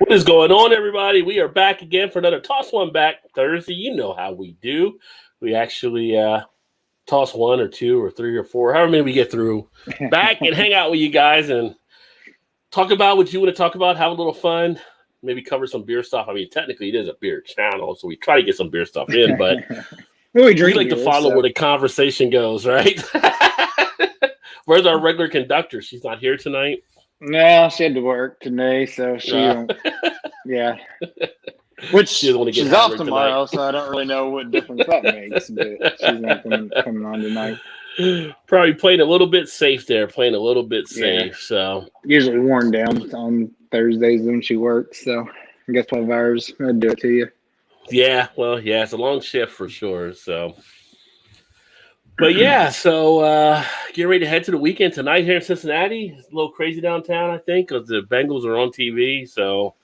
What is going on, everybody? We are back again for another Toss One Back Thursday. You know how we do. We actually toss one or two or three or four, however many we get through, back and hang out with you guys and talk about what you want to talk about, have a little fun, maybe cover some beer stuff. I mean, technically it is a beer channel, so we try to get some beer stuff in, but we like to follow where the conversation goes, right? Where's our regular conductor? She's not here tonight. No, she had to work today, so she yeah. Which she's off tomorrow, so I don't really know what difference that makes. But she's not coming on tonight. Probably playing a little bit safe there, safe. So usually worn down on Thursdays when she works, so I guess 12 hours I'd do it to you. Yeah, well, yeah, it's a long shift for sure. So. But yeah, so get ready to head to the weekend tonight here in Cincinnati. It's a little crazy downtown, I think, because the Bengals are on TV. So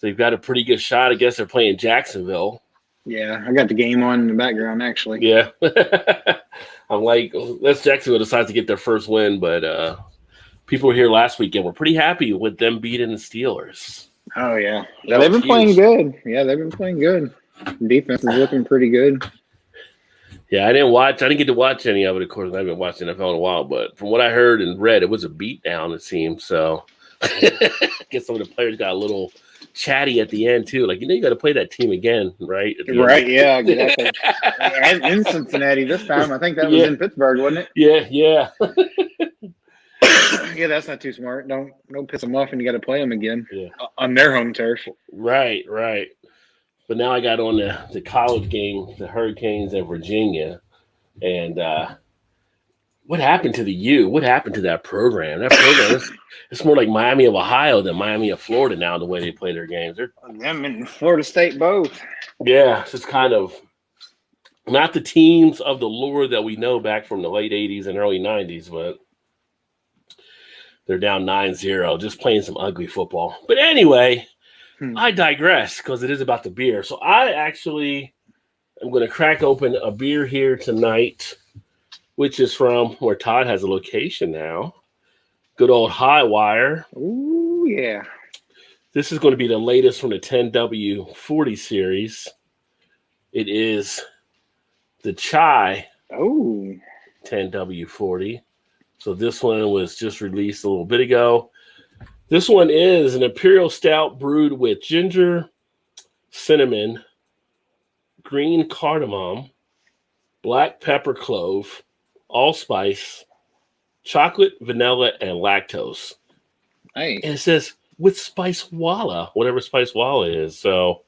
you've got a pretty good shot. I guess they're playing Jacksonville. Yeah, I got the game on in the background, actually. Yeah. I'm like, let's Jacksonville decides to get their first win. But people were here last weekend. We're pretty happy with them beating the Steelers. Oh, yeah. They've been playing good. Yeah, they've been playing good. Defense is looking pretty good. Yeah, I didn't get to watch any of it, of course. I haven't watched NFL in a while, but from what I heard and read, it was a beatdown, it seems. So I guess some of the players got a little chatty at the end, too. Like, you got to play that team again, right? Right, yeah, exactly. In Cincinnati this time. I think that was in Pittsburgh, wasn't it? Yeah. Yeah, that's not too smart. Don't piss them off and you got to play them again on their home turf. Right. But now I got on the college game, the Hurricanes in Virginia. And what happened to the U? What happened to that program? That program, it's more like Miami of Ohio than Miami of Florida now, the way they play their games. Them and Florida State both. Yeah, it's just kind of not the teams of the lure that we know back from the late 80s and early 90s, but they're down 9-0, just playing some ugly football. But anyway, I digress because it is about the beer. So I actually am going to crack open a beer here tonight, which is from where Todd has a location now. Good old High Wire. Ooh, yeah. This is going to be the latest from the 10W40 series. It is the Chai 10W40. So this one was just released a little bit ago. This one is an imperial stout brewed with ginger, cinnamon, green cardamom, black pepper clove, allspice, chocolate, vanilla, and lactose. Nice. And it says with Spice Walla, whatever Spice Walla is. So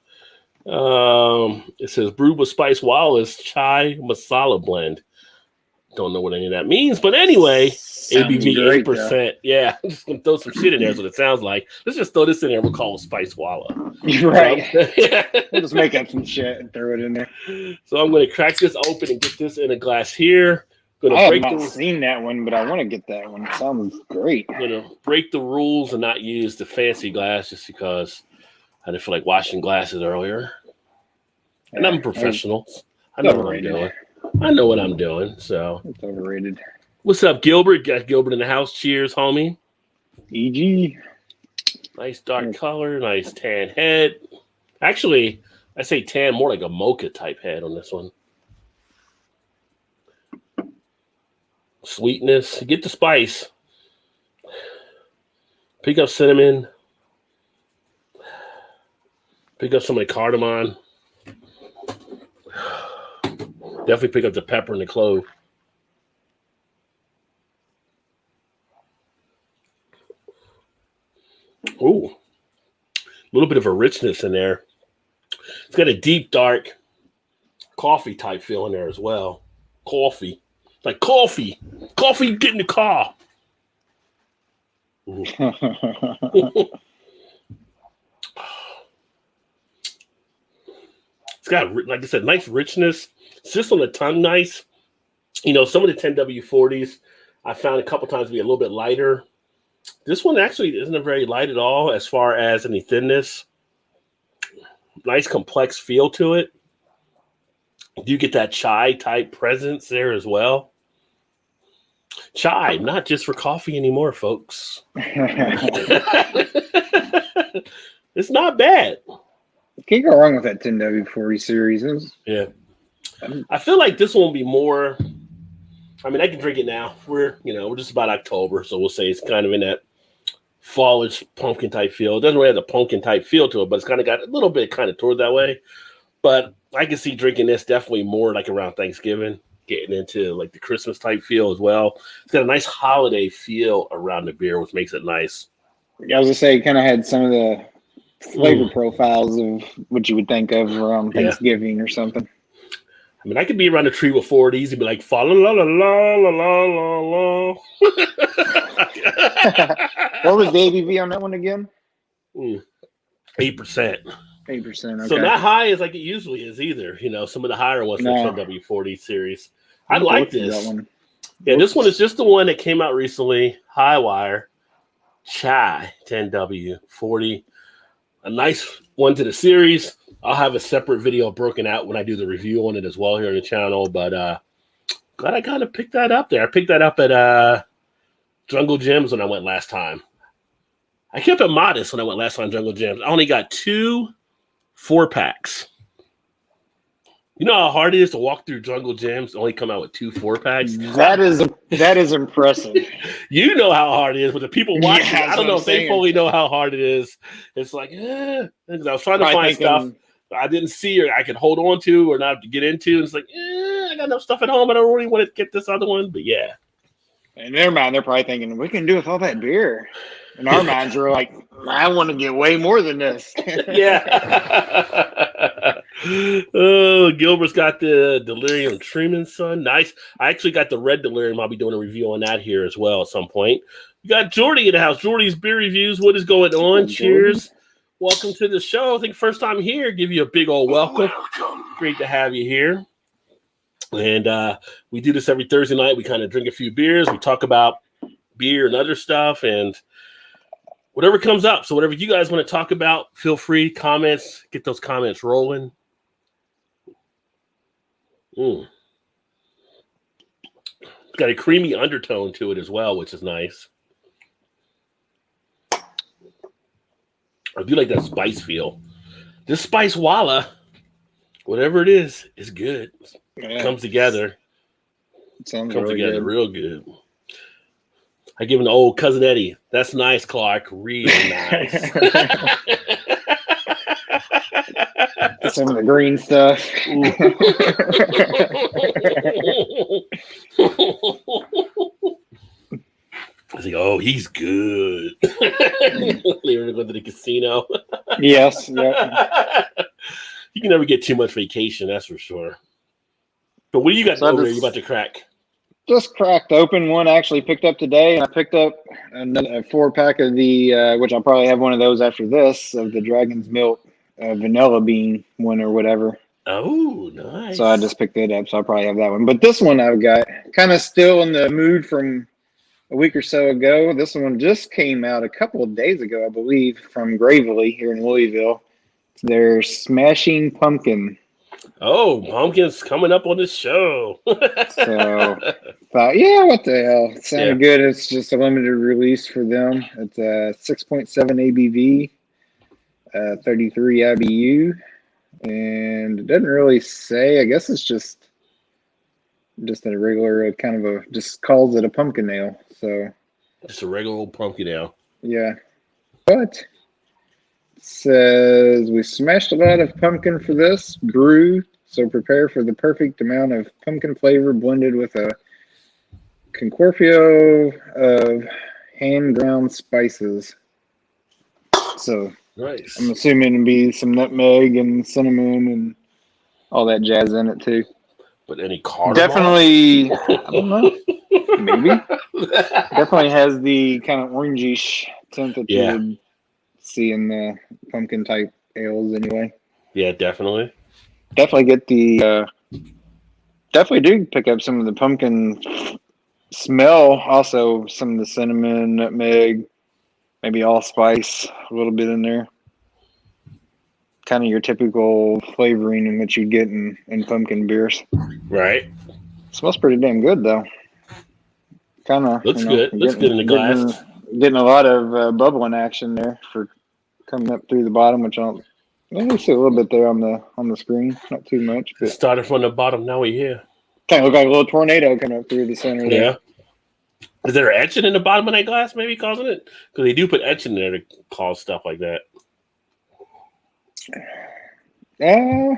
it says brewed with Spice Walla's chai masala blend. Don't know what any of that means, but anyway, ABV 8%. Yeah, I'm just gonna throw some shit in there. Is what it sounds like. Let's just throw this in there. We'll call it Spice Walla. You're right. We'll just make up some shit and throw it in there. So I'm gonna crack this open and get this in a glass here. I have not seen that one, but I want to get that one. It sounds great. I'm gonna break the rules and not use the fancy glass just because I didn't feel like washing glasses earlier. And I'm a professional. I know what I'm doing. So it's overrated. What's up, Gilbert? Got Gilbert in the house. Cheers, homie. EG. Nice dark color, nice tan head. Actually, I say tan more like a mocha type head on this one. Sweetness. Get the spice. Pick up cinnamon. Pick up some of the cardamom. Definitely pick up the pepper and the clove. Ooh, a little bit of a richness in there. It's got a deep, dark coffee type feel in there as well. Coffee. Like coffee. Coffee, get in the car. It's got, like I said, nice richness. It's just on the tongue nice. Some of the 10W40s I found a couple times to be a little bit lighter. This one actually isn't very light at all as far as any thinness. Nice complex feel to it. You get that chai type presence there as well. Chai, not just for coffee anymore, folks. It's not bad. Can't go wrong with that 10W40 series. Yeah. I feel like this one will be more. I mean, I can drink it now. We're just about October, so we'll say it's kind of in that fallish pumpkin type feel. It doesn't really have the pumpkin type feel to it, but it's kind of got a little bit kind of toward that way. But I can see drinking this definitely more like around Thanksgiving, getting into like the Christmas type feel as well. It's got a nice holiday feel around the beer, which makes it nice. I was gonna say, it kind of had some of the flavor profiles of what you would think of around Thanksgiving or something. I mean, I could be around the tree with 40s and be like, fa la la la la la la la. What was the ABV on that one again? 8%. 8%. Okay. So not high as like it usually is either. Some of the higher ones from 10W40 series. I like this. That one. Yeah, this one is just the one that came out recently. High Wire Chai 10W40. A nice one to the series. I'll have a separate video broken out when I do the review on it as well here on the channel. But glad I kind of picked that up there. I picked that up at Jungle Gyms when I went last time. I kept it modest when I went last time Jungle Gyms. I only got 2 4-packs. You know how hard it is to walk through Jungle Gyms and only come out with 2 4-packs? That is impressive. You know how hard it is, but the people watching, I don't know if they fully know how hard it is. It's like, I was trying to find stuff I didn't see or I could hold on to or not get into. And it's like, I got enough stuff at home. I don't really want to get this other one, but yeah. In their mind, they're probably thinking, we can do with all that beer. In our minds, we're like, I want to get way more than this. Yeah. Oh, Gilbert's got the Delirium Treeman Son. Nice. I actually got the Red Delirium. I'll be doing a review on that here as well at some point. We got Jordy in the house. Jordy's Beer Reviews. What is going on? Cheers. Welcome to the show. I think first time here. Give you a big old welcome. Great to have you here. And we do this every Thursday night. We kind of drink a few beers. We talk about beer and other stuff and whatever comes up. So whatever you guys want to talk about, feel free. Comments. Get those comments rolling. It's got a creamy undertone to it as well, which is nice. I do like that spice feel. This Spice Walla, whatever it is good. It comes together. It sounds really together good. Real good. I give an old Cousin Eddie. That's nice, Clark. Real nice. Some of the green stuff. I was like, oh, he's good. They were going to the casino. Yes. Yeah. You can never get too much vacation, that's for sure. But what do you got over there you about to crack? Just cracked open one. I actually picked up today, and I picked up a 4-pack of the, which I'll probably have one of those after this, of the Dragon's Milk vanilla bean one or whatever. Oh, nice. So I just picked it up, so I'll probably have that one. But this one I've got kind of still in the mood from a week or so ago. This one just came out a couple of days ago, I believe, from Gravely here in Louisville. They're Smashing Pumpkin. Oh, Pumpkin's coming up on this show. So thought, what the hell? It sounded good. It's just a limited release for them. It's a 6.7 ABV, 33 IBU, and it doesn't really say. I guess it's just a regular kind of just calls it a pumpkin ale. So just a regular old pumpkin ale. Yeah, but it says we smashed a lot of pumpkin for this brew, so prepare for the perfect amount of pumpkin flavor blended with a concorpio of hand ground spices. So nice. I'm assuming it'd be some nutmeg and cinnamon and all that jazz in it too. But any cardamom? Definitely, I don't know. Maybe. Definitely has the kind of orangish tint that you would see in the pumpkin type ales anyway. Yeah, definitely. Definitely get the definitely do pick up some of the pumpkin smell, also some of the cinnamon, nutmeg, maybe allspice a little bit in there. Kind of your typical flavoring in which you get in pumpkin beers. Right. Smells pretty damn good though. Kind of looks good. Looks good in the glass. Getting a lot of bubbling action there for coming up through the bottom, which I see a little bit there on the screen, not too much. But Started from the bottom, now we're here. Kind of look like a little tornado coming up through the center there. Yeah. Is there etching in the bottom of that glass maybe causing it? Because they do put etching in there to cause stuff like that. I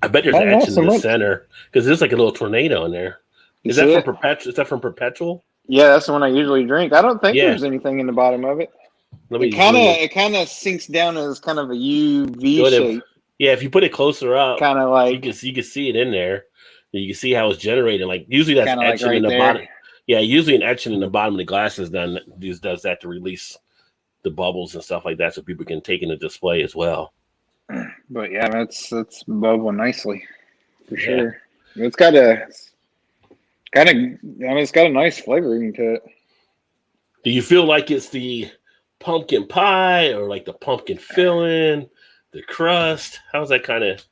bet there's etching in the center because there's like a little tornado in there. Is that from Perpetual? Is that from Perpetual? Yeah, that's the one I usually drink. I don't think there's anything in the bottom of it. It kind of sinks down as kind of a UV shape. Yeah, if you put it closer up, kind of like you can see it in there. You can see how it's generated. Like usually that's etching like in the there. bottom. Yeah, usually an etching in the bottom of the glass is done. Does that to release the bubbles and stuff like that, so people can take in the display as well. But yeah, that's bubbling nicely for sure. It's got a nice flavoring to it. Do you feel like it's the pumpkin pie or like the pumpkin filling, the crust? How's that kind of?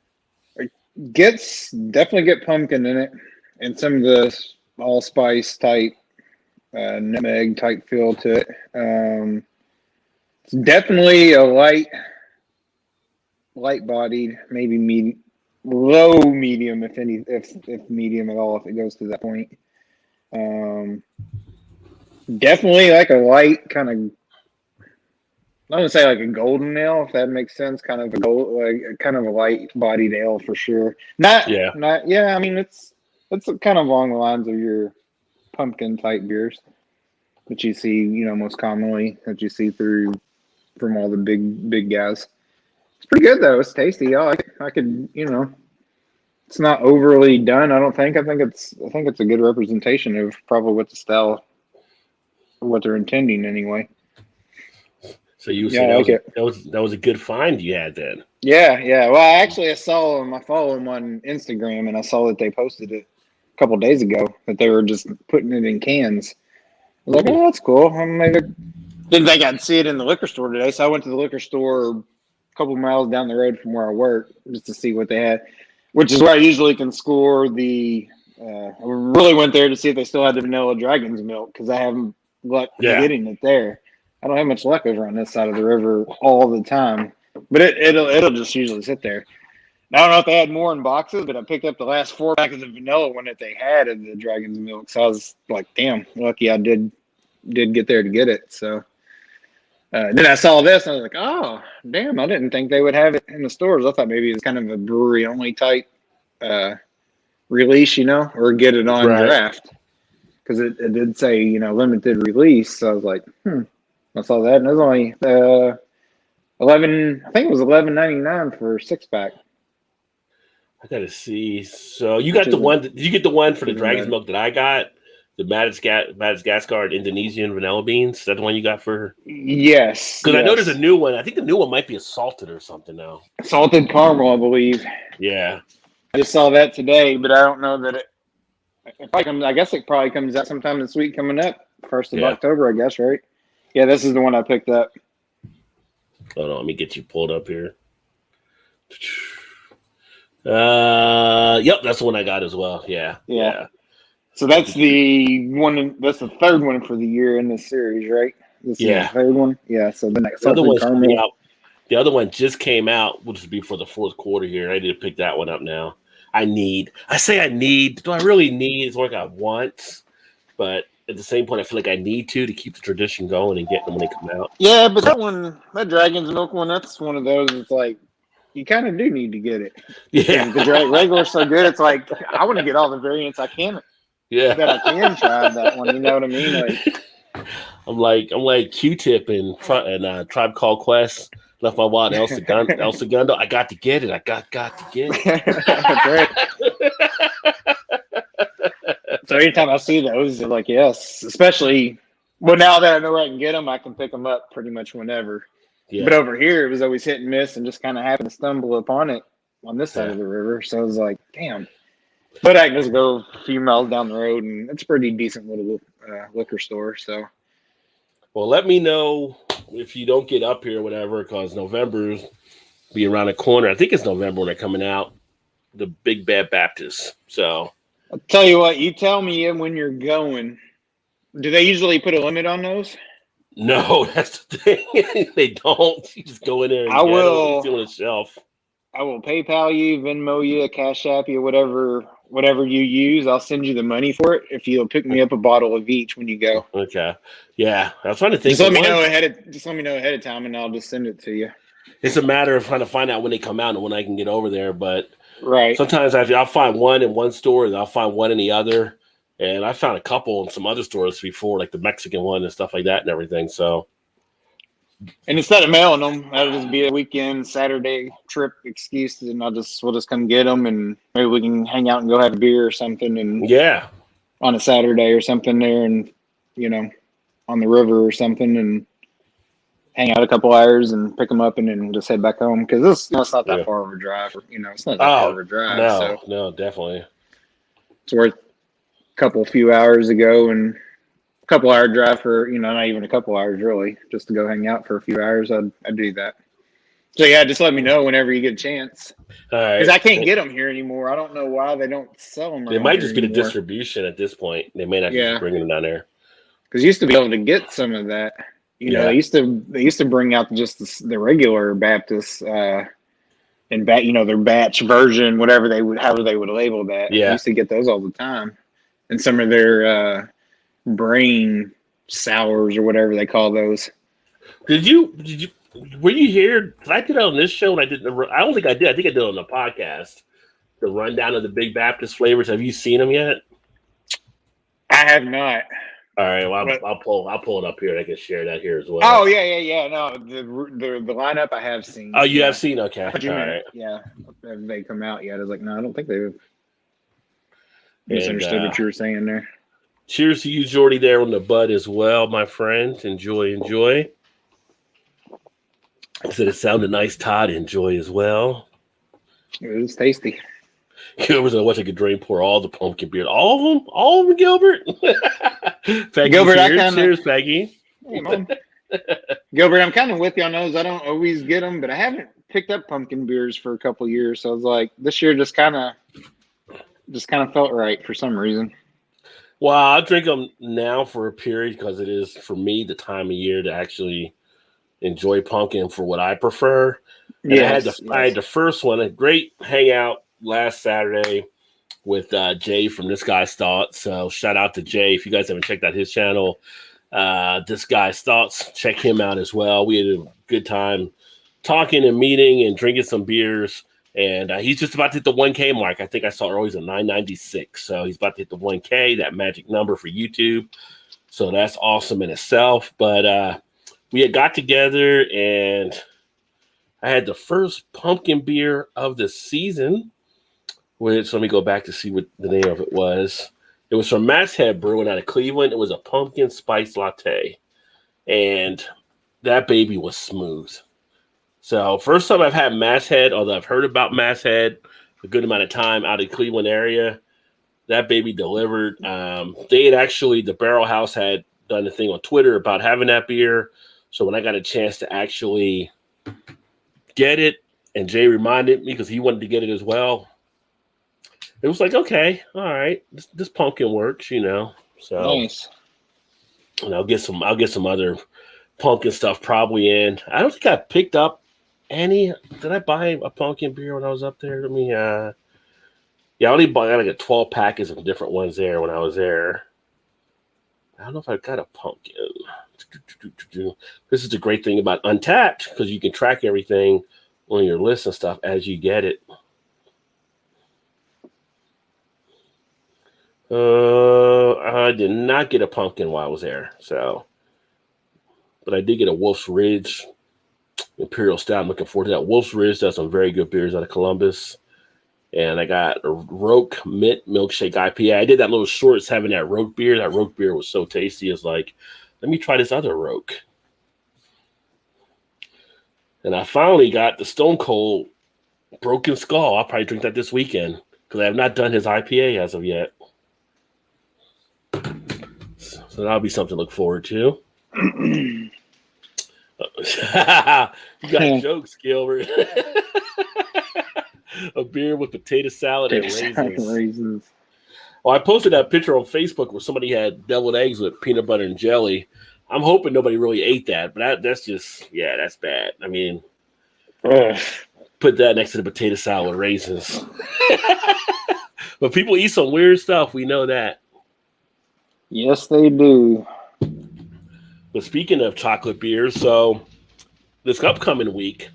Definitely get pumpkin in it, and some of the allspice type, nutmeg type feel to it. It's definitely a light bodied, maybe low medium, if medium at all, if it goes to that point. Definitely like a light kind of. I'm gonna say like a golden ale, if that makes sense. Kind of a light bodied ale for sure. I mean, it's kind of along the lines of your pumpkin type beers that you see, most commonly that you see from all the big guys. It's pretty good though. It's tasty. I could, it's not overly done. I don't think. I think it's a good representation of probably what the style, what they're intending anyway. So you would say that was a good find you had then. Yeah. Well, I saw them. I follow them on Instagram, and I saw that they posted it a couple of days ago that they were just putting it in cans. I was like, oh, that's cool. Didn't think I'd see it in the liquor store today, so I went to the liquor store a couple miles down the road from where I work just to see what they had, which is where I usually can score the. I really went there to see if they still had the vanilla dragon's milk because I haven't luck getting it there. I don't have much luck over on this side of the river all the time, but it'll just usually sit there. I don't know if they had more in boxes, but I picked up the last 4 pack of the vanilla one that they had of the dragon's milk. So I was like, damn, lucky I did get there to get it. So then I saw this and I was like, oh, damn, I didn't think they would have it in the stores. I thought maybe it was kind of a brewery only type release, or get it on draft. Because it did say, limited release. So I was like, I saw that, and it was only $11.99 for a 6-pack. I gotta see. So you got the one? Did you get the one for the dragon's milk that I got? The Madagascar Indonesian vanilla beans. Is that the one you got for? Yes. Because I know there's a new one. I think the new one might be a salted or something now. Salted caramel, I believe. Yeah. I just saw that today, but I don't know that it probably comes. I guess it probably comes out sometime this week coming up, 1st of October, I guess, right? Yeah, this is the one I picked up. Hold on, let me get you pulled up here. Yep, that's the one I got as well. Yeah. So that's the one. That's the third one for the year in this series, right? This is the third one. Yeah. So the next other one's coming out. The other one just came out, which would be for the 4th quarter here. I need to pick that one up now. I say I need. Do I really need? It's like I want, but at the same point, I feel like I need to keep the tradition going and get them when they come out. Yeah, but that dragon's milk one, that's one of those. It's like you kind of do need to get it. Yeah, the regular's so good. It's like I want to get all the variants I can. Yeah, that I can try that one. You know what I mean? Like I'm like Q-Tip and Tribe Called Quest. Left my wallet, El Segundo. I got to get it. I got to get it. So anytime I see those, they're like, yes, especially, well, now that I know where I can get them, I can pick them up pretty much whenever. Yeah. But over here, it was always hit and miss and just kind of happened to stumble upon it on this side of the river. So I was like, damn. But I can just go a few miles down the road, and it's a pretty decent little liquor store. So, well, let me know if you don't get up here or whatever, because November's be around the corner. I think it's November when they're coming out, the Big Bad Baptist. So I'll tell you what, you tell me when you're going. Do they usually put a limit on those? No, that's the thing. They don't. You just go in there and I get will. them. It's on the shelf. I will PayPal you, Venmo you, Cash App you, whatever you use. I'll send you the money for it if you'll pick me up a bottle of each when you go. Okay. Yeah, I was trying to think. Just let me know ahead of time, and I'll just send it to you. It's a matter of trying to find out when they come out and when I can get over there. But right, sometimes I'll find one in one store and I'll find one in the other. And I found a couple in some other stores before, like the Mexican one and stuff like that and everything. So. And instead of mailing them, that'll just be a weekend Saturday trip excuse, and we'll just come get them, and maybe we can hang out and go have a beer or something, and yeah, on a Saturday or something there, and on the river or something, and hang out a couple hours and pick them up, and then just head back home because it's not that far of a drive. It's not that far of a drive. No, definitely. It's worth a few hours ago and. Couple hour drive for not even a couple hours really, just to go hang out for a few hours. I'd do that. So yeah, just let me know whenever you get a chance. All right, because I can't get them here anymore. I don't know why they don't sell them. They might just be the distribution at this point. They may not just bring them down there. Because you used to be able to get some of that. They used to bring out just the regular Baptist and their batch version, however they would label that. Yeah, I used to get those all the time, and some of their brain sours or whatever they call those. Were you here? I did it on this show, and I don't think I did. I think I did it on the podcast. The rundown of the Big Baptist flavors. Have you seen them yet? I have not. All right, well, I'll pull it up here, and I can share that here as well. Oh yeah. No, the lineup I have seen. Oh, you have seen? Okay, all right. Yeah, have they come out yet? I was like, no, I don't think they've. Misunderstood what you were saying there. Cheers to you, Jordy, there on the bud as well, my friend. Enjoy. I said it sounded nice, Todd. Enjoy as well. It was tasty. Gilbert's gonna watch I could drain pour all the pumpkin beer. All of them, Gilbert. Peggy, Gilbert, cheers, Peggy. Hey, Mom. Gilbert, I'm kind of with you on those. I don't always get them, but I haven't picked up pumpkin beers for a couple of years. So I was like, this year just kind of felt right for some reason. Well, I'll drink them now for a period because it is, for me, the time of year to actually enjoy pumpkin for what I prefer. And I had the first one, a great hangout last Saturday with Jay from This Guy's Thoughts. So shout out to Jay. If you guys haven't checked out his channel, This Guy's Thoughts, check him out as well. We had a good time talking and meeting and drinking some beers. And he's just about to hit the 1K mark. I think I saw earlier he's at 996. So he's about to hit the 1K, that magic number for YouTube. So that's awesome in itself. But we had got together and I had the first pumpkin beer of the season, which let me go back to see what the name of it was. It was from Matt's Head Brewing out of Cleveland. It was a pumpkin spice latte. And that baby was smooth. So first time I've had Matt's Head, although I've heard about Matt's Head a good amount of time out of the Cleveland area. That baby delivered. They had actually, the Barrel House had done a thing on Twitter about having that beer. So when I got a chance to actually get it, and Jay reminded me because he wanted to get it as well, it was like, okay, all right, this pumpkin works, So nice. And I'll get some other pumpkin stuff probably in. I don't think I picked up any. Did I buy a pumpkin beer when I was up there? Let me I only bought like a 12 packets of different ones there when I was there. I don't know if I got a pumpkin. This is the great thing about Untapped, because you can track everything on your list and stuff as you get it. I did not get a pumpkin while I was there, but I did get a Wolf's Ridge Imperial Stout. I'm looking forward to that. Wolf's Ridge does some very good beers out of Columbus. And I got a Roke Mint Milkshake IPA. I did that little shorts having that Roke beer. That Roke beer was so tasty. It's like, let me try this other Roke. And I finally got the Stone Cold Broken Skull. I'll probably drink that this weekend because I have not done his IPA as of yet. So that'll be something to look forward to. You got jokes, Gilbert. A beer with potato salad and raisins. Well, I posted that picture on Facebook where somebody had deviled eggs with peanut butter and jelly. I'm hoping nobody really ate that, but that's just, yeah, that's bad. I mean, Ugh. put that next to the potato salad with raisins. But people eat some weird stuff. We know that. Yes, they do. But speaking of chocolate beers, so this upcoming week,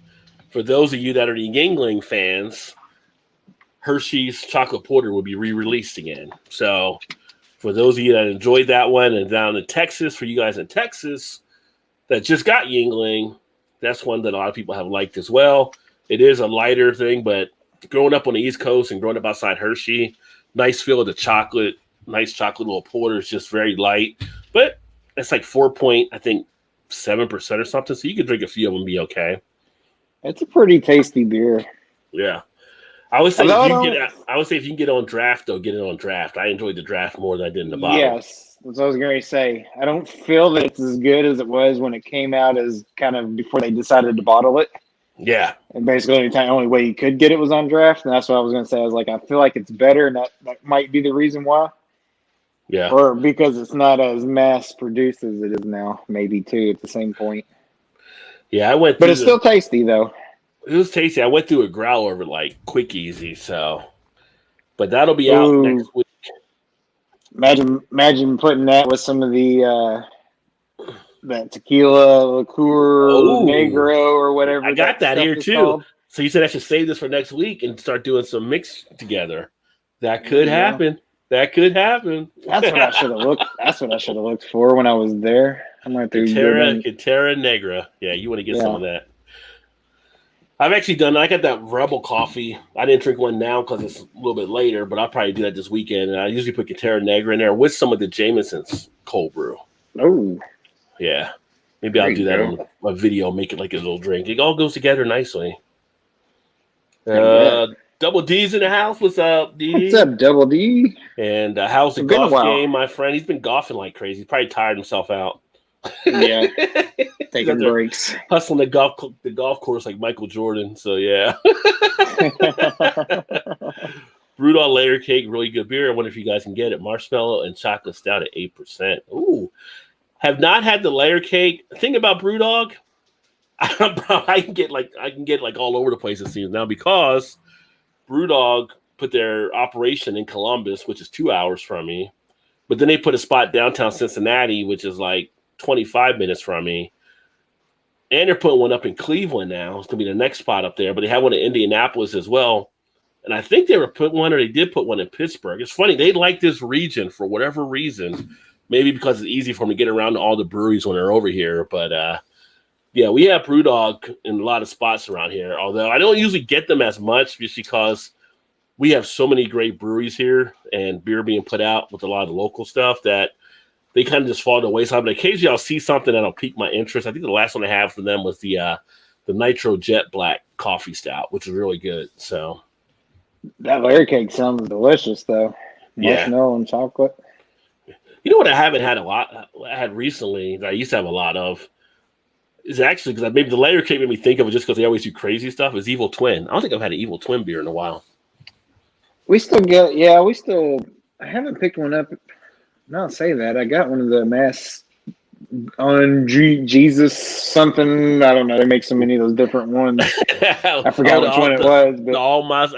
for those of you that are the Yingling fans, Hershey's Chocolate Porter will be re-released again. So for those of you that enjoyed that one and down in Texas, for you guys in Texas that just got Yingling, that's one that a lot of people have liked as well. It is a lighter thing, but growing up on the East Coast and growing up outside Hershey, nice feel of the chocolate, nice chocolate little porter is just very light. But it's like 4.7% or something. So you can drink a few of them and be okay. It's a pretty tasty beer. Yeah. I would say Although if you can get on draft, though, get it on draft. I enjoyed the draft more than I did in the bottle. Yes, that's what I was going to say. I don't feel that it's as good as it was when it came out as kind of before they decided to bottle it. Yeah. And basically the only way you could get it was on draft. And that's what I was going to say. I was like, I feel like it's better, and that might be the reason why. Yeah. Or because it's not as mass produced as it is now, maybe too, at the same point. Yeah, but it's still tasty, though. It was tasty. I went through a growler with like quick easy, so. But that'll be out next week. Imagine putting that with some of the that tequila liqueur negro or whatever. I got that here too. Called. So you said I should save this for next week and start doing some mix together. That could happen. That could happen. That's what I should have looked. That's what I should have looked for when I was there. I'm right there. Terra Negra. Yeah, you want to get some of that. I've actually done. I got that Rebel coffee. I didn't drink one now because it's a little bit later, but I'll probably do that this weekend. And I usually put Terra Negra in there with some of the Jameson's cold brew. Oh, yeah. Maybe I'll do that on a video. Make it like a little drink. It all goes together nicely. Double D's in the house. What's up, D? What's up, Double D? And how's the golf game, my friend? He's been golfing like crazy. He's probably tired himself out. Yeah, taking breaks, hustling the golf course like Michael Jordan. So yeah. Brewdog layer cake, really good beer. I wonder if you guys can get it. Marshmallow and chocolate stout at 8%. Ooh, have not had the layer cake. Thing about Brewdog, I can get like all over the place it seems now because Brewdog put their operation in Columbus, which is 2 hours from me, but then they put a spot downtown Cincinnati, which is like 25 minutes from me. And they're putting one up in Cleveland now. It's going to be the next spot up there. But they have one in Indianapolis as well. And I think they did put one in Pittsburgh. It's funny. They like this region for whatever reason. Maybe because it's easy for them to get around to all the breweries when they're over here. But, yeah, we have Brewdog in a lot of spots around here. Although I don't usually get them as much just because we have so many great breweries here and beer being put out with a lot of local stuff that they kind of just fall to the wayside. But occasionally I'll see something that'll pique my interest. I think the last one I have for them was the Nitro Jet Black Coffee Stout, which is really good. So that layer cake sounds delicious, though. Marshmallow and chocolate. You know what I haven't had a lot? I had recently that I used to have a lot of is actually because maybe the layer cake made me think of it just because they always do crazy stuff. Is Evil Twin? I don't think I've had an Evil Twin beer in a while. I haven't picked one up. Not say that. I got one of the mass on Jesus something. I don't know. They make so many of those different ones. I forgot which one it was. But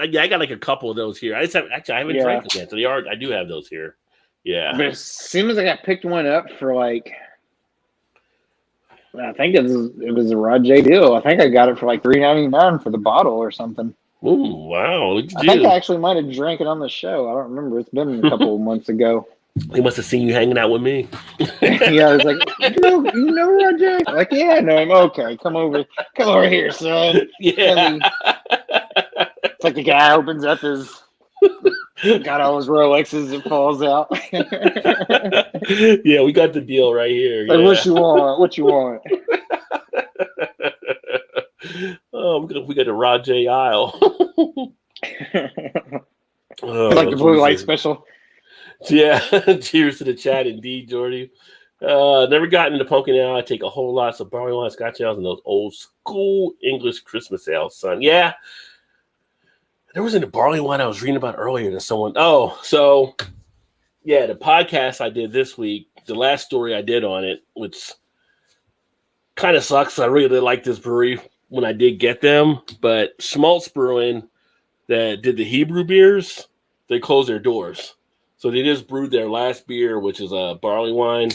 I got like a couple of those here. I haven't drank them yet. So I do have those here. Yeah. But as soon as I got picked one up for like, I think it was a Rajay deal. I think I got it for like $3.99 for the bottle or something. Ooh, wow. Look at I think I actually might have drank it on the show. I don't remember. It's been a couple of months ago. He must have seen you hanging out with me. Yeah, I was like, you know Roger? Like, yeah, I know him. Okay, come over here, son. Yeah. It's like the guy opens up got all his Rolexes and falls out. Yeah, we got the deal right here. Like, what you want? What you want? Oh, we got the Rajay aisle. Like the blue light special. Yeah, cheers to the chat, indeed, Jordy. Never gotten into pumpkin ale. I take a whole lot of barley wine, Scotch ales, and those old school English Christmas ales, son. Yeah, there was in the barley wine I was reading about earlier to someone. Oh, so yeah, the podcast I did this week, the last story I did on it, which kind of sucks. I really did like this brewery when I did get them, but Schmaltz Brewing that did the Hebrew beers, they closed their doors. So they just brewed their last beer, which is a barley wine.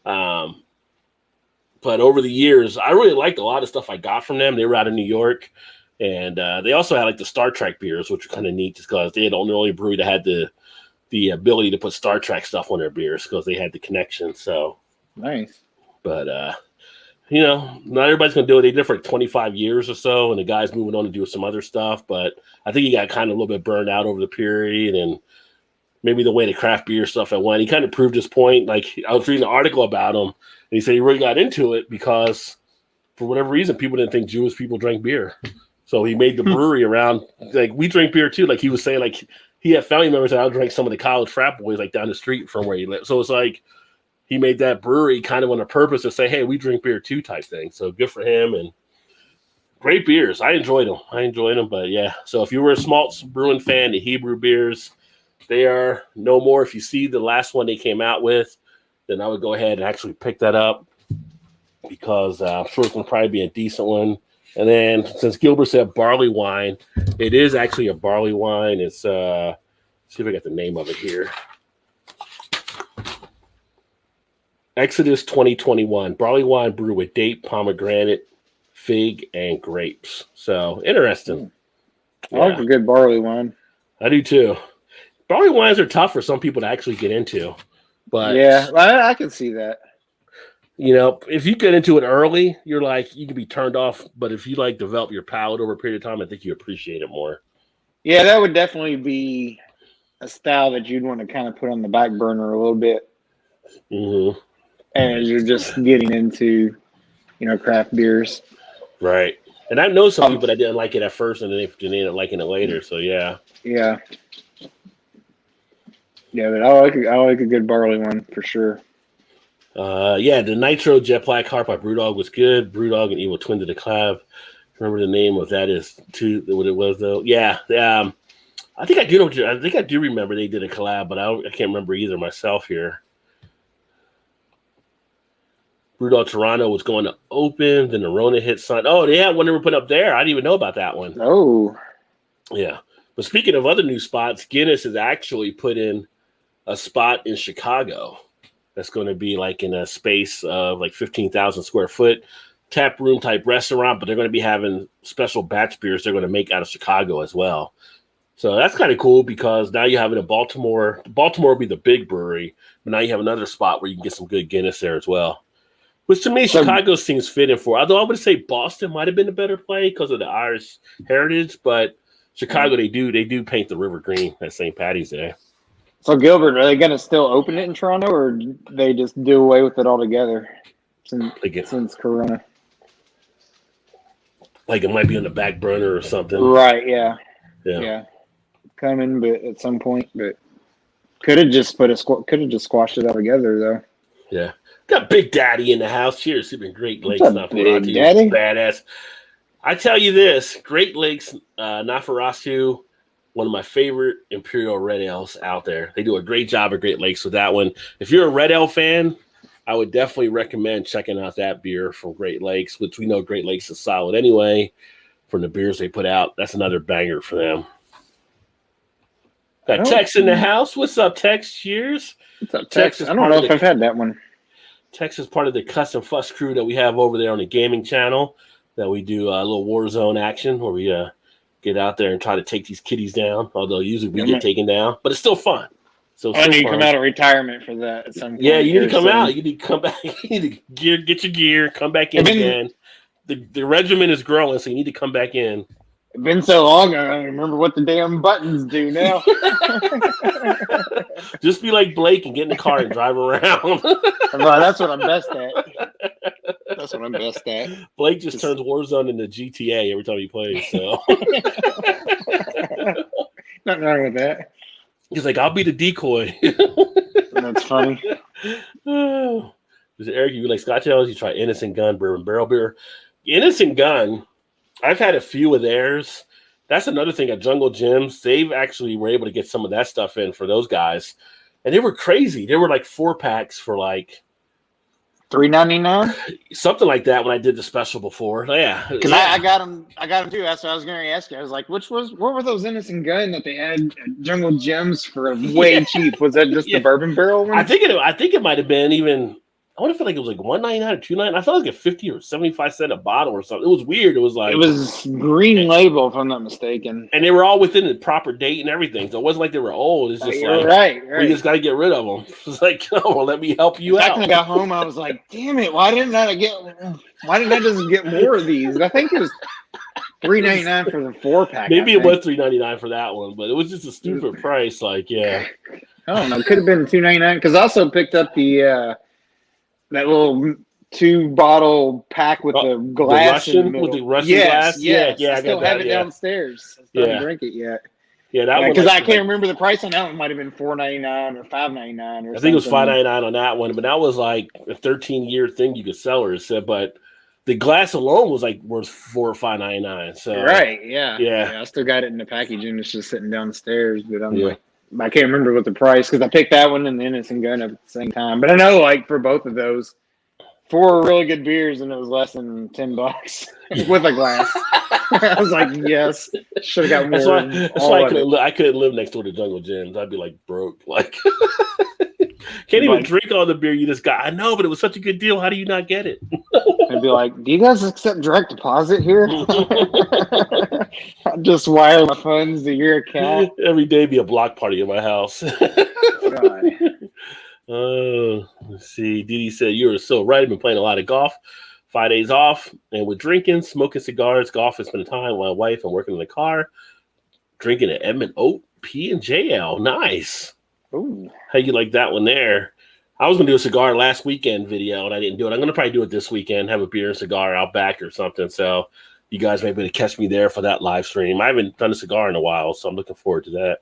But over the years, I really liked a lot of stuff I got from them. They were out of New York. And they also had like the Star Trek beers, which were kind of neat just because they had the only brewery that had the ability to put Star Trek stuff on their beers because they had the connection. So nice. But, not everybody's going to do it. They did it for 25 years or so, and the guy's moving on to do some other stuff. But I think he got kind of a little bit burned out over the period, and maybe the way the craft beer stuff had went. He kind of proved his point. Like, I was reading an article about him, and he said he really got into it because, for whatever reason, people didn't think Jewish people drank beer. So he made the brewery around, like, we drink beer too. Like, he was saying, like, he had family members that I drank some of the college frat boys, like, down the street from where he lived. So it's like, he made that brewery kind of on a purpose to say, hey, we drink beer too type thing. So good for him. And great beers. I enjoyed them. But yeah, so if you were a Schmaltz Brewing fan, the Hebrew beers, they are no more. If you see the last one they came out with, then I would go ahead and actually pick that up because I'm sure it's going to probably be a decent one. And then since Gilbert said barley wine, it is actually a barley wine. It's, see if I got the name of it here. Exodus 2021 barley wine brewed with date, pomegranate, fig, and grapes. So interesting. I like a good barley wine. I do too. Barley wines are tough for some people to actually get into, but yeah, I can see that. If you get into it early, you're like you can be turned off. But if you like develop your palate over a period of time, I think you appreciate it more. Yeah, that would definitely be a style that you'd want to kind of put on the back burner a little bit. Mm-hmm. And you're just getting into, craft beers. Right. And I know some people that didn't like it at first and then they ended up liking it later. So, yeah. Yeah. Yeah, but I like a good barley one for sure. The Nitro Jet Black Heart by Brewdog was good. Brewdog and Evil Twin did a collab. Remember the name of that is too what it was though. Yeah. I think I do remember they did a collab, but I can't remember either myself here. Brewdog Toronto was going to open, then the Rona hit sign. Oh, they had one they were put up there. I didn't even know about that one. Oh. Yeah. But speaking of other new spots, Guinness has actually put in a spot in Chicago that's going to be like in a space of like 15,000 square foot tap room type restaurant, but they're going to be having special batch beers they're going to make out of Chicago as well. So that's kind of cool because now you have it in Baltimore. Baltimore will be the big brewery, but now you have another spot where you can get some good Guinness there as well. Which to me, Chicago seems fitting for. Although I would say Boston might have been a better play because of the Irish heritage, but Chicago they do paint the river green at St. Patty's Day. So Gilbert, are they going to still open it in Toronto, or they just do away with it altogether since Corona? Like it might be on the back burner or something. Right? Yeah. Coming, but at some point, but could have just squashed it altogether though. Yeah. Got Big Daddy in the house. Cheers. It's been Great Lakes. Big Daddy? Badass. I tell you this, Great Lakes, Nafarasu, one of my favorite Imperial Red Ales out there. They do a great job at Great Lakes with that one. If you're a Red Ale fan, I would definitely recommend checking out that beer from Great Lakes, which we know Great Lakes is solid anyway from the beers they put out. That's another banger for them. Got Tex in the house. What's up, Tex? Cheers. What's up, Tex? I don't know if I've had that one. Tex is part of the Custom Fuss crew that we have over there on the gaming channel that we do a little Warzone action where we get out there and try to take these kitties down, although usually we get taken down, but it's still fun. So I need to come out of retirement for that at some point. Yeah, you need to come out. You need to come back. You need to get your gear, come back in again. The regimen is growing, so you need to come back in. It's been so long, I don't remember what the damn buttons do now. Just be like Blake and get in the car and drive around. That's what I'm best at. Blake just turns Warzone into GTA every time he plays. So nothing wrong with that. He's like, I'll be the decoy. That's funny. Eric, you like Scotch ales? You try Innocent Gun bourbon barrel beer. Innocent Gun, I've had a few of theirs. That's another thing at Jungle Gyms. They've actually were able to get some of that stuff in for those guys. And they were crazy. They were like 4-packs for like $3.99. Something like that when I did the special before. Yeah, because I got them. I got them too. That's what I was going to ask you. I was like, what were those Innocent Gun that they had at Jungle Gems for way cheap? Was that just the bourbon barrel ones? I think it might have been even. I want to feel like it was like $1.99 or $2.99. I thought it was like 50 or 75 cents a bottle or something. It was weird. It was like it was green label, if I'm not mistaken. And they were all within the proper date and everything. So it wasn't like they were old. It's just like right. We just got to get rid of them. It's like, oh, well, let me help you out. When I got home, I was like, damn it! Why didn't I just get more of these? I think it was $3.99 for the 4-pack. Maybe it was $3.99 for that one, but it was just a stupid price. Like, yeah, I don't know. It could have been $2.99 because I also picked up the that little 2-bottle pack with the glass with the Russian glass. Yeah. I still have it downstairs. I still haven't drank it yet. Yeah, that one. Because I can't remember the price on that one. It might have been $4.99 or $5.99 or. I think it was $5.99 on that one, but that was like a 13-year thing you could sell her. Said, but the glass alone was like worth $4 or $5.99. So right, yeah. I still got it in the packaging. It's just sitting downstairs, but I can't remember what the price because I picked that one and the Innocent Gun up at the same time. But I know, like for both of those, 4 really good beers and it was less than $10 with a glass. I was like, yes, should have got more. That's why I couldn't live next door to Jungle Gems. I'd be like broke. Like, can't even drink all the beer you just got. I know, but it was such a good deal. How do you not get it? I'd be like, do you guys accept direct deposit here? I'll just wire my funds to your account. Every day be a block party in my house. God. Let's see. Didi said, you were so right. I've been playing a lot of golf. 5 days off. And with drinking, smoking cigars, golf, and spending time with my wife and working in the car. Drinking an Edmund Oat P&J Ale. Nice. Ooh. How you like that one there? I was going to do a cigar last weekend video, and I didn't do it. I'm going to probably do it this weekend, have a beer and cigar out back or something. So you guys may be able to catch me there for that live stream. I haven't done a cigar in a while, so I'm looking forward to that.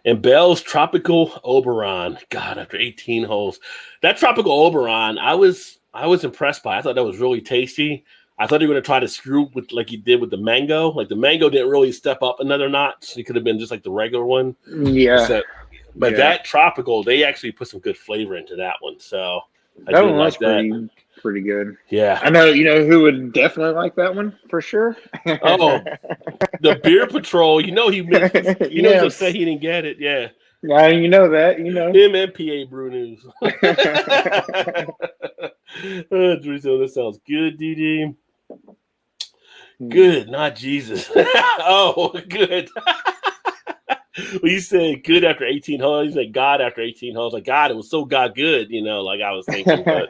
And Bell's Tropical Oberon. God, after 18 holes. That Tropical Oberon, I was impressed by. I thought that was really tasty. I thought you were going to try to screw with like you did with the mango. Like the mango didn't really step up another notch. It could have been just like the regular one. Yeah. But that Tropical, they actually put some good flavor into that one. So that one was pretty good. Yeah. I know, who would definitely like that one for sure? Oh, the Beer Patrol. He just said he didn't get it. Yeah. Yeah, you know that. Him and PA Brew News. Drew, this sounds good, DD. Good, not Jesus. Oh, good. Well, you said good after 18 holes. You said God after 18 holes. Like, God, it was so God good, like I was thinking. But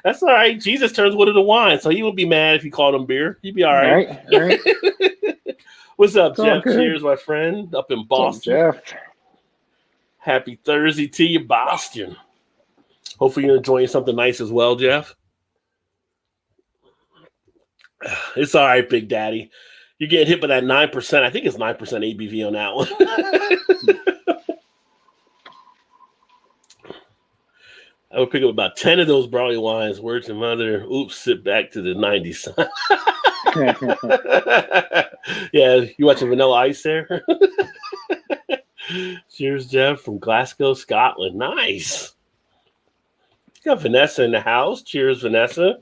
that's all right. Jesus turns water to wine, so he would be mad if you called him beer. He'd be all right. All right. What's up, Jeff? Cheers, my friend, up in Boston. What's up, Jeff? Happy Thursday to you, Boston. Hopefully you're enjoying something nice as well, Jeff. It's all right, Big Daddy. You're getting hit by that 9%. I think it's 9% ABV on that one. I would pick up about 10 of those barley wines. Word to mother. Oops, sit back to the 90s. Yeah, you watching Vanilla Ice there? Cheers, Jeff, from Glasgow, Scotland. Nice. Got Vanessa in the house. Cheers, Vanessa.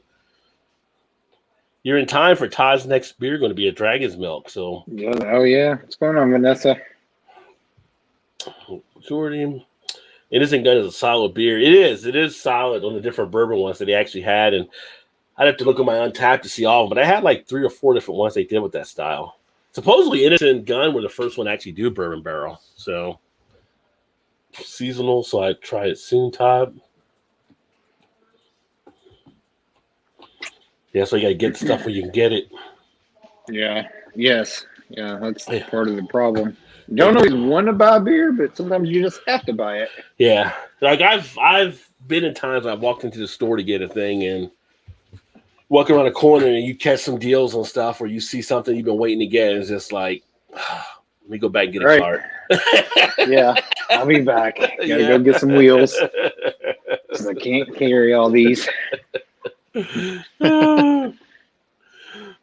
You're in time for Todd's next beer going to be a Dragon's Milk. So yeah, oh yeah. What's going on, Vanessa? Jordan. Innocent Gun is a solid beer. It is solid on the different bourbon ones that he actually had. And I'd have to look at my Untapped to see all of them. But I had like 3 or 4 different ones they did with that style. Supposedly Innocent Gun were the first one to actually do bourbon barrel. So seasonal, so I try it soon, Todd. Yeah, so you got to get stuff where you can get it. Yeah. Yes. Yeah, that's part of the problem. You don't always want to buy beer, but sometimes you just have to buy it. Yeah. Like I've been in times I've walked into the store to get a thing and walk around a corner and you catch some deals on stuff or you see something you've been waiting to get and it's just like, let me go back and get a cart. Yeah, I'll be back. Gotta go get some wheels because I can't carry all these.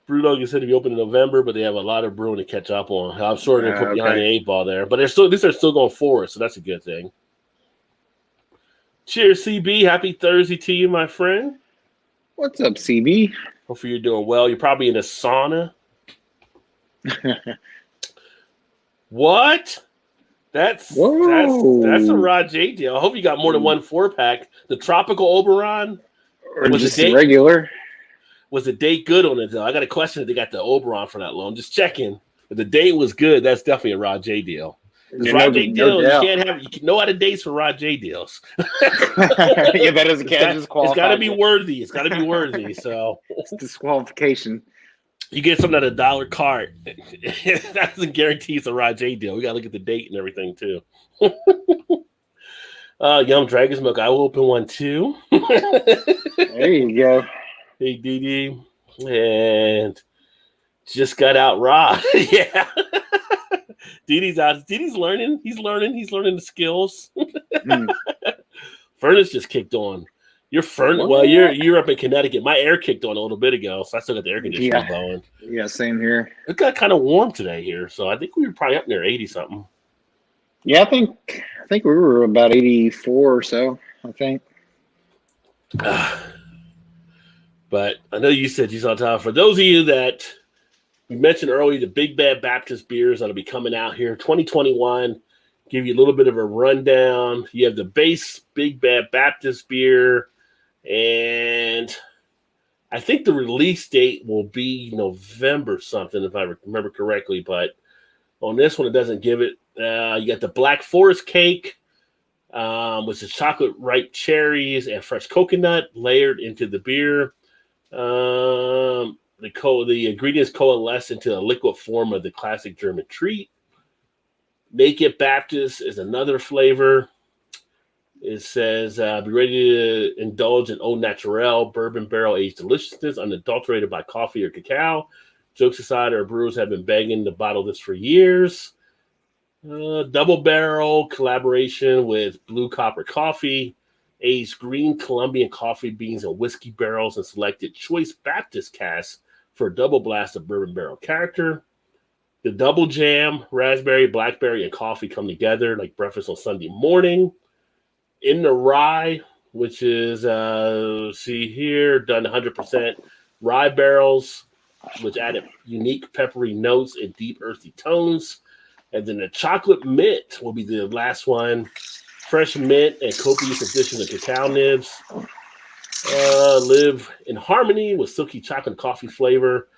Brewdog said to be open in November, but they have a lot of brewing to catch up on. I'm sure they're put behind the 8 ball there, but at least they're still going forward, so that's a good thing. Cheers, CB. Happy Thursday to you, my friend. What's up, CB? Hopefully you're doing well. You're probably in a sauna. What? That's a Rod J deal. I hope you got more than one 4-pack. The Tropical Oberon or was just the regular. Was the date good on it though? I got a question if they got the Oberon for that long. Just checking. If the date was good, that's definitely a Rod J deal. Rod J deal, you can't have no other dates for Rod J deals. Yeah, that is a disqualified. It's got to be worthy. It's got to be worthy. So it's disqualification. You get something at $1 cart. That doesn't guarantee it's a Rod J deal. We got to look at the date and everything too. Yum Dragon's Milk. I will open one too. There you go. Hey, DD. And just got out Rod. Yeah. DD's out. DD's learning. He's learning the skills. Furnace just kicked on. You're up in Connecticut. My air kicked on a little bit ago, so I still got the air conditioning going. Yeah, same here. It got kind of warm today here, so I think we were probably up near 80 something. Yeah, I think we were about 84 or so. I think. But I know you said you saw time. For those of you that we mentioned earlier, the Big Bad Baptist beers that'll be coming out here 2021. Give you a little bit of a rundown. You have the base Big Bad Baptist beer. And I think the release date will be November something, if I remember correctly. But on this one, it doesn't give it. You got the Black Forest cake, which is chocolate ripe cherries and fresh coconut layered into the beer. The ingredients coalesce into a liquid form of the classic German treat. Naked Baptist is another flavor. It says, be ready to indulge in au naturel, bourbon barrel-aged deliciousness, unadulterated by coffee or cacao. Jokes aside, our brewers have been begging to bottle this for years. Double barrel collaboration with Blue Copper Coffee, aged green Colombian coffee beans and whiskey barrels, and selected choice Baptist casks for a double blast of bourbon barrel character. The double jam, raspberry, blackberry, and coffee come together like breakfast on Sunday morning. In the rye, which is, see here, done 100% rye barrels, which added unique peppery notes and deep earthy tones. And then the chocolate mint will be the last one. Fresh mint and copious addition of cacao nibs. Live in harmony with silky chocolate and coffee flavor.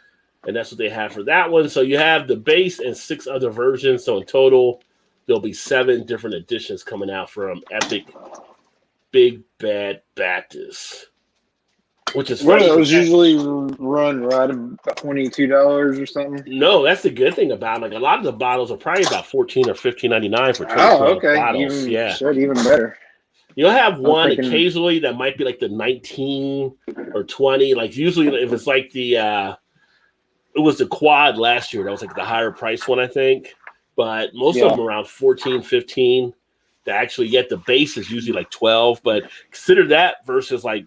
And that's what they have for that one. So you have the base and 6 other versions. So in total, there'll be 7 different editions coming out from Epic Big Bad Baptist. Which is funny. Those usually run right about $22 or something? No, that's the good thing about it. Like a lot of the bottles are probably about $14 or $15.99 for 20 bottles. Even better. You'll have one occasionally that might be like the 19 or 20. Like usually if it's like the it was the quad last year. That was like the higher price one, I think. But most of them around 14, 15. To actually get the base is usually like 12. But consider that versus like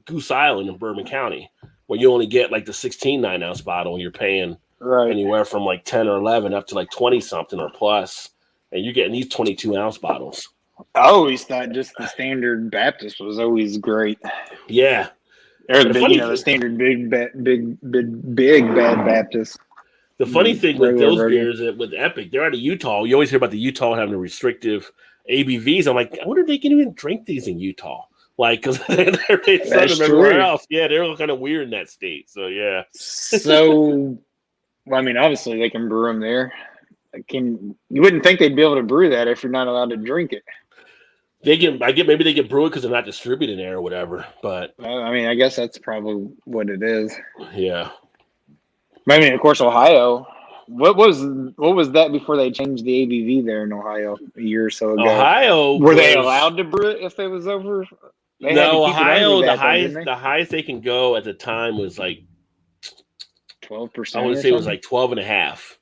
Goose Island in Bourbon County, where you only get like the 16 9-ounce bottle and you're paying anywhere from like 10 or 11 up to like 20 something or plus. And you're getting these 22-ounce bottles. I always thought just the standard Baptist was always great. Yeah. Or the standard big bad Baptist. The funny thing with those beers with Epic, they're out of Utah. You always hear about the Utah having restrictive ABVs. I'm like, I wonder if they can even drink these in Utah. Like, because they're everywhere else. Yeah, they're kind of weird in that state. So, yeah. So, well, I mean, obviously they can brew them there. You wouldn't think they'd be able to brew that if you're not allowed to drink it. Maybe they can brew it because they're not distributing there or whatever. But I mean, I guess that's probably what it is. Yeah. I mean, of course, Ohio. What was that before they changed the ABV there in Ohio a year or so ago? Ohio were they allowed to brew it if it was over? No, Ohio. The highest they can go at the time was like 12%. I would say it was like 12.5.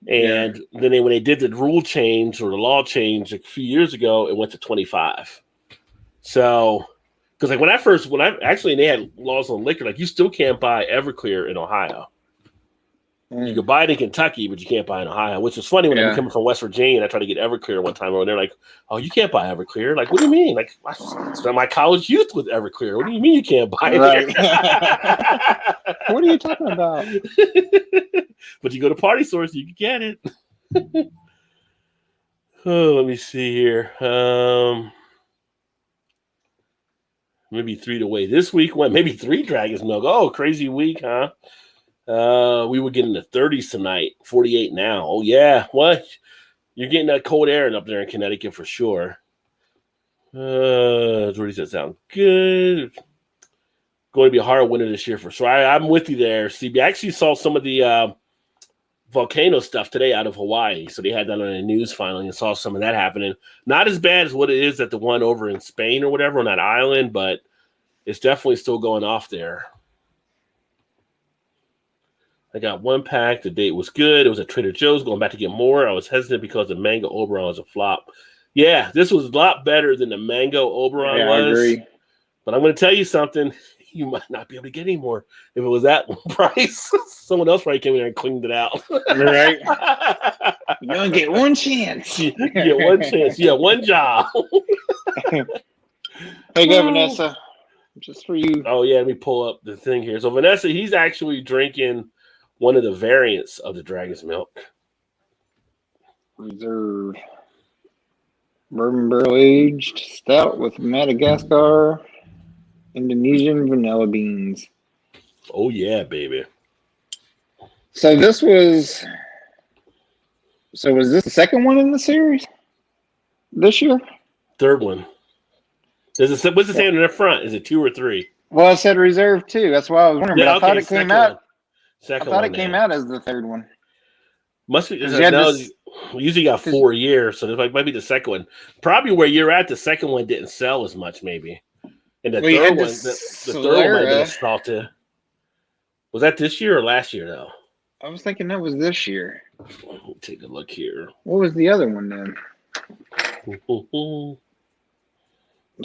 And then when they did the rule change or the law change a few years ago, it went to 25. So, because like when I actually they had laws on liquor, like you still can't buy Everclear in Ohio. You can buy it in Kentucky, but you can't buy it in Ohio, which is funny when I'm coming from West Virginia and I tried to get Everclear one time, and they're like, "Oh, you can't buy Everclear." Like, what do you mean? Like, I spent my college youth with Everclear. What do you mean you can't buy it? Right. What are you talking about? But you go to party stores, you can get it. Oh, let me see here. Maybe 3 to wait. This week went maybe 3 Dragon's Milk. Oh, crazy week, huh? We were getting the 30s tonight, 48 now. Oh, yeah. What? You're getting that cold air up there in Connecticut for sure. Does that sound good? Going to be a hard winter this year for sure. I'm with you there, CB. I actually saw some of the volcano stuff today out of Hawaii. So they had that on the news finally and saw some of that happening. Not as bad as what it is at the one over in Spain or whatever on that island, but it's definitely still going off there. I got 1 pack. The date was good. It was at Trader Joe's. Going back to get more. I was hesitant because the mango Oberon was a flop. Yeah, this was a lot better than the mango Oberon was. I agree. But I'm going to tell you something. You might not be able to get any more if it was that price. Someone else probably came in there and cleaned it out. Right. You only get one chance. You get one chance. Yeah, one job. Hey, go, Vanessa. Just for you. Oh, yeah, let me pull up the thing here. So Vanessa, he's actually drinking one of the variants of the Dragon's Milk. Reserve. Bourbon barrel aged stout with Madagascar Indonesian vanilla beans. Oh, yeah, baby. So was this the second one in the series this year? Third one. What's it saying in the front? Is it 2 or 3? Well, it said reserve 2. That's why I was wondering. Yeah, but I thought it came out. I thought it came out as the third one. Must be. We usually got 4 years, so this might be the second one. Probably where you're at, the second one didn't sell as much, maybe. And the third one, the third one might have been salted. Was that this year or last year, though? I was thinking that was this year. Let me take a look here. What was the other one then? Let's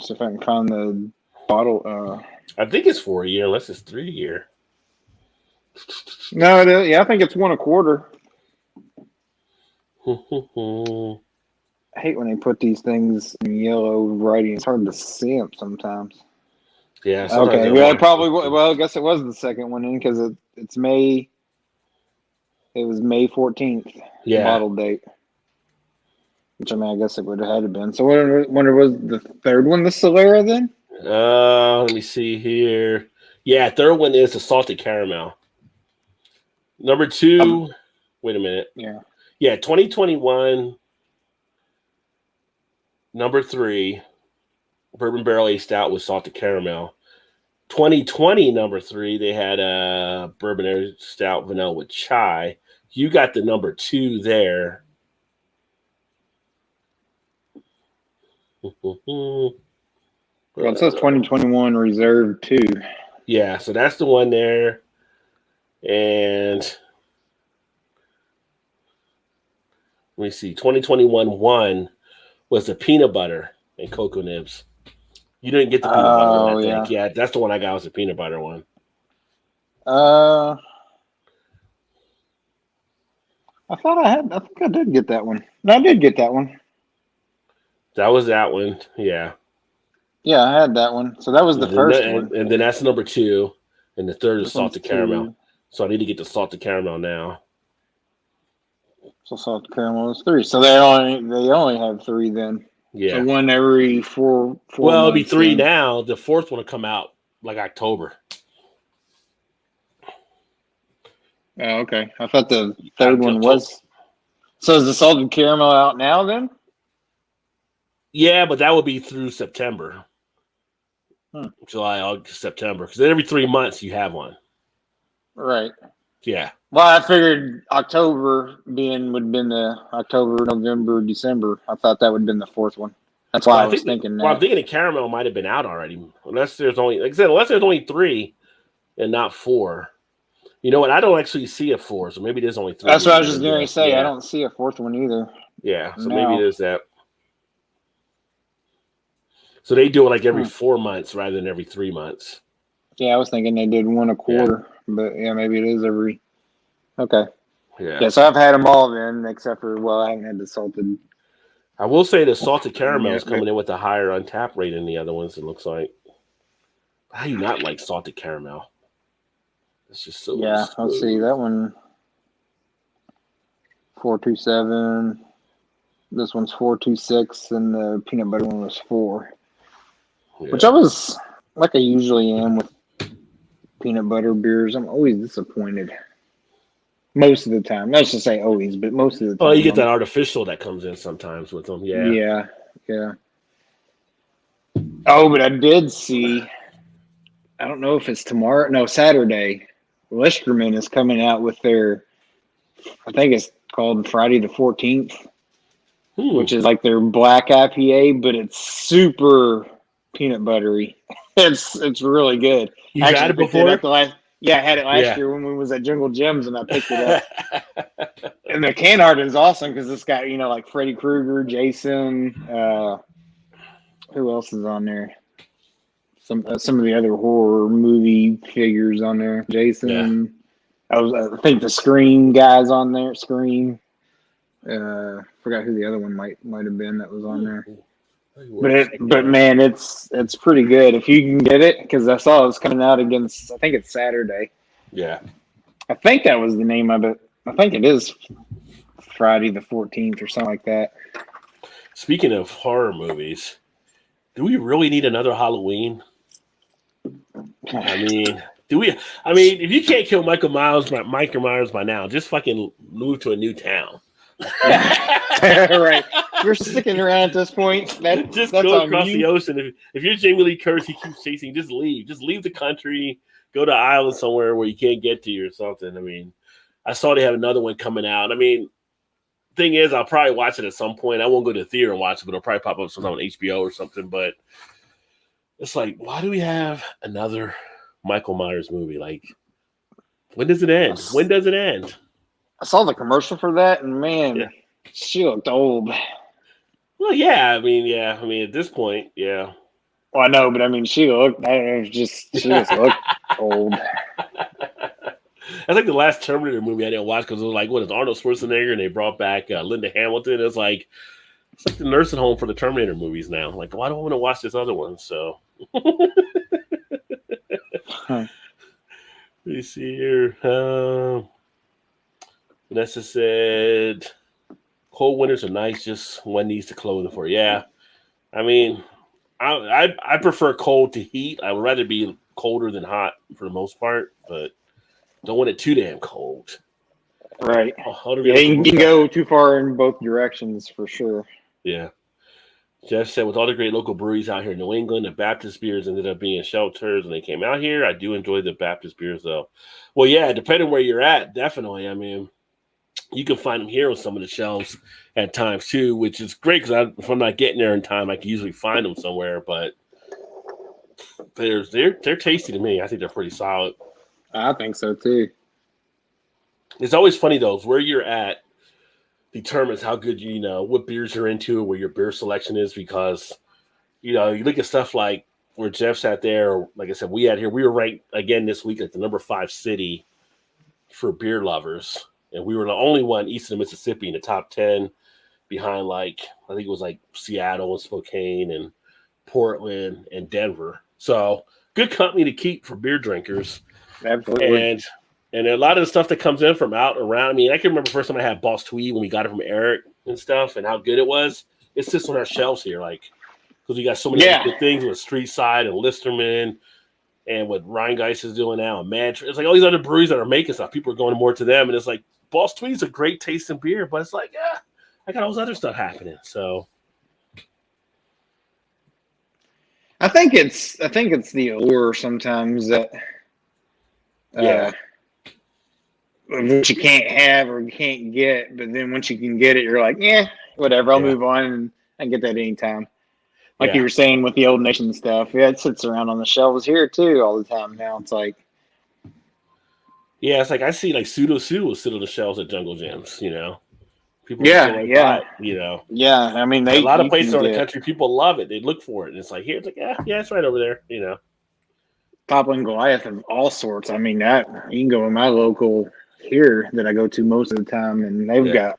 see if I can find the bottle. I think it's 4 year, unless it's 3 year. No, I think it's 1 1/4. I hate when they put these things in yellow writing. It's hard to see them sometimes. Yeah. Okay. Well, I guess it was the second one in because it's May. It was May 14th. Yeah. Bottle date. Which I guess it would have had to been. So what was the third one? The Solera then? Let me see here. Yeah, third one is the salted caramel. Number 2. Wait a minute. Yeah. 2021. Number 3, bourbon barrel aged stout with salted caramel. 2020, number 3, they had a bourbon aged stout vanilla with chai. You got the number 2 there. Well, it says 2021 Reserve 2. Yeah, so that's the one there. And let me see. 2021 1 was the peanut butter and cocoa nibs. You didn't get the peanut butter one, I think. Yeah, that's the one I got, was the peanut butter one. I think I did get that one. No, I did get that one. That was that one, yeah. Yeah, I had that one. So that was the first one. And then that's number 2. And the third is salted caramel. So I need to get the salted caramel now. So salted caramel is 3. So they only have 3 then. Yeah. So 1 every 4 Well, it'll be 3 then. now. The 4th one will come out like October. Oh, okay. I thought the third one was. So is the salted caramel out now then? Yeah, but that would be through September. July, August, September. Because every 3 months you have one. Right. Yeah. Well, I figured October would have been the October, November, December. I thought that would have been the 4th one. That's why I was thinking that. Well, I'm thinking the caramel might have been out already. Unless there's only, like I said, unless there's only 3 and not 4. You know what? I don't actually see a 4, so maybe there's only 3. That's what I was just going to say. Yeah. I don't see a 4th one either. Yeah, so maybe it is that. So they do it like every 4 months rather than every 3 months. Yeah, I was thinking they did 1 1/4, but yeah, maybe it is every. Okay. Yeah, so I've had them all then, except for, well, I haven't had the salted. I will say the salted caramel is Yeah, coming in with a higher untapped rate than the other ones. It looks like. How do you not like salted caramel? It's just so yeah, let's see. smooth. That one, 427. This one's 426, and the peanut butter one was 4. Yeah. Which I was, like I usually am with peanut butter beers, I'm always disappointed. Most of the time. Not to say always, but most of the time. Oh, you get that artificial that comes in sometimes with them. Yeah. Yeah, yeah. Oh, but I did see, I don't know if it's tomorrow, no, Saturday. Listerman is coming out with their, I think it's called Friday the 14th, which is like their black IPA, but it's super peanut buttery. It's really good. You've I had actually it picked it before? up I had it last Yeah. year when we was at Jungle Gyms, and I picked it up. And the can art is awesome because it's got, like Freddy Krueger, Jason, who else is on there? Some of the other horror movie figures on there. Jason. Yeah. I think the Scream guys on there. Scream. Forgot who the other one might have been that was on there. But man, it's pretty good if you can get it, because I saw it was coming out against, I think it's Saturday. Yeah. I think that was the name of it. I think it is Friday the 14th or something like that. Speaking of horror movies, do we really need another Halloween? I mean, if you can't kill Michael Myers by now, just fucking move to a new town. Right. If you're sticking around at this point, just that's go on across you. the ocean. If you're Jamie Lee Curtis, he keeps chasing, just leave. Just leave the country, go to an island somewhere where you can't get to you or something. I mean, I saw they have another one coming out. I mean, thing is, I'll probably watch it at some point. I won't go to the theater and watch it, but it'll probably pop up sometime on HBO or something. But it's like, why do we have another Michael Myers movie? Like, when does it end? When does it end? I saw the commercial for that, and man, she looked old. Well, yeah. I mean, at this point, yeah. Well, I know, but I mean, she looked. I don't know, she just looked old. I think the last Terminator movie I didn't watch because it was like, what is Arnold Schwarzenegger, and they brought back Linda Hamilton. It's like the nursing home for the Terminator movies now. Like, why do I want to watch this other one? So, let me see here. Vanessa said, "Cold winters are nice. Just one needs to clothing for." Yeah, I mean, I prefer cold to heat. I would rather be colder than hot for the most part, but don't want it too damn cold. Right. Yeah, you can go too far in both directions for sure. Yeah. Jeff said, with all the great local breweries out here in New England, the Baptist beers ended up being shelters when they came out here. I do enjoy the Baptist beers, though. Well, yeah, depending where you're at, definitely. I mean, you can find them here on some of the shelves at times, too, which is great because if I'm not getting there in time, I can usually find them somewhere. But they're tasty to me. I think they're pretty solid. I think so, too. It's always funny, though, where you're at determines how good what beers you're into or where your beer selection is, because you look at stuff like where Jeff's at there, or like I said, we were ranked again this week at the number 5 city for beer lovers, and we were the only one east of the Mississippi in the top 10 behind, like, I think it was like Seattle and Spokane and Portland and Denver. So good company to keep for beer drinkers. Absolutely. And a lot of the stuff that comes in from out around, I mean, I can remember the first time I had Boss Tweed when we got it from Eric and stuff, and how good it was. It sits on our shelves here, like, because we got so many good things with Street Side and Listerman and what Rheingeist is doing now and Mad. It's like all these other breweries that are making stuff. People are going more to them, and it's like Boss Tweed's a great tasting beer, but it's like, I got all this other stuff happening. So I think it's the allure sometimes that which you can't have or you can't get, but then once you can get it, you're like, whatever, I'll move on and I can get that anytime. Like you were saying with the Old Nation stuff, it sits around on the shelves here too all the time now. It's like, it's like I see like Pseudo Sue will sit on the shelves at Jungle Gyms, People buy it, Yeah, I mean, a lot of places around the country, people love it. They look for it, and it's like here, it's like it's right over there, Toppling Goliath of all sorts. I mean, that you can go in my local here that I go to most of the time, and they've got,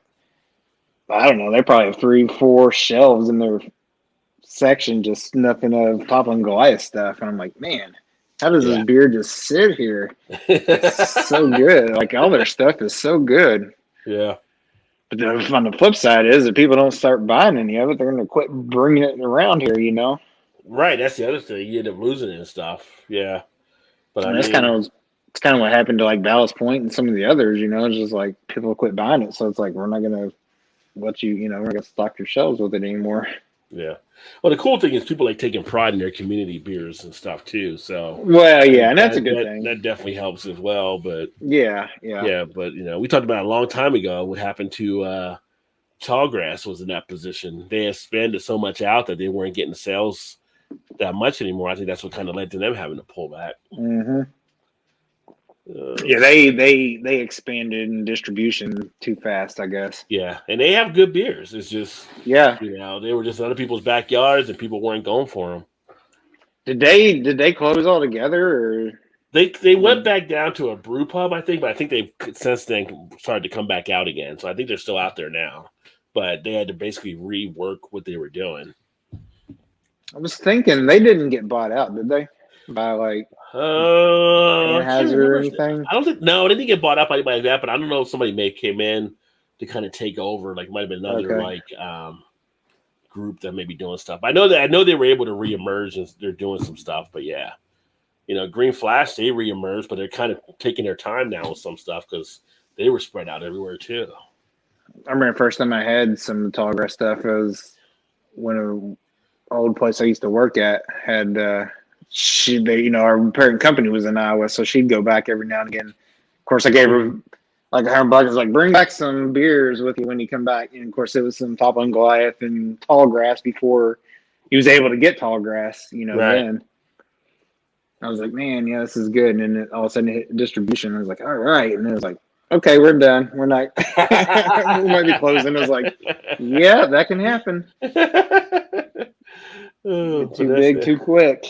I don't know, they probably have 3-4 shelves in their section, just nothing of Papa and Goliath stuff. And I'm like, man, how does this beer just sit here? It's so good. Like, all their stuff is so good. Yeah. But on the flip side is if people don't start buying any of it, they're going to quit bringing it around here, you know? Right. That's the other thing. You end up losing it and stuff. Yeah. But and it's kind of what happened to like Ballast Point and some of the others, you know? It's just like people quit buying it. So it's like, we're not going to let you, we're not going to stock your shelves with it anymore. Yeah. Well, the cool thing is people like taking pride in their community beers and stuff too. So well, yeah, and that's a good thing. That definitely helps as well. But yeah. But we talked about a long time ago what happened to Tallgrass was in that position. They expanded so much out that they weren't getting sales that much anymore. I think that's what kind of led to them having to pull back. Mm-hmm. They expanded in distribution too fast, I guess. Yeah, and they have good beers. It's just they were just in other people's backyards and people weren't going for them. Did they close altogether, or they went back down to a brew pub, I think, but I think they've since then started to come back out again. So I think they're still out there now, but they had to basically rework what they were doing. I was thinking they didn't get bought out, did they? By like Anheuser or anything? I don't think they didn't get bought up by anybody like that, but I don't know if somebody may came in to kind of take over. Like, might have been another group that may be doing stuff. I know they were able to reemerge and they're doing some stuff, but yeah, Green Flash, they reemerged, but they're kind of taking their time now with some stuff because they were spread out everywhere too. I remember the first time I had some Tallgrass stuff was when an old place I used to work at had our parent company was in Iowa, so she'd go back every now and again. Of course, I gave her like $100. I was like, bring back some beers with you when you come back. And of course, it was some Papa and Goliath and Tallgrass before he was able to get Tallgrass, right. Then. I was like, man, yeah, this is good. And then all of a sudden it hit distribution. I was like, all right. And then it was like, okay, we're done. We're not, we might be closing. I was like, yeah, that can happen. Too big, too quick.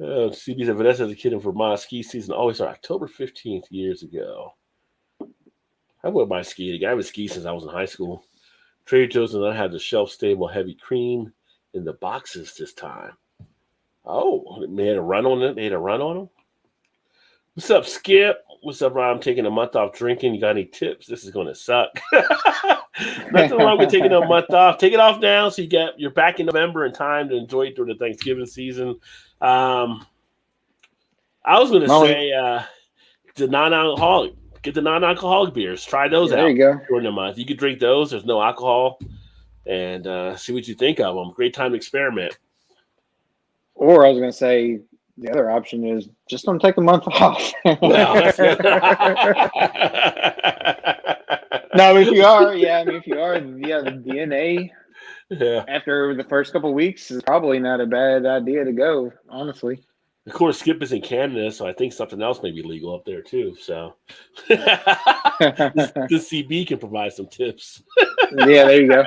CB said Vanessa as a kid in Vermont ski season always started October 15th years ago. I went by skiing. I haven't skied since I was in high school. Trader Joe's and I had the shelf-stable heavy cream in the boxes this time. Oh, they had a run on it. They had a run on them. What's up, Skip? What's up, Rob? I'm taking a month off drinking. You got any tips? This is going to suck. Nothing wrong with taking a month off. Take it off now so you're back in November in time to enjoy it during the Thanksgiving season. I was going to say the non-alcoholic. Get the non-alcoholic beers. Try those out. There you go. During the month. You can drink those. There's no alcohol. And see what you think of them. Great time to experiment. Or I was going to say the other option is just don't take a month off. No, if you are, the DNA after the first couple of weeks is probably not a bad idea to go, honestly. Of course, Skip is in Canada, so I think something else may be legal up there too. So the CB can provide some tips. Yeah, there you go.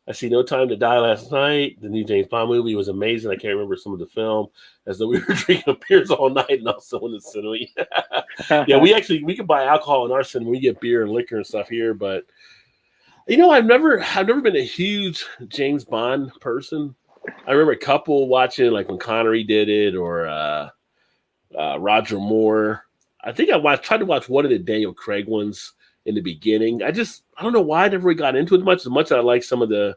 I see No Time to Die last night. The new James Bond movie was amazing. I can't remember some of the film, as though we were drinking beers all night and also in the cinema. Yeah, we can buy alcohol in our cinema. We get beer and liquor and stuff here, but I've never been a huge James Bond person. I remember a couple watching, like when Connery did it, or Roger Moore. I think I tried to watch one of the Daniel Craig ones in the beginning. I don't know why I never got into it as much as I like some of the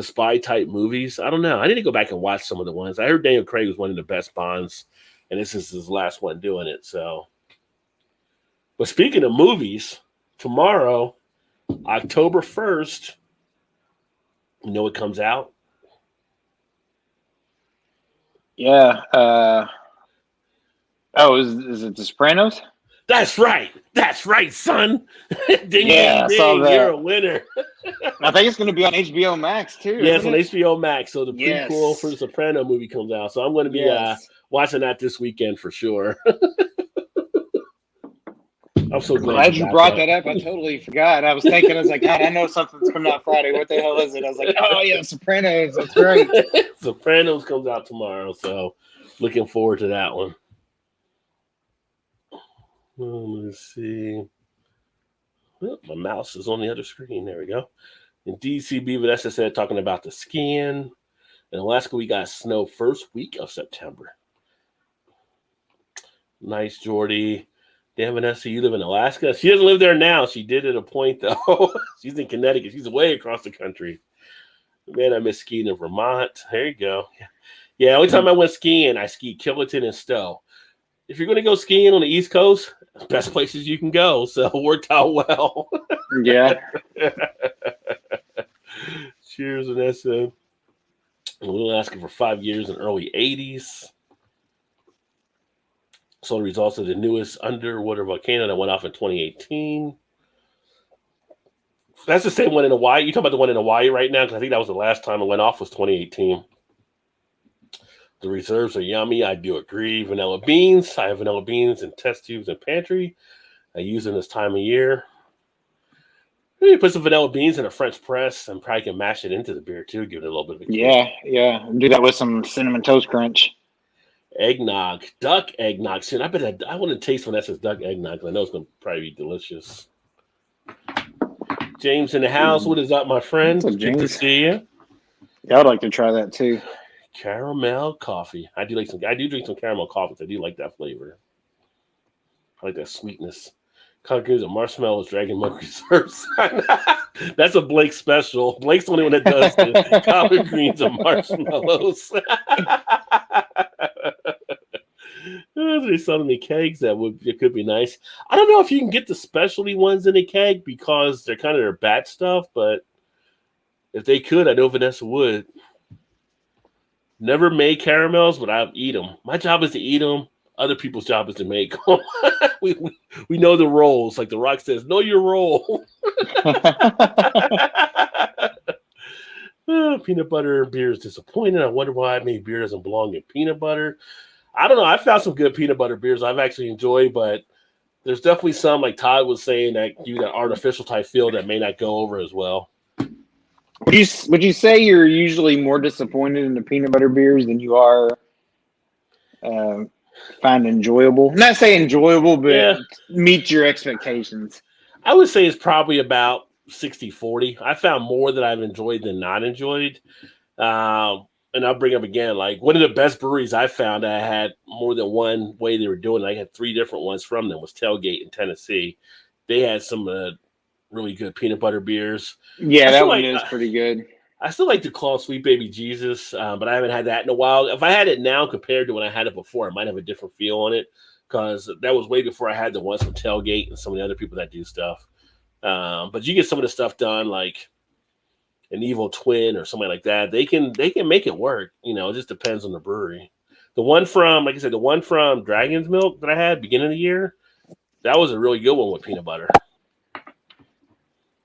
spy type movies. I don't know. I need to go back and watch some of the ones. I heard Daniel Craig was one of the best Bonds, and this is his last one doing it. So, but speaking of movies, tomorrow, October 1st, you know what comes out? Yeah. Is it The Sopranos? That's right, son. Ding, I saw that. You're a winner. I think it's going to be on HBO Max too. Yeah, it's on HBO Max. So the prequel for the Soprano movie comes out. So I'm going to be watching that this weekend for sure. I'm so glad you brought that up. I totally forgot. I was thinking, I was like, God, I know something's coming out Friday. What the hell is it? I was like, oh yeah, Sopranos. That's right. Sopranos comes out tomorrow. So looking forward to that one. Let's see. Oh, my mouse is on the other screen. There we go. In DC, BeerVentures said talking about the skiing. In Alaska, we got snow first week of September. Nice, Jordy. Damn, Vanessa, you live in Alaska? She doesn't live there now. She did at a point, though. She's in Connecticut. She's way across the country. Man, I miss skiing in Vermont. There you go. Yeah, only time I went skiing, I skied Killaton and Stowe. If you're going to go skiing on the East Coast, best places you can go. So it worked out well. Yeah. Cheers, Vanessa. We were asking for 5 years in early 80s. So the results of the newest underwater volcano that went off in 2018. That's the same one in Hawaii. You talking about the one in Hawaii right now? Because I think that was the last time it went off was 2018. The reserves are yummy. I do agree. Vanilla beans. I have vanilla beans in test tubes and pantry. I use them this time of year. You put some vanilla beans in a French press and probably can mash it into the beer too. Give it a little bit of a kick. Yeah. Do that with some cinnamon toast crunch. Eggnog, duck eggnog. Soon, I bet I want to taste when that says duck eggnog. I know it's going to probably be delicious. James in the house. What is up, my friend? What's up, James? Good to see you. Yeah, I'd like to try that too. Caramel coffee. I do drink some caramel coffees. I do like that flavor. I like that sweetness. Collard greens and marshmallows, dragon milk reserves. That's a Blake special. Blake's the only one that does the collard greens and marshmallows. They're selling me kegs it could be nice. I don't know if you can get the specialty ones in a keg because they're kind of their batch stuff, but if they could, I know Vanessa would. Never made caramels, but I'll eat them. My job is to eat them. Other people's job is to make them. we know the roles. Like The Rock says, know your role. Peanut butter beer is disappointing. I wonder why maybe beer doesn't belong in peanut butter. I don't know. I found some good peanut butter beers I've actually enjoyed, but there's definitely some, like Todd was saying, that give you that artificial type feel that may not go over as well. Would you say you're usually more disappointed in the peanut butter beers than you are find enjoyable? Not say enjoyable, but meet your expectations. I would say it's probably about 60-40. I found more that I've enjoyed than not enjoyed. And I'll bring up again, like one of the best breweries I found that I had more than one way they were doing it. I had 3 different ones from them was Tailgate in Tennessee. They had some really good peanut butter beers. Yeah, that one is pretty good. I still like to call Sweet Baby Jesus, but I haven't had that in a while. If I had it now compared to when I had it before, I might have a different feel on it because that was way before I had the ones from Tailgate and some of the other people that do stuff. But you get some of the stuff done like an Evil Twin or something like that. They can make it work. You know, it just depends on the brewery. The one from, like I said, the one from Dragon's Milk that I had beginning of the year, that was a really good one with peanut butter.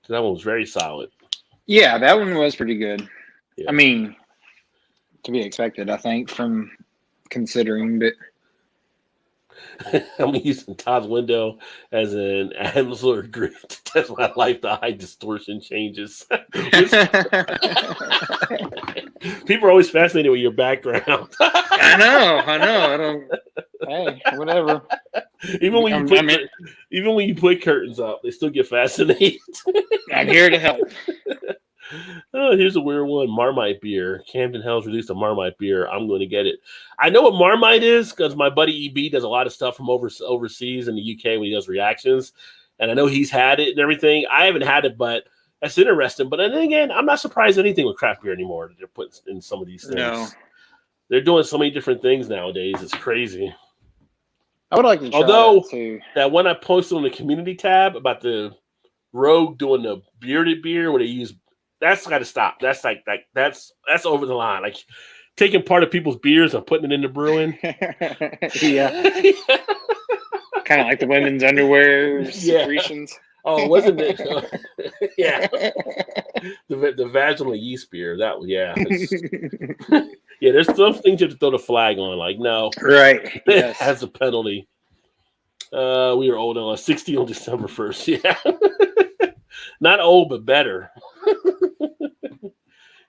So that one was very solid. Yeah, that one was pretty good. Yeah. I mean, to be expected, I think, from considering that. I'm using Todd's window as an absolute grid to test my life to hide distortion changes. People are always fascinated with your background. I know. Hey, whatever. Even when you put curtains up, they still get fascinated. I'm here to help. Oh, here's a weird one. Marmite beer. Camden Hells released a Marmite beer. I'm going to get it. I know what Marmite is because my buddy EB does a lot of stuff from overseas in the UK when he does reactions. And I know he's had it and everything. I haven't had it, but that's interesting. But then again, I'm not surprised at anything with craft beer anymore that they're putting in some of these things. No. They're doing so many different things nowadays. It's crazy. I would like to try that too. That one I posted on the community tab about the Rogue doing the bearded beer where they use that's got to stop. That's that's over the line. Like taking part of people's beers and putting it into brewing. Yeah. Kind of like the women's underwear secretions. Oh, wasn't it? Yeah. The vaginal yeast beer. Yeah, there's some things you have to throw the flag on. Like, no. Right. Yes. It has a penalty. We were old on 60 on December 1st. Yeah. Not old, but better.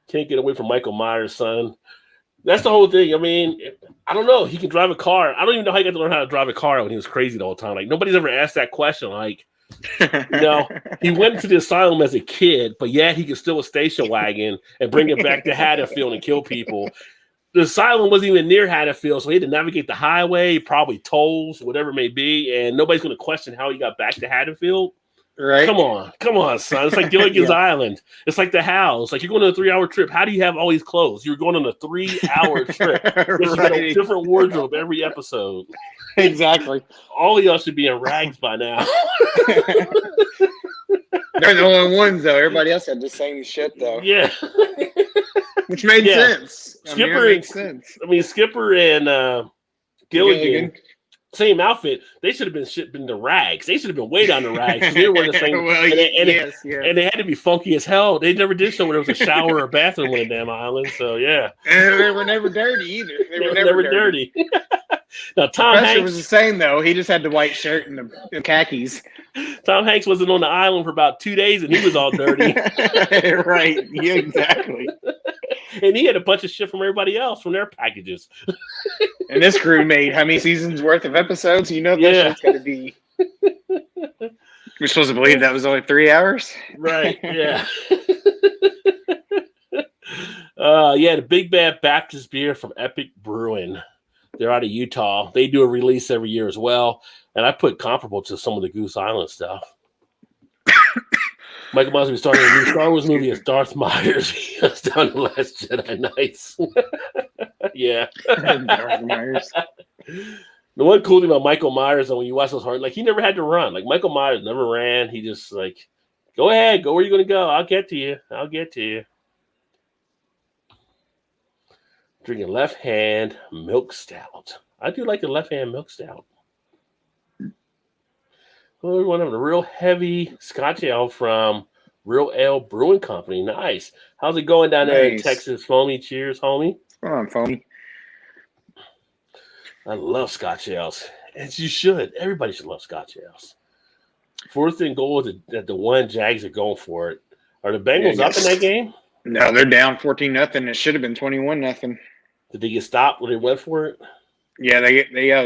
Can't get away from Michael Myers' son. That's the whole thing. I mean, I don't know. He can drive a car. I don't even know how he got to learn how to drive a car when he was crazy the whole time. Like, nobody's ever asked that question. Like, he went to the asylum as a kid, but yet he could steal a station wagon and bring it back to Haddonfield and kill people. The asylum wasn't even near Haddonfield, so he had to navigate the highway, probably tolls, whatever it may be, and nobody's going to question how he got back to Haddonfield. Right? Come on, son. It's like Gilligan's Island. It's like the house. Like, you're going on a 3-hour trip. How do you have all these clothes? You're going on a 3-hour trip. There's a different wardrobe every episode. Exactly. All of y'all should be in rags by now. They're the only ones, though. Everybody else had the same shit, though. Yeah. Which made sense. Skipper and Gilligan, same outfit. They should have been the rags. They should have been way down the rags. They were wearing the same. Well, and they had to be funky as hell. They never did show where there was a shower or a bathroom on the damn island. So yeah, and they were never dirty either. They were never dirty. Now Tom Hanks was the same though. He just had the white shirt and the khakis. Tom Hanks wasn't on the island for about 2 days, and he was all dirty. Right? Yeah, exactly. And he had a bunch of shit from everybody else from their packages. And this crew made how many seasons worth of episodes? You know, that shit's got to be. We're supposed to believe that was only 3 hours, right? Yeah. The Big Bad Baptist beer from Epic Brewing. They're out of Utah. They do a release every year as well, and I put comparable to some of the Goose Island stuff. Michael Myers will be starting a new Star Wars movie as Darth Myers. He was down the Last Jedi Knights. Yeah. Darth Myers. The one cool thing about Michael Myers, when you watch those horror, like, he never had to run. Like, Michael Myers never ran. He just, like, go ahead, go where you're going to go. I'll get to you. Drinking Left Hand Milk Stout. I do like the Left Hand Milk Stout. Well, we're having a real heavy Scotch ale from Real Ale Brewing Company. Nice. How's it going down there in Texas, Foamy? Cheers, homie. Come on, Foamy. I love Scotch ales. As you should. Everybody should love Scotch ales. 4th and goal that the one Jags are going for it. Are the Bengals up in that game? No, they're down 14-0. It should have been 21-0. Did they get stopped when they went for it? Yeah, it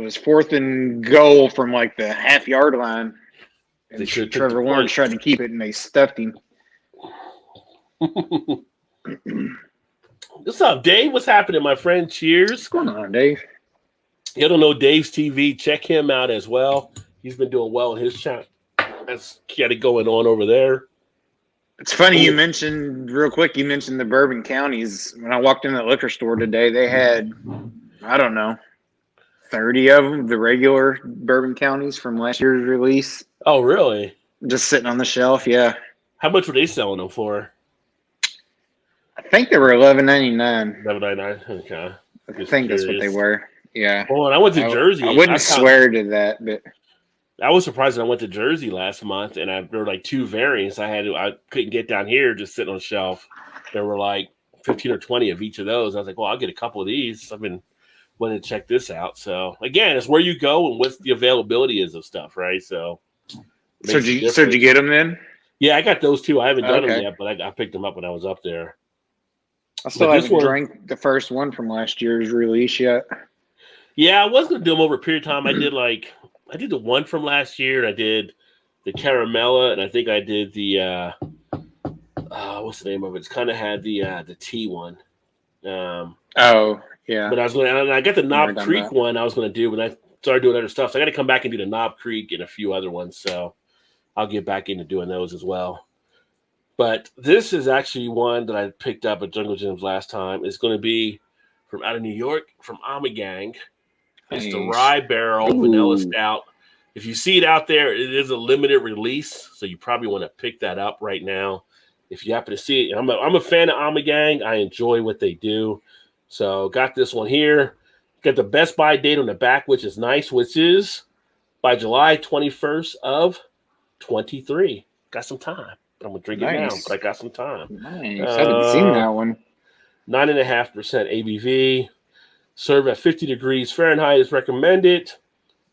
was 4th and goal from like the half-yard line. And Trevor Lawrence tried to keep it, and they stuffed him. What's up, Dave? What's happening, my friend? Cheers. What's going on, Dave? You don't know Dave's TV. Check him out as well. He's been doing well in his channel. That's got it going on over there. It's funny you mentioned the Bourbon counties. When I walked in the liquor store today, they had, I don't know, 30 of them, the regular Bourbon counties from last year's release. Oh, really? Just sitting on the shelf, yeah. How much were they selling them for? I think they were $11.99. $11.99. Okay. I think that's what they were. Yeah. Well, when I went to Jersey, I wouldn't swear to that, but I was surprised when I went to Jersey last month, and there were like 2 variants. I couldn't get down here just sitting on the shelf. There were like 15 or 20 of each of those. I was like, well, I'll get a couple of these. I've been wanting to check this out. So again, it's where you go and what the availability is of stuff, right? So did you get them then? Yeah, I got those 2. I haven't done them yet, but I picked them up when I was up there. I still haven't drank the first one from last year's release yet. Yeah, I was going to do them over a period of time. I did the one from last year, and I did the Caramella, and I think I did the what's the name of it? It's kind of had the tea one. Oh, yeah. But I got the Knob Creek one I was going to do, but I started doing other stuff. So I got to come back and do the Knob Creek and a few other ones. So I'll get back into doing those as well. But this is actually one that I picked up at Jungle Gyms last time. It's going to be from out of New York, from Amagang. It's the Rye Barrel Vanilla Stout. If you see it out there, it is a limited release, so you probably want to pick that up right now. If you happen to see it, I'm a fan of Amagang. I enjoy what they do. So got this one here. Got the Best Buy date on the back, which is nice, which is by July 21st of 23. Got some time. I'm going to drink it now, but I got some time. Nice. I haven't seen that one. 9.5% ABV. Serve at 50 degrees Fahrenheit is recommended.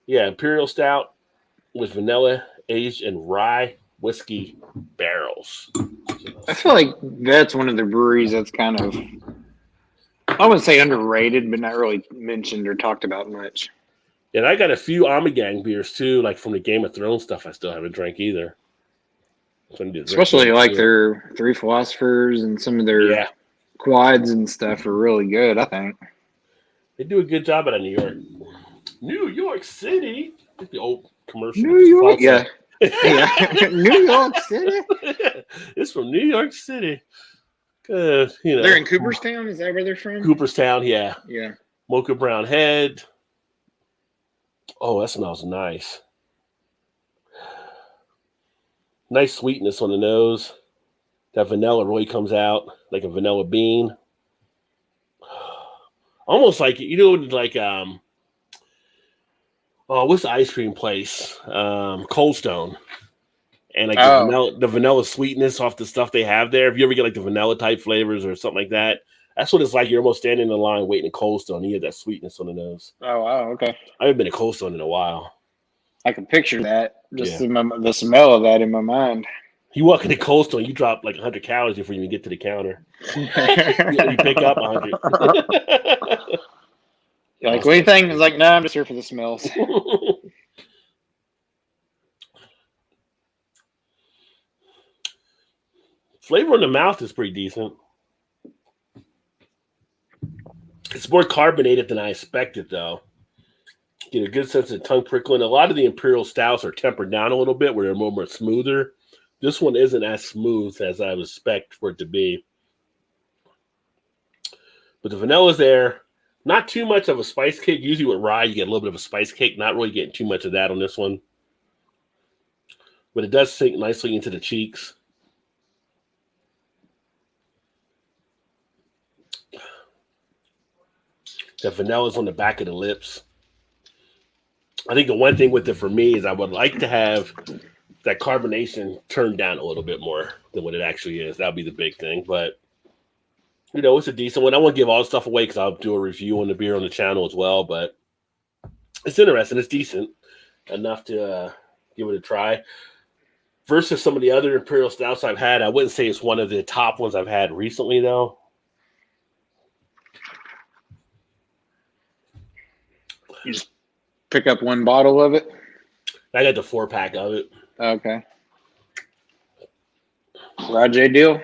Yeah, Imperial Stout with vanilla aged in rye whiskey barrels. I feel like that's one of the breweries that's kind of I would say underrated, but not really mentioned or talked about much. And I got a few Ommegang beers too, like from the Game of Thrones stuff. I still haven't drank either. So Especially like their Three Philosophers and some of their quads and stuff are really good, I think. They do a good job out of New York. New York City. The old commercial. New York, yeah. New York City. It's from New York City. They're in Cooperstown. Is that where they're from? Cooperstown, yeah. Yeah. Mocha Brown Head. Oh, that smells nice. Nice sweetness on the nose. That vanilla really comes out like a vanilla bean. Almost like, like what's the ice cream place? Cold Stone. And like the vanilla sweetness off the stuff they have there. If you ever get like the vanilla type flavors or something like that, that's what it's like. You're almost standing in the line waiting at Cold Stone. You get that sweetness on the nose. Oh, wow. Okay. I haven't been to Cold Stone in a while. I can picture that. Just the smell of that in my mind. You walk into Cold Stone, you drop like 100 calories before you even get to the counter. You pick up 100. You're like, what do you think? It's like, no, I'm just here for the smells. Flavor in the mouth is pretty decent. It's more carbonated than I expected, though. Get a good sense of tongue prickling. A lot of the Imperial Stouts are tempered down a little bit, where they're more smoother. This one isn't as smooth as I would expect for it to be. But the vanilla's there. Not too much of a spice kick. Usually with rye, you get a little bit of a spice kick. Not really getting too much of that on this one. But it does sink nicely into the cheeks. The vanilla's on the back of the lips. I think the one thing with it for me is I would like to have that carbonation turned down a little bit more than what it actually is. That would be the big thing. But, it's a decent one. I won't give all the stuff away because I'll do a review on the beer on the channel as well. But it's interesting. It's decent enough to give it a try. Versus some of the other Imperial Stouts I've had, I wouldn't say it's one of the top ones I've had recently, though. You just pick up one bottle of it? I got the 4-pack of it. Okay. Rajay deal?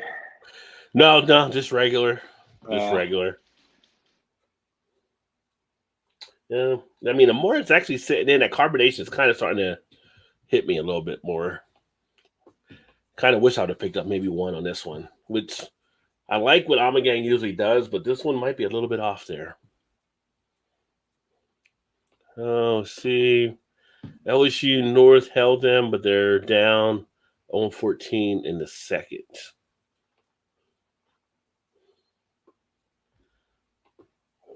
No, just regular. Just regular. Yeah. I mean, the more it's actually sitting in, that carbonation is kind of starting to hit me a little bit more. Kind of wish I would have picked up maybe one on this one, which I like what Ommegang usually does, but this one might be a little bit off there. Oh, see. LSU North held them, but they're down 0-14 in the second.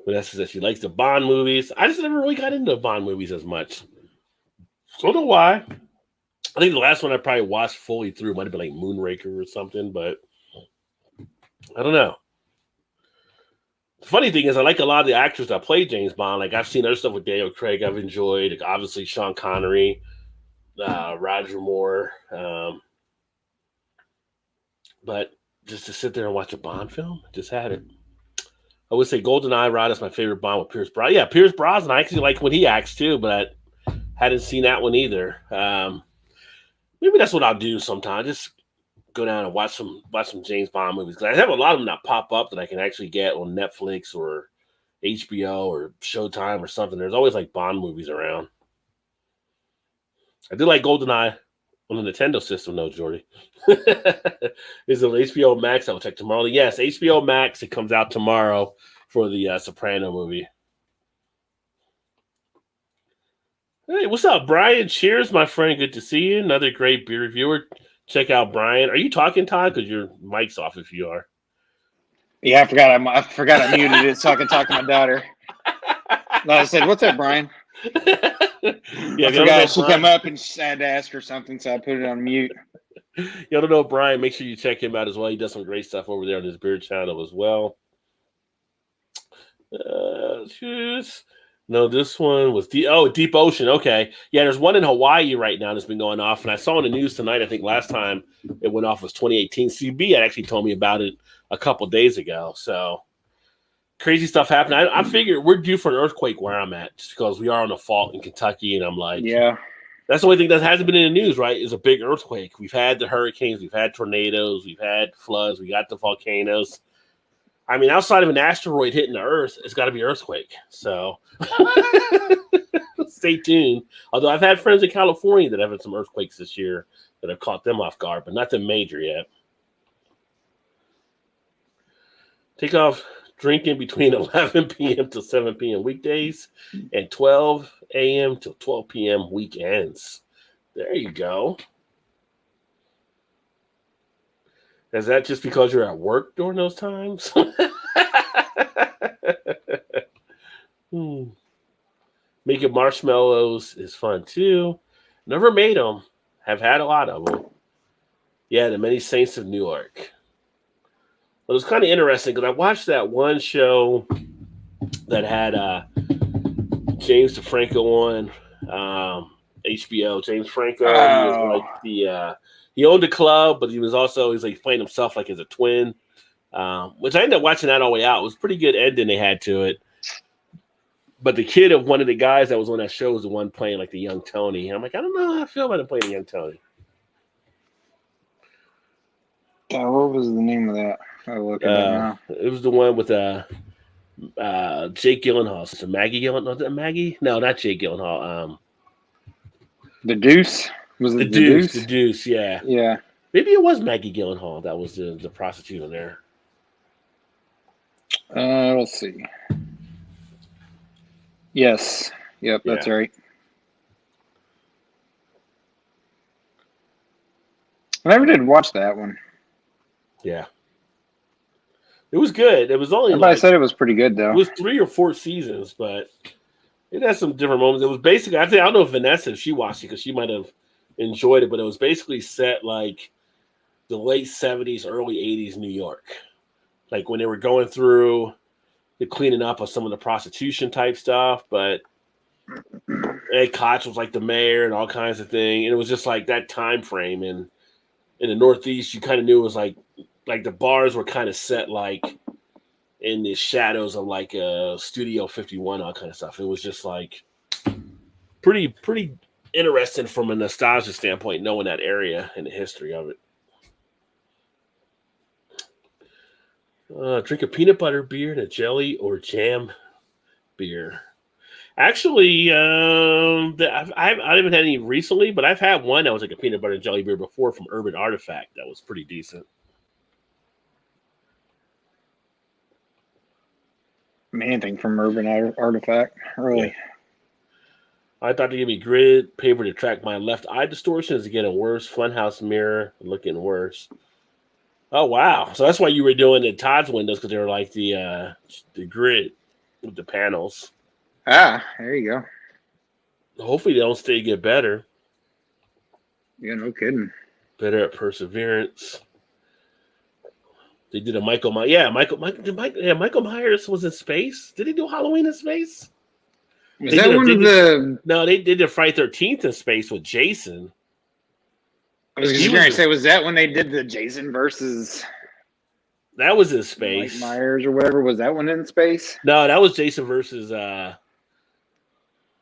Vanessa says she likes the Bond movies. I just never really got into Bond movies as much. Don't know why. I think the last one I probably watched fully through might have been like Moonraker or something, but I don't know. The funny thing is I like a lot of the actors that play James Bond. Like I've seen other stuff with Daniel Craig I've enjoyed. Like, obviously Sean Connery, Roger Moore. But just to sit there and watch a Bond film, just had it. I would say GoldenEye Rod is my favorite Bond with Pierce Brosnan. Yeah, Pierce Brosnan. I actually like when he acts too, but I hadn't seen that one either. Maybe that's what I'll do sometime. Just go down and watch some James Bond movies. Because I have a lot of them that pop up that I can actually get on Netflix or HBO or Showtime or something. There's always like Bond movies around. I did like GoldenEye on the Nintendo system, though, Jordy. Is it HBO Max? I'll check tomorrow. Yes, HBO Max. It comes out tomorrow for the Soprano movie. Hey, what's up, Brian? Cheers, my friend. Good to see you. Another great beer reviewer. Check out Brian. Are you talking, Todd? Because your mic's off if you are. Yeah, I forgot I muted it so I can talk to my daughter. No, I said, what's up, Brian? Yeah, I forgot she come up and I had to ask her something, so I put it on mute. You don't know Brian, make sure you check him out as well. He does some great stuff over there on his beer channel as well. No, this one was Deep Ocean. Okay. Yeah, there's one in Hawaii right now that's been going off. And I saw in the news tonight, I think last time it went off was 2018. CB had actually told me about it a couple days ago. So crazy stuff happened. I figure we're due for an earthquake where I'm at, just because we are on a fault in Kentucky, and I'm like, Yeah. that's the only thing that hasn't been in the news, right? Is a big earthquake. We've had the hurricanes, we've had tornadoes, we've had floods, we got the volcanoes. I mean, outside of an asteroid hitting the Earth, it's got to be an earthquake. So stay tuned. Although I've had friends in California that have had some earthquakes this year that have caught them off guard, but nothing major yet. Take off drinking between 11 p.m. to 7 p.m. weekdays and 12 a.m. to 12 p.m. weekends. There you go. Is that just because you're at work during those times? Making marshmallows is fun too. Never made them. Have had a lot of them. Yeah, the Many Saints of Newark. It was kind of interesting because I watched that one show that had James DeFranco on HBO. James Franco, he was like he owned a club, but he's like playing himself like as a twin. Which I ended up watching that all the way out. It was a pretty good ending they had to it. But the kid of one of the guys that was on that show was the one playing like the young Tony. I'm like, I don't know how I feel about him playing the young Tony. What was the name of that? I'll look at it now. It was the one with Jake Gyllenhaal. So Maggie Gyllenhaal? Was it Maggie? No, not Jake Gyllenhaal. The Deuce? Was it the Deuce? The Deuce, yeah. Yeah. Maybe it was Maggie Gyllenhaal that was the prostitute in there. Let's see. Yes. Yep, that's right. I never did watch that one. Yeah. It was good. It was only Everybody said it was pretty good, though. It was 3 or 4 seasons, but it had some different moments. It was basically, I don't know if Vanessa, if she watched it, because she might have enjoyed it, but it was basically set like the late 70s, early 80s New York. Like when they were going through the cleaning up of some of the prostitution type stuff, but Ed Koch was like the mayor and all kinds of things. And it was just like that time frame. And in the Northeast, you kind of knew it was like the bars were kind of set like in the shadows of like Studio 51, all kind of stuff. It was just like pretty interesting from a nostalgia standpoint, knowing that area and the history of it. Drink a peanut butter beer and a jelly or jam beer. Actually, I haven't had any recently, but I've had one that was like a peanut butter and jelly beer before from Urban Artifact. That was pretty decent. Anything from Urban Artifact, really. Yeah. I thought they gave me grid paper to track my left eye distortion is getting worse. Funhouse mirror looking worse. Oh wow! So that's why you were doing the Todd's windows, because they were like the grid with the panels. Ah, there you go. Hopefully they don't stay get better. Yeah, no kidding. Better at perseverance. They did a Michael Myers. Yeah, Michael Myers was in space. Did he do Halloween in space? Was that one of the? No, they did the Friday 13th in space with Jason. I was just going to say, was that when they did the Jason versus? That was in space. Mike Myers or whatever. Was that one in space? No, that was Jason versus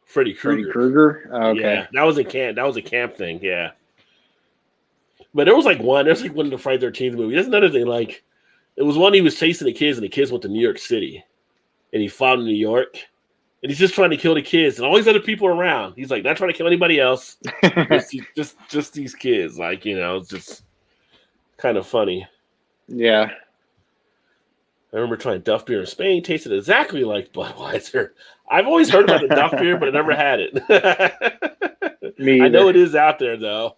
Freddy Krueger. Freddy Krueger. Oh, okay. Yeah, that was a camp thing. Yeah. But there was like one of the Friday 13th movies. That's another thing. Like, it was one he was chasing the kids, and the kids went to New York City, and he fought in New York, and he's just trying to kill the kids, and all these other people around. He's like not trying to kill anybody else, just these kids. Like, it's just kind of funny. Yeah. I remember trying Duff beer in Spain. Tasted exactly like Budweiser. I've always heard about the Duff beer, but I never had it. Me either. I know it is out there though.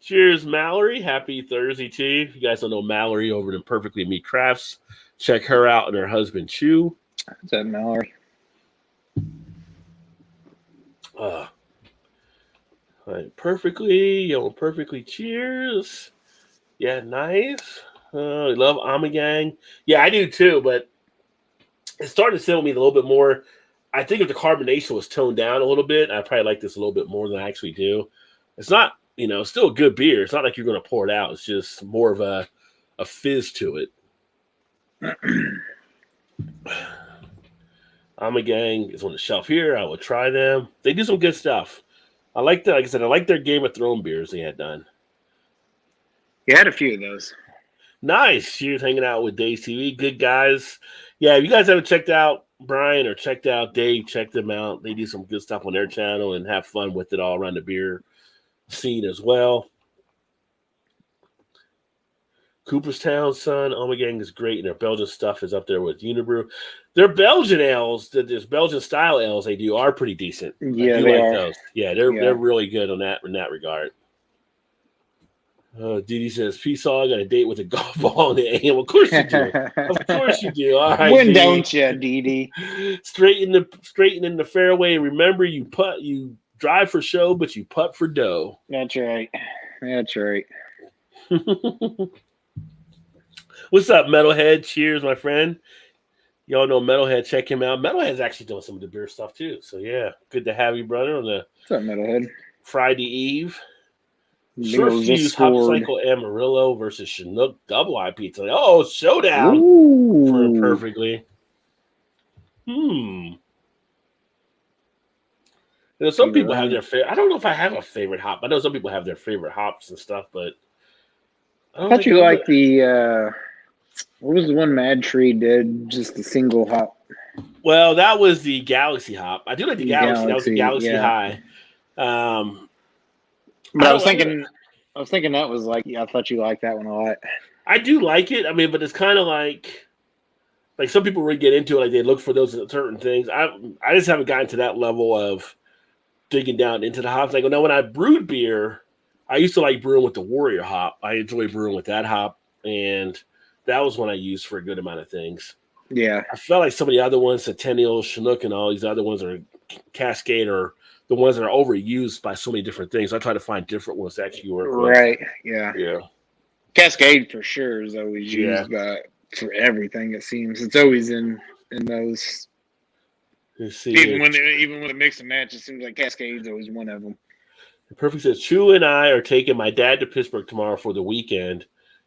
Cheers, Mallory. Happy Thursday to you. If you guys don't know Mallory over at Imperfectly Meat Crafts, check her out and her husband, Chew. Is that Mallory? Perfectly. Cheers. Yeah, nice. I love Amagang. Yeah, I do too, but it's starting to sell me a little bit more. I think if the carbonation was toned down a little bit, I probably like this a little bit more than I actually do. It's not, still a good beer. It's not like you're going to pour it out. It's just more of a fizz to it. Gang is on the shelf here. I will try them. They do some good stuff. I like that. Like I said, I like their Game of Thrones beers they had done. You had a few of those. Nice. She was hanging out with Dave TV. Good guys. Yeah, if you guys haven't checked out Brian or checked out Dave, check them out. They do some good stuff on their channel and have fun with it all around the beer scene as well. Cooperstown, son. Gang is great, and their Belgian stuff is up there with Unibrew. Their Belgian ales, this Belgian style ales they do are pretty decent. Yeah, I do they like are. those. Yeah, they're really good on that in that regard. Didi says, "Peace all. I got a date with a golf ball in the AM." Of course you do. Of course you do. All right, when Didi. don't you, Didi? Straighten in the fairway. Remember, you drive for show, but you putt for dough. That's right. That's right. What's up, Metalhead? Cheers, my friend. Y'all know Metalhead. Check him out. Metalhead's actually doing some of the beer stuff too. So yeah, good to have you, brother, on the What's up, Metalhead? Friday Eve. Surefuse Hop Cycle Amarillo versus Chinook Double IPA. Oh, showdown. Ooh. For him perfectly. You know, some people have their favorite. I don't know if I have a favorite hop. I know some people have their favorite hops and stuff, but I thought you liked the what was the one Mad Tree did? Just a single hop. Well, that was the Galaxy hop. I do like the Galaxy. That was the Galaxy High. But I was thinking that was like, I thought you liked that one a lot. I do like it. I mean, but it's kind of like some people really get into it. Like they look for those certain things. I just haven't gotten to that level of digging down into the hops. Like, no, when I brewed beer, I used to like brewing with the Warrior hop. I enjoy brewing with that hop, and that was one I used for a good amount of things. Yeah, I felt like some of the other ones, Centennial, Chinook, and all these other ones are Cascade, or the ones that are overused by so many different things. I try to find different ones to actually work with. Right. Yeah. Yeah. Cascade for sure is always used for everything. It seems it's always in those. Even when they mix and match, it seems like Cascade's always one of them. Perfect says, Chu and I are taking my dad to Pittsburgh tomorrow for the weekend.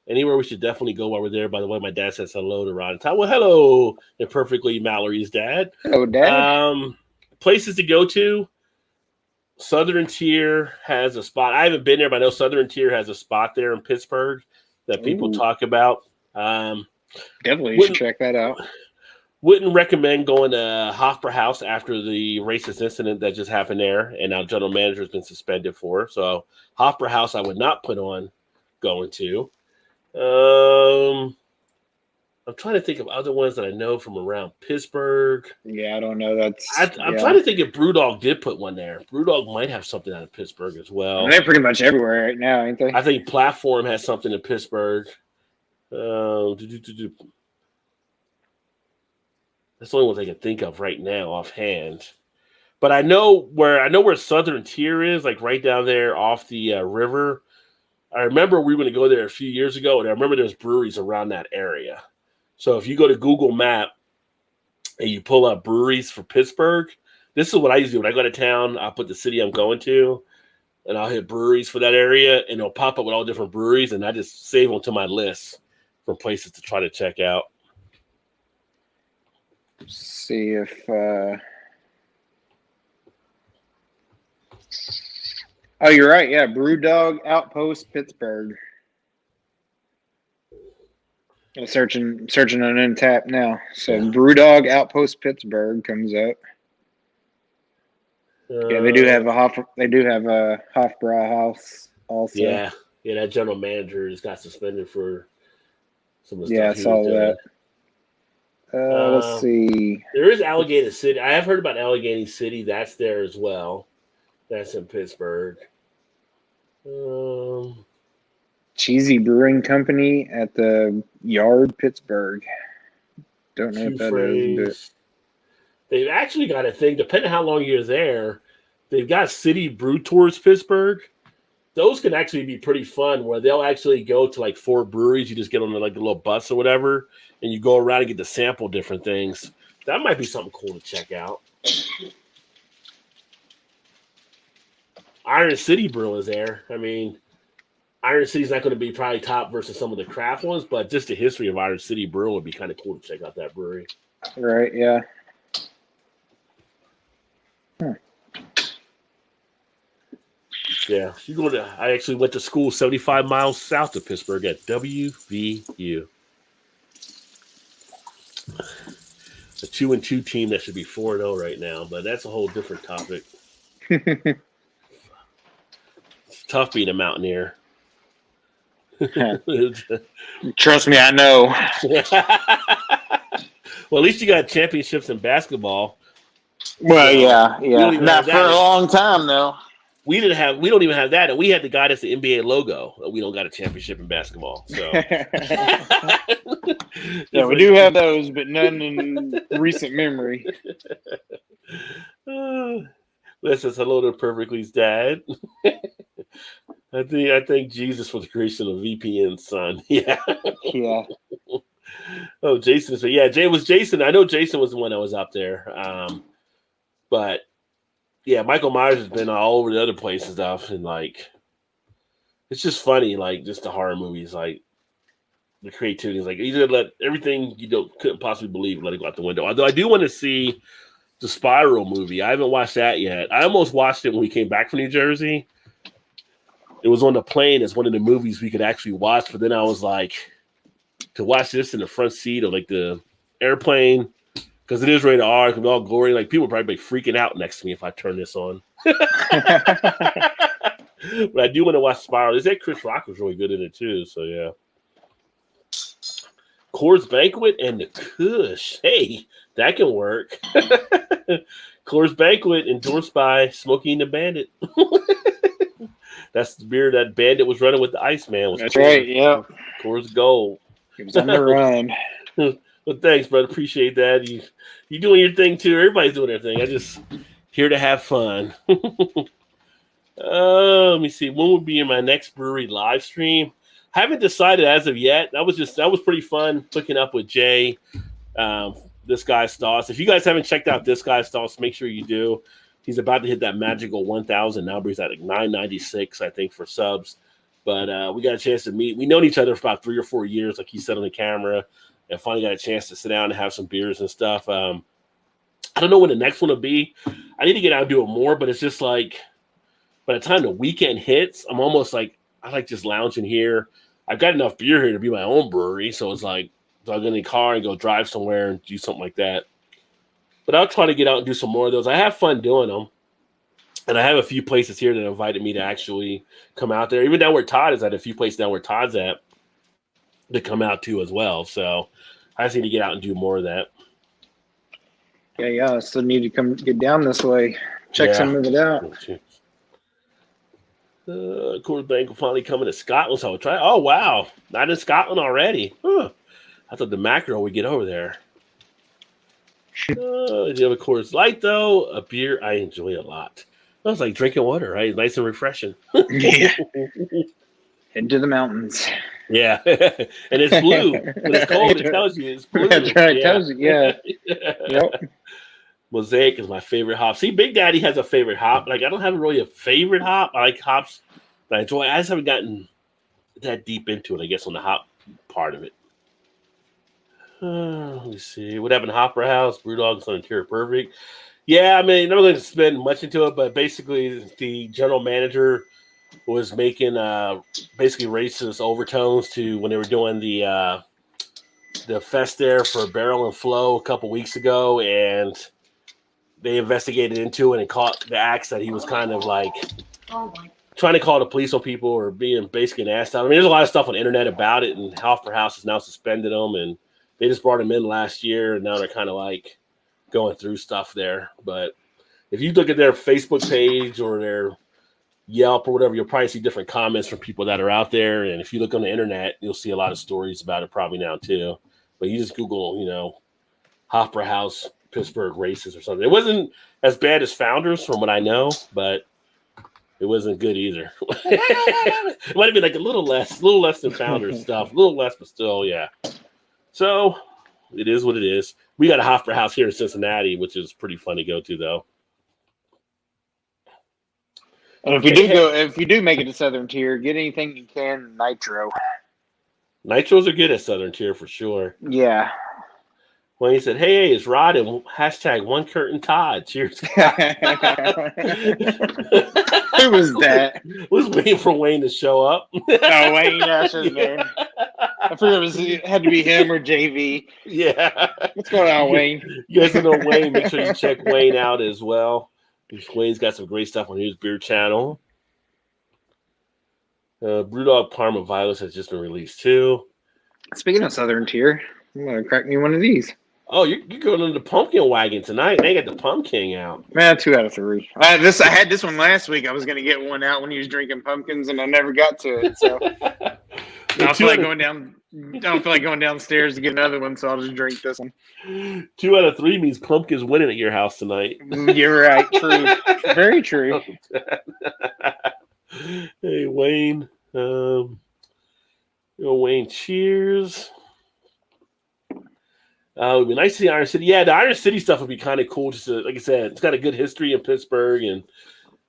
Anywhere we should definitely go while we're there. By the way, my dad says hello to Rod and Ty. Well, hello, and perfectly Mallory's dad. Hello, Dad. Places to go to. Southern Tier has a spot. I haven't been there, but I know Southern Tier has a spot there in Pittsburgh that people talk about. Definitely should check that out. Wouldn't recommend going to Hofbräu House after the racist incident that just happened there, and our general manager has been suspended for. So Hofbräu House I would not put on going to. I'm trying to think of other ones that I know from around Pittsburgh. Yeah, I don't know. I'm trying to think if Brewdog did put one there. Brewdog might have something out of Pittsburgh as well. And they're pretty much everywhere right now, ain't they? I think Platform has something in Pittsburgh. That's the only ones I can think of right now offhand. But I know where Southern Tier is, like right down there off the river. I remember we were going to go there a few years ago, and I remember there's breweries around that area. So if you go to Google Map and you pull up breweries for Pittsburgh, this is what I usually do. When I go to town, I'll put the city I'm going to, and I'll hit breweries for that area, and it'll pop up with all different breweries, and I just save them to my list for places to try to check out. See if oh, you're right. Yeah, Brewdog Outpost Pittsburgh. I'm searching on Untappd now. So Brewdog Outpost Pittsburgh comes up. Yeah, they do have a Hofbräu House also. Yeah, that general manager just got suspended for some of the stuff. Yeah, I saw that. Let's see. There is Allegheny City. I have heard about Allegheny City. That's there as well. That's in Pittsburgh. Cheesy Brewing Company at the Yard, Pittsburgh. Don't know what that is. But they've actually got a thing, depending on how long you're there, they've got city brew tours Pittsburgh. Those can actually be pretty fun, where they'll actually go to like 4 breweries. You just get on like a little bus or whatever, and you go around and get to sample different things. That might be something cool to check out. Iron City Brewing's there. I mean, Iron City's not going to be probably top versus some of the craft ones, but just the history of Iron City Brewing would be kind of cool to check out that brewery. Right, yeah. Yeah, I actually went to school 75 miles south of Pittsburgh at WVU. A 2-2 team that should be 4-0 right now, but that's a whole different topic. It's tough being a Mountaineer. Trust me, I know. Well, at least you got championships in basketball. Well, So, yeah. Not for a long time, though. We don't even have that, and we had the guy that's the NBA logo. We don't got a championship in basketball. So yeah, we do have those, but none in recent memory. This is hello to Perfectly's dad. I think Jesus was the creation of VPN's son. Yeah. Yeah. Oh, Jason. So yeah, Jason. I know Jason was the one that was up there. But yeah, Michael Myers has been all over the other place and stuff, and like, it's just funny, like just the horror movies, like the creativity is like you just let everything you couldn't possibly believe let it go out the window. Although I do want to see the Spiral movie. I haven't watched that yet. I almost watched it when we came back from New Jersey. It was on the plane as one of the movies we could actually watch, but then I was like, to watch this in the front seat of like the airplane, because it is rated R, it can be all gory. Like people would probably be freaking out next to me if I turn this on. But I do want to watch Spiral. They said Chris Rock was really good in it too, so yeah. Coors Banquet and the Kush. Hey, that can work. Coors Banquet endorsed by Smokey and the Bandit. That's the beer that Bandit was running with the Iceman. That's Coors, right, yeah. Coors Gold. He was on the run. Well, thanks, brother. Appreciate that. You doing your thing too. Everybody's doing their thing. I just here to have fun. Let me see. When would be in my next brewery live stream? Haven't decided as of yet. That was pretty fun hooking up with Jay. This guy's thoughts. If you guys haven't checked out this guy's thoughts, make sure you do. He's about to hit that magical 1,000 now, but he's at like 996, I think, for subs. But we got a chance to meet. We known each other for about 3 or 4 years, like he said on the camera, and finally got a chance to sit down and have some beers and stuff. I don't know when the next one will be. I need to get out and do it more, but it's just like by the time the weekend hits, I'm almost like I like just lounging here. I've got enough beer here to be my own brewery, so it's like do I get in a car and go drive somewhere and do something like that. But I'll try to get out and do some more of those. I have fun doing them. And I have a few places here that invited me to actually come out there. Even down where Todd is at, a few places down where Todd's at to come out too as well. So I just need to get out and do more of that. Yeah. I still need to come get down this way. Check some of it out. Coors Bank will finally coming to Scotland, so I'll try. Oh, wow. Not in Scotland already. Huh. I thought the mackerel would get over there. Do you have a Coors Light, though? A beer I enjoy a lot. That was like drinking water, right? Nice and refreshing. Yeah. Head to the mountains. Yeah. And it's blue. When it's cold, it tells you it's blue. That's right. It tells you, yeah. Yep. Mosaic is my favorite hop. See, Big Daddy has a favorite hop. Like, I don't have really a favorite hop. I like hops that I enjoy. I just haven't gotten that deep into it, I guess, on the hop part of it. Let me see. What happened to Hopper House? Brewdog on Interior Perfect. Yeah, I mean, I'm not going to spend much into it, but basically the general manager was making basically racist overtones to when they were doing the fest there for Barrel and Flow a couple weeks ago, and they investigated into it and caught the acts that he was kind of like trying to call the police on people or being basically an ass out. I mean, there's a lot of stuff on the internet about it, and Hoffer House has now suspended him, and they just brought him in last year, and now they're kind of like going through stuff there. But if you look at their Facebook page or their Yelp or whatever, you'll probably see different comments from people that are out there. And if you look on the internet, you'll see a lot of stories about it probably now too. But you just Google, Hoffer House, Pittsburgh races or something. It wasn't as bad as Founders from what I know, but it wasn't good either. It might have been like a little less than Founders stuff, a little less, but still, yeah. So it is what it is. We got a Hoffer House here in Cincinnati, which is pretty fun to go to, though. And if you do make it to Southern Tier, get anything you can Nitro. Nitros are good at Southern Tier for sure. Yeah. Wayne said, "Hey, it's Rod and hashtag one curtain Todd. Cheers." Who was that? Was waiting for Wayne to show up. Oh, Wayne Ash's there. I figured it had to be him or JV. Yeah. What's going on, Wayne? You guys don't know Wayne. Make sure you check Wayne out as well. Wayne's got some great stuff on his beer channel. Brewdog Parma Violet has just been released too. Speaking of Southern Tier, I'm gonna crack me one of these. Oh, you're going on the pumpkin wagon tonight. They got the pumpkin out. Man, 2 out of 3. I had this one last week. I was gonna get one out when he was drinking pumpkins, and I never got to it. So I don't feel like going down. I don't feel like going downstairs to get another one, so I'll just drink this one. 2 out of 3 means pumpkins winning at your house tonight. You're right. True. Very true. Hey, Wayne. Wayne, cheers. It would be nice to see Iron City. Yeah, the Iron City stuff would be kind of cool. Just to, like I said, it's got a good history in Pittsburgh, and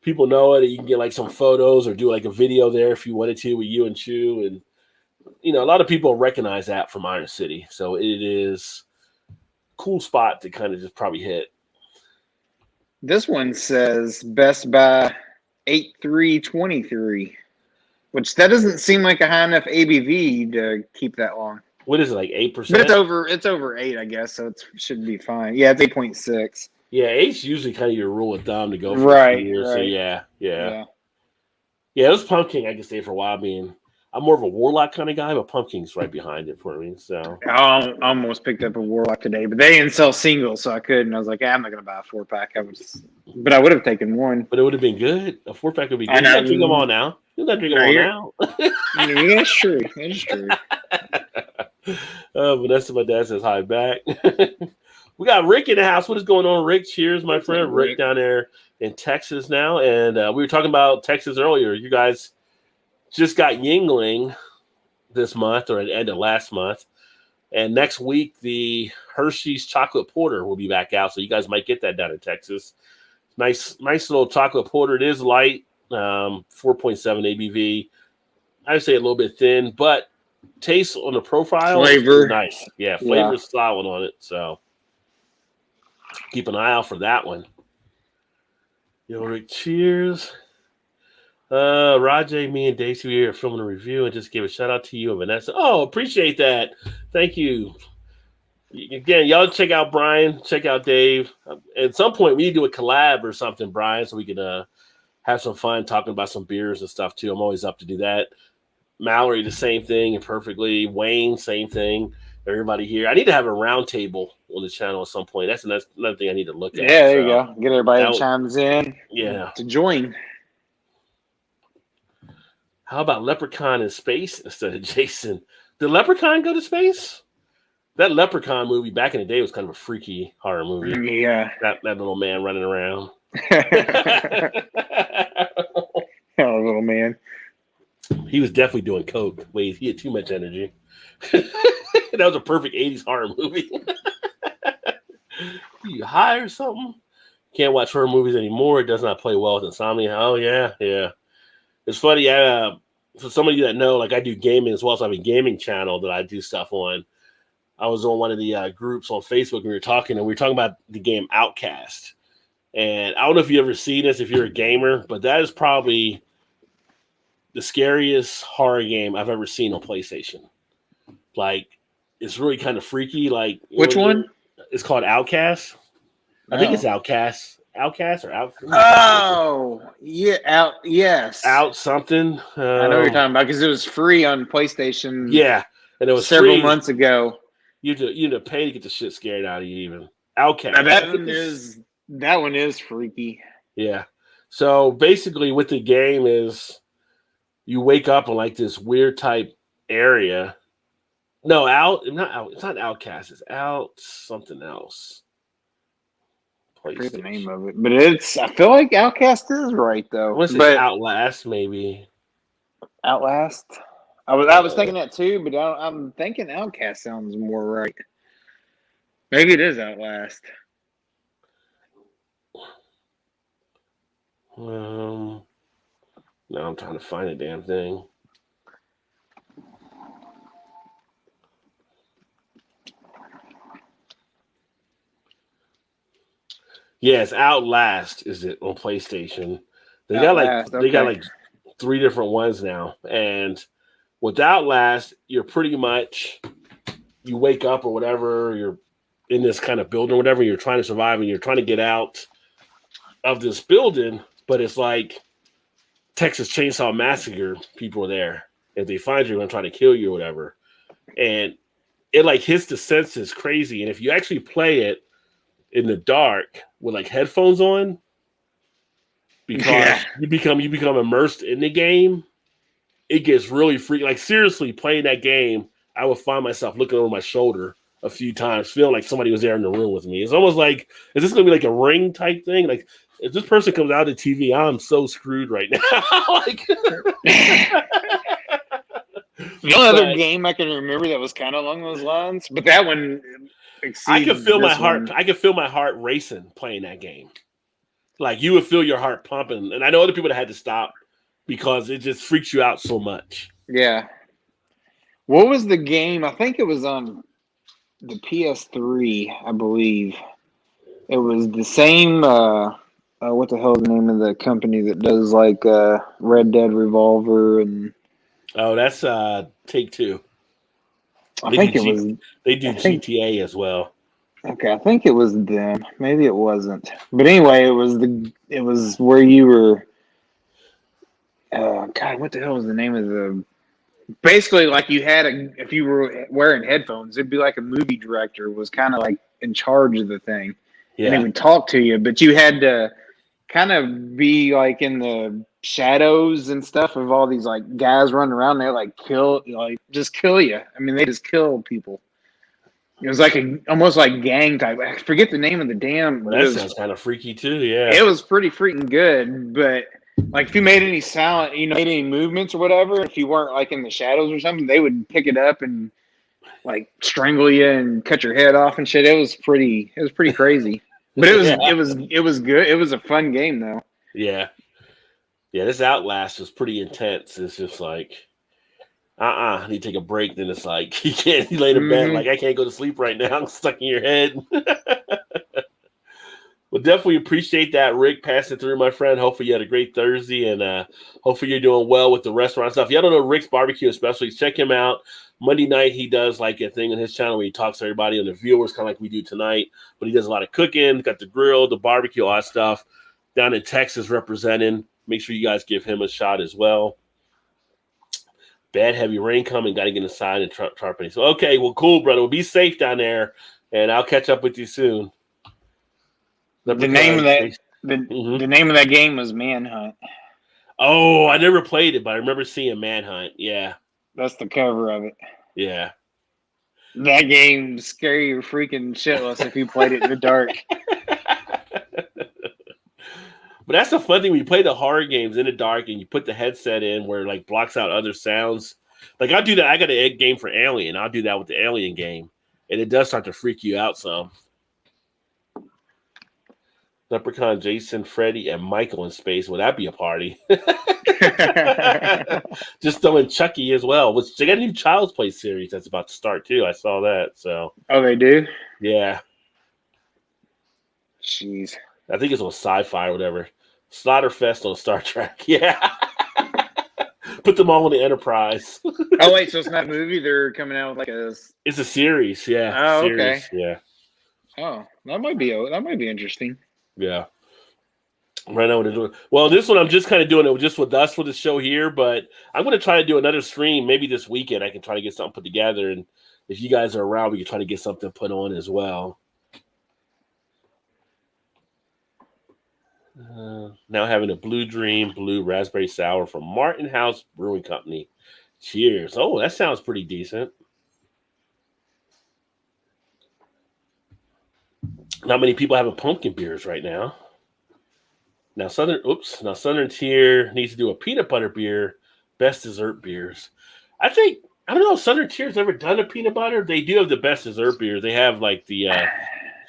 people know it. You can get like some photos or do like a video there if you wanted to with you and Chu. And, you know, a lot of people recognize that from Iron City. So it is a cool spot to kind of just probably hit. This one says Best by 8323, which that doesn't seem like a high enough ABV to keep that long. What is it, like 8%? But it's over 8, I guess, so it should be fine. Yeah, it's 8.6. Yeah, 8's usually kind of your rule of thumb to go for Right, years. right. So yeah. Those pumpkin I can stay for a while. I'm more of a Warlock kind of guy, but pumpkin's right behind it for me. So I almost picked up a Warlock today, but they didn't sell singles, so I couldn't. I was like, I'm not gonna buy a 4-pack. But I would have taken one. But it would have been good. A 4-pack would be good. You gotta drink them all now. You gotta drink them all now. That's true. That's true. Vanessa, my dad says hi back. We got Rick in the house. What is going on, Rick? Cheers, my friend. Rick down there in Texas now. And we were talking about Texas earlier. You guys just got Yingling this month or at the end of last month. And next week, the Hershey's Chocolate Porter will be back out. So you guys might get that down in Texas. Nice little chocolate porter. It is light, 4.7 ABV. I would say a little bit thin, but taste on the profile, flavor, nice. Yeah, flavor is solid on it. So keep an eye out for that one. Rick, cheers. Rajay, me and Daisy are filming a review and just give a shout out to you and Vanessa. Oh, appreciate that. Thank you. Again, y'all check out Brian, check out Dave. At some point, we need to do a collab or something, Brian, so we can have some fun talking about some beers and stuff too. I'm always up to do that. Mallory, the same thing, and perfectly. Wayne, same thing. Everybody here. I need to have a round table on the channel at some point. That's another thing I need to look at. Yeah, there you go. Get everybody that chimes in. Yeah. To join. How about Leprechaun in space instead of Jason? Did Leprechaun go to space? That Leprechaun movie back in the day was kind of a freaky horror movie. Yeah. That little man running around. Oh, little man. He was definitely doing coke. Wait, he had too much energy. That was a perfect 80s horror movie. You high or something? Can't watch horror movies anymore. It does not play well with insomnia. Oh, yeah. It's funny. For some of you that know, like I do gaming as well, so I have a gaming channel that I do stuff on. I was on one of the groups on Facebook and we were talking about the game Outcast. And I don't know if you ever seen this if you're a gamer, but that is probably the scariest horror game I've ever seen on PlayStation. Like, it's really kind of freaky. Like, which one? It's called Outcast. I think it's Outcast. Outcast or Out? Oh, yeah. Yes. Out something. I know what you're talking about because it was free on PlayStation. Yeah. And it was several free. Months ago. You had to pay to get the shit scared out of you even. Outcast. Now that one is freaky. Yeah. So basically what the game is, you wake up in like this weird type area. No, it's not Outcast. It's Out something else. I forget the name of it. But I feel like Outcast is right though. What's it? Outlast, maybe. Outlast? I was thinking that too, but I'm thinking Outcast sounds more right. Maybe it is Outlast. Now I'm trying to find a damn thing. Yes, Outlast is it on PlayStation. They got like Outlast. they got Okay. like 3 different ones now, and with Outlast, you're pretty much you wake up or whatever, you're in this kind of building or whatever, you're trying to survive and you're trying to get out of this building, but it's like Texas Chainsaw Massacre people are there. If they find you, they're gonna try to kill you or whatever. And it like hits the senses crazy. And if you actually play it in the dark with like headphones on, Yeah. because you become immersed in the game, it gets really freaky. Like seriously, playing that game, I would find myself looking over my shoulder a few times, feeling like somebody was there in the room with me. It's almost like, is this gonna be like a Ring type thing? Like if this person comes out of the TV, I'm so screwed right now. Like, The only other but game I can remember that was kind of along those lines, but that one I could exceeds feel my this heart. one. I could feel my heart racing playing that game. Like you would feel your heart pumping, and I know other people that had to stop because it just freaks you out so much. Yeah. What was the game? I think it was on the PS3, I believe. It was the same. What the hell is the name of the company that does like Red Dead Revolver and Oh, that's Take Two. I They do think it G, was. they do I think GTA as well. okay. I think it was them. Maybe it wasn't. But anyway, it was the. It was where you were. God, what the hell was the name of the? Basically, like you had a. If you were wearing headphones, it'd be like a movie director was kind of like in charge of the thing, and he Yeah, would talk to you, but you had to kind of be like in the shadows and stuff of all these like guys running around there like just kill you. I mean they just kill people. It was like a almost like gang type. I forget the name of the damn. well, that sounds kind of freaky too. Yeah, It was pretty freaking good, but like if you made any sound, made any movements or whatever, if you weren't like in the shadows or something, they would pick it up and like strangle you and cut your head off and shit. It was pretty crazy. But it was yeah, it was it was good. It was a fun game though. yeah, yeah. This Outlast was pretty intense. It's just like, I need to take a break. Then it's like you can't. You lay in bed Hmm. like I can't go to sleep right now. I'm stuck in your head. Well, definitely appreciate that, Rick, passing through, my friend. Hopefully you had a great Thursday, and hopefully you're doing well with the restaurant stuff. If you don't know Rick's Barbecue Especially, check him out. Monday night, he does like a thing on his channel where he talks to everybody and the viewers, kind of like we do tonight. But he does a lot of cooking, got the grill, the barbecue, all that stuff. Down in Texas representing. Make sure you guys give him a shot as well. Bad heavy rain coming, got to get inside and tarping. So, okay, well, cool, brother. Well, be safe down there, and I'll catch up with you soon. The name of Leprechaun. that the Mm-hmm. the name of that game was Manhunt. Oh, I never played it, but I remember seeing Manhunt. Yeah, That's the cover of it. yeah. That game scare you freaking shitless if you played it in the dark. But that's the fun thing when you play the horror games in the dark and you put the headset in where it like blocks out other sounds. Like I'll do that. I got a game for Alien. I'll do that with the Alien game, and it does start to freak you out some. Leprechaun, Jason, Freddy, and Michael in space. Would that be a party? Just throwing Chucky as well. Which they got a new Child's Play series that's about to start too. I saw that. So Oh, they do? yeah, Jeez. I think it's on Sci-Fi or whatever. Slaughterfest on Star Trek. Yeah, put them all on the Enterprise. Oh wait, so it's not a movie. They're coming out with like a. It's a series. Yeah, Oh, okay. series. Yeah, Oh, that might be interesting. yeah. Right now, we're doing well. This one, I'm just kind of doing it just with us for the show here, but I'm going to try to do another stream maybe this weekend. I can try to get something put together, and if you guys are around, we can try to get something put on as well. Now having a Blue Dream Blue Raspberry Sour from Martin House Brewing Company. Cheers! Oh, that sounds pretty decent. Not many people having pumpkin beers right now. Now Southern Tier needs to do a peanut butter beer, best dessert beers. I don't know if Southern Tier's ever done a peanut butter. They do have the best dessert beers. They have like the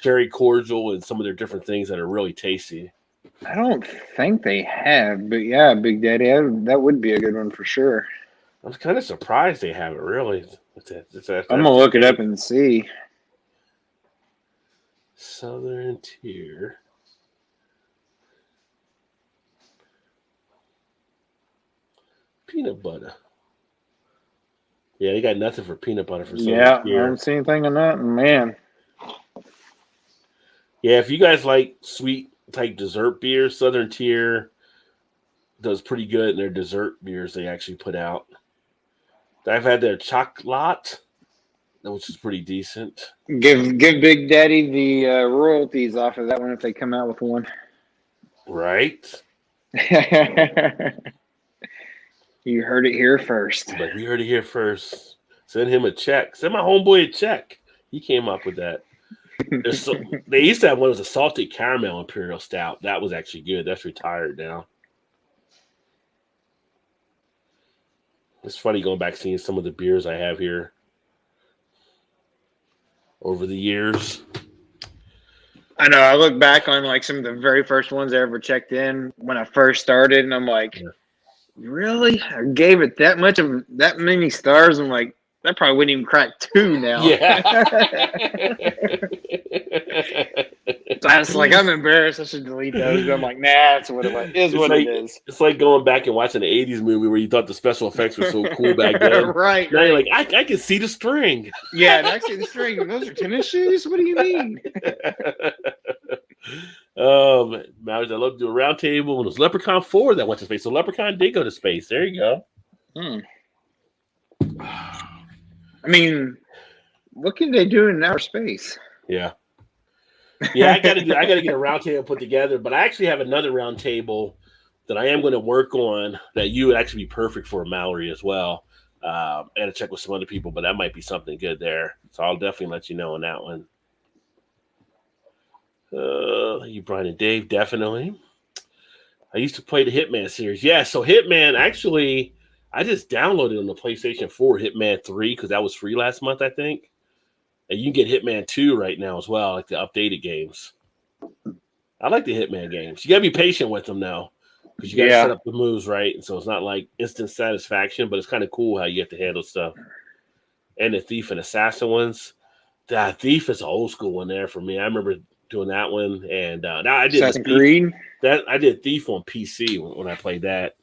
cherry cordial and some of their different things that are really tasty. I don't think they have, but yeah, Big Daddy, that would be a good one for sure. I'm kind of surprised they haven't really. That's I'm gonna the look it up case. and see. Southern Tier. Peanut butter. Yeah, they got nothing for peanut butter for Southern Yeah, I Tier. haven't seen anything on that, and man. Yeah, if you guys like sweet type dessert beers, Southern Tier does pretty good in their dessert beers they actually put out. I've had their chocolate, which is pretty decent. Give Big Daddy the royalties off of that one if they come out with one. Right? You heard it here first. Like, we heard it here first. Send him a check. Send my homeboy a check. He came up with that. They used to have one that was a salted caramel imperial stout. That was actually good. That's retired now. It's funny going back seeing some of the beers I have here over the years. I know. I look back on like some of the very first ones I ever checked in when I first started, and I'm like, really? I gave it that many stars. I'm like, that probably wouldn't even crack 2 now. Yeah. So I was like, I'm embarrassed. I should delete those. But I'm like, nah, it's what it is. It is. It's like going back and watching an 80s movie where you thought the special effects were so cool back then. Right. Now you're like, I can see the string. Yeah, and I see the string. Those are tennis shoes? What do you mean? Mallory, I love to do a round table. When it was Leprechaun 4 that went to space. So Leprechaun did go to space. There you go. I mean, what can they do in outer space? Yeah. Yeah, I gotta get a round table put together, but I actually have another round table that I am going to work on that you would actually be perfect for, Mallory, as well. And to check with some other people, but that might be something good there. So I'll definitely let you know on that one. You, Brian and Dave, definitely. I used to play the Hitman series. Yeah, so Hitman, actually, I just downloaded on the PlayStation 4 Hitman 3 because that was free last month, I think. And you can get Hitman 2 right now as well, like the updated games. I like the Hitman games. You got to be patient with them now because you got to set up the moves right. And so it's not like instant satisfaction, but it's kind of cool how you have to handle stuff. And the Thief and Assassin ones. The Thief is an old school one there for me. I remember doing that one. And now I did Assassin's Creed. I did Thief on PC when I played that.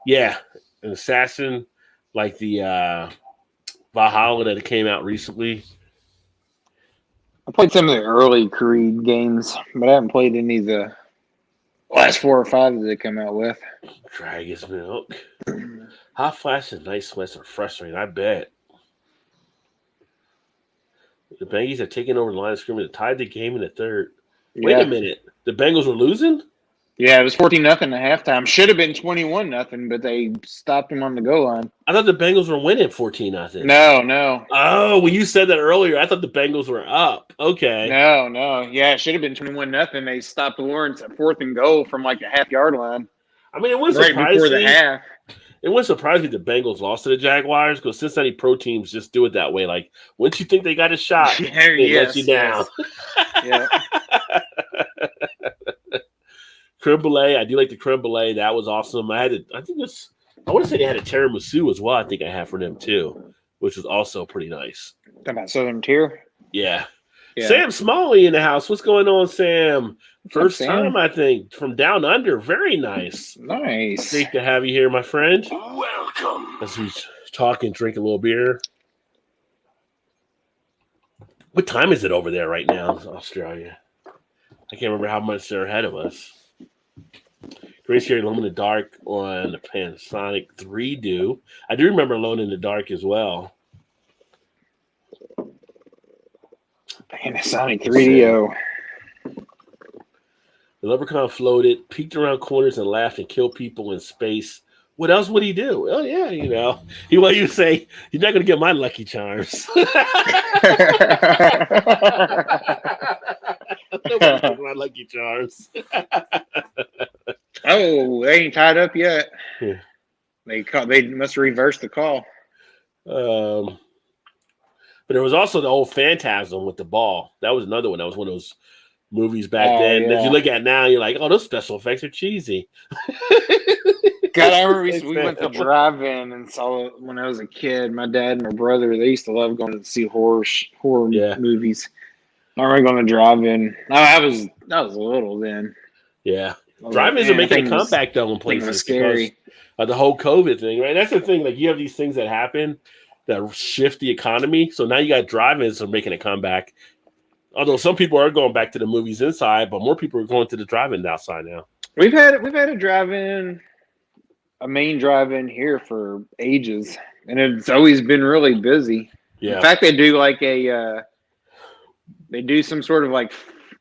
Yeah. An Assassin, like the Valhalla that came out recently. I played some of the early Creed games, but I haven't played any of the last 4 or 5 that they come out with. Dragon's Milk. Hot Flash and Night Sweats are frustrating, I bet. The Bengals have taken over the line of scrimmage and tied the game in the third. Wait a minute. The Bengals were losing? Yeah, it was 14-0 at halftime. Should have been 21-0, but they stopped him on the goal line. I thought the Bengals were winning 14-0. No. Oh, when you said that earlier, I thought the Bengals were up. Okay. No. Yeah, it should have been 21-0. They stopped Lawrence at 4th and goal from like the half-yard line. I mean, it wouldn't right surprise before me. the half. It wouldn't surprise me the Bengals lost to the Jaguars because Cincinnati pro teams just do it that way. Like, once you think they got a shot, they let you down. Yeah. Creme brulee, I do like the creme brulee. That was awesome. I want to say they had a tiramisu as well. I think I have for them too, which was also pretty nice. Talking about Southern Tier? Yeah. Sam Smalley in the house. What's going on, Sam? First time, I think, from down under. Very nice. Nice. Great to have you here, my friend. Welcome. As we talk and drink a little beer. What time is it over there right now in Australia? I can't remember how much they're ahead of us. Grace here, Alone in the Dark on the Panasonic 3Do. I do remember Alone in the Dark as well. Panasonic 3DO. The Leprechaun floated, peeked around corners, and laughed and killed people in space. What else would he do? Oh, yeah, you say, you're not going to get my Lucky Charms. Nobody gets my Lucky Charms. Oh, they ain't tied up yet. Yeah. They must reverse the call. But there was also the old Phantasm with the ball. That was another one. That was one of those movies back then. Yeah. If you look at it now, you're like, oh, those special effects are cheesy. God, I remember we went to drive-in and saw it when I was a kid. My dad and my brother, they used to love going to see horror movies. I remember going to drive-in. I was little then. Yeah. Drive-ins are making a comeback, though, in places. Scary. the whole COVID thing, right? That's the thing. Like you have these things that happen that shift the economy. So now you got drive-ins are making a comeback. Although some people are going back to the movies inside, but more people are going to the drive-in outside now. We've had a drive-in, a main drive-in here for ages, and it's always been really busy. Yeah. In fact, they do like they do some sort of like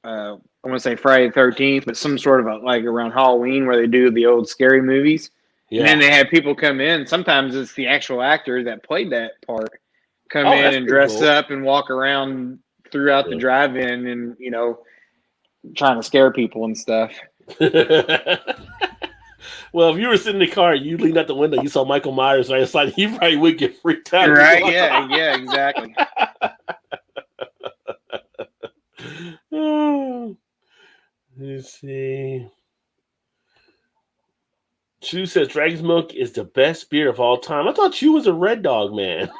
I want to say Friday the 13th, but some sort of like around Halloween where they do the old scary movies. Yeah. And then they have people come in. Sometimes it's the actual actor that played that part come in and dress up and walk around throughout the drive-in and, you know, trying to scare people and stuff. Well, if you were sitting in the car, you leaned out the window, you saw Michael Myers right outside, you probably would get freaked out. Right, yeah, exactly. Let's see. Chew says Dragon's Milk is the best beer of all time. I thought Chew was a Red Dog man.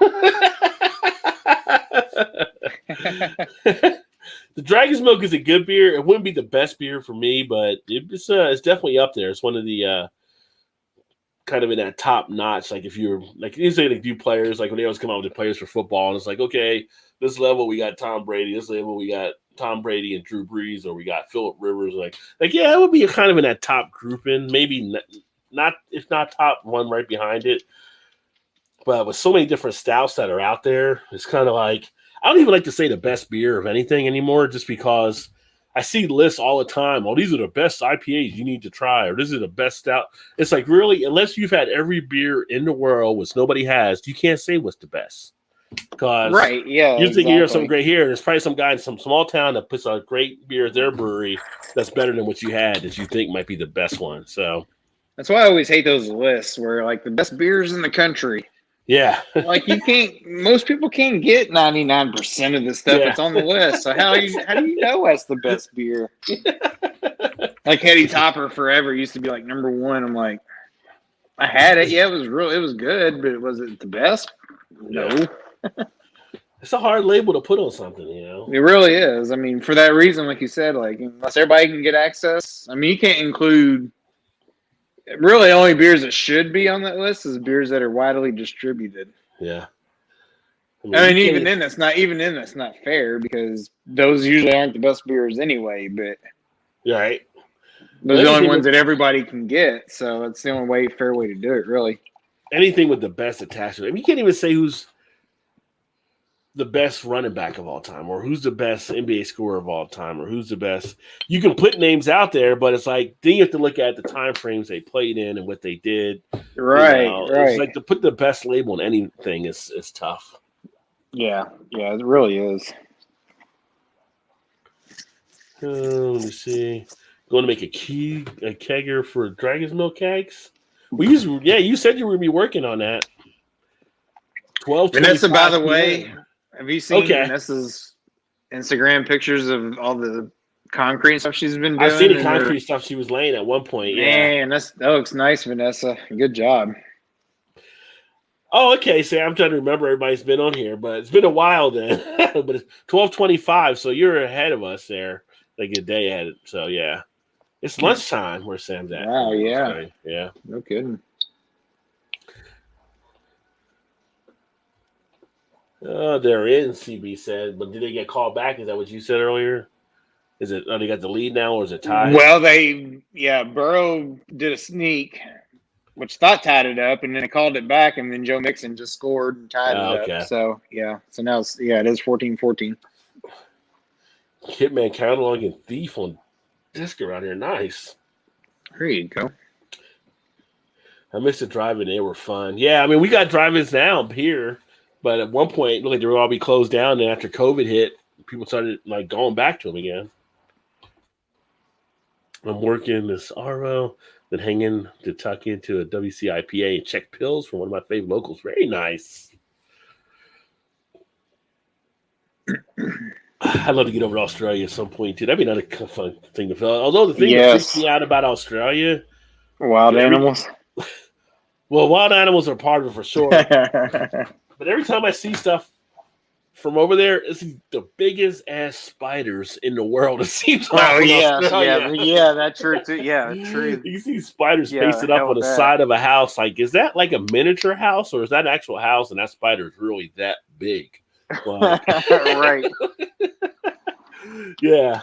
The Dragon's Milk is a good beer. It wouldn't be the best beer for me, but it's definitely up there. It's one of the kind of in that top notch. Like if you're like you say, like do players like when they always come out with the players for football, and it's like okay, this level we got Tom Brady, this level we got Tom Brady and Drew Brees, or we got Phillip Rivers. Like yeah, it would be kind of in that top grouping. Maybe not if not top one right behind it. But with so many different stouts that are out there, it's kind of like I don't even like to say the best beer of anything anymore, just because I see lists all the time. Oh, these are the best IPAs you need to try, or this is the best stout. It's like really, unless you've had every beer in the world, which nobody has, you can't say what's the best. Because you think you hear something great here, and there's probably some guy in some small town that puts a great beer at their brewery that's better than what you had that you think might be the best one. So that's why I always hate those lists where like the best beers in the country. Yeah. Like most people can't get 99% of the stuff that's on the list. So how do you know that's the best beer? Like Hetty Topper forever used to be like number one. I'm like, I had it. Yeah, it was good, but was it the best? No. It's a hard label to put on something, you know? It really is. I mean, for that reason, like you said, like unless everybody can get access, I mean, you can't include really, the only beers that should be on that list is beers that are widely distributed. Yeah. I mean even then, that's not fair because those usually aren't the best beers anyway. But right, those are the only ones that everybody can get. So it's the only fair way to do it, really. Anything with the best attachment. I mean, you can't even say who's the best running back of all time, or who's the best NBA scorer of all time, or who's the best. You can put names out there, but it's like then you have to look at the time frames they played in and what they did. Right, right. It's like to put the best label on anything is tough. Yeah, it really is. Let me see. Going to make a kegger for Dragon's Milk kegs. You said you were going to be working on that. 12. Vanessa, by the way. Have you seen Vanessa's Instagram pictures of all the concrete stuff she's been doing? I've seen the concrete stuff she was laying at one point. Man, that looks nice, Vanessa. Good job. Oh, okay. So I'm trying to remember everybody's been on here, but it's been a while then. But it's 12:25, so you're ahead of us there, like a day ahead. So yeah, it's lunchtime where Sam's at. Wow, yeah, so, yeah, no kidding. They're in, CB said, but did they get called back? Is that what you said earlier? Is it? They got the lead now, or is it tied? Well, Burrow did a sneak, which tied it up, and then they called it back, and then Joe Mixon just scored and tied it up. So now it is 14-14. Hitman catalog and Thief on disc around here, nice. There you go. I missed the drive-in; they were fun. Yeah, I mean we got drive-ins now here. But at one point, it looked like they would all be closed down. And after COVID hit, people started like going back to them again. I'm working this RO, then hanging to tuck into a WCIPA and check pills from one of my favorite locals. Very nice. I'd love to get over to Australia at some point too. That'd be another fun thing to fill. Although the thing that freaks me out about Australia, wild animals. Well, wild animals are part of it for sure. But every time I see stuff from over there, it's the biggest ass spiders in the world. It seems like Oh in yes, Australia. that's true too. Yeah, true. You see spiders Yeah, pasted up hell on with the that. side of a house. Like, is that like a miniature house or is that an actual house? And that spider is really that big. Like, Right. yeah.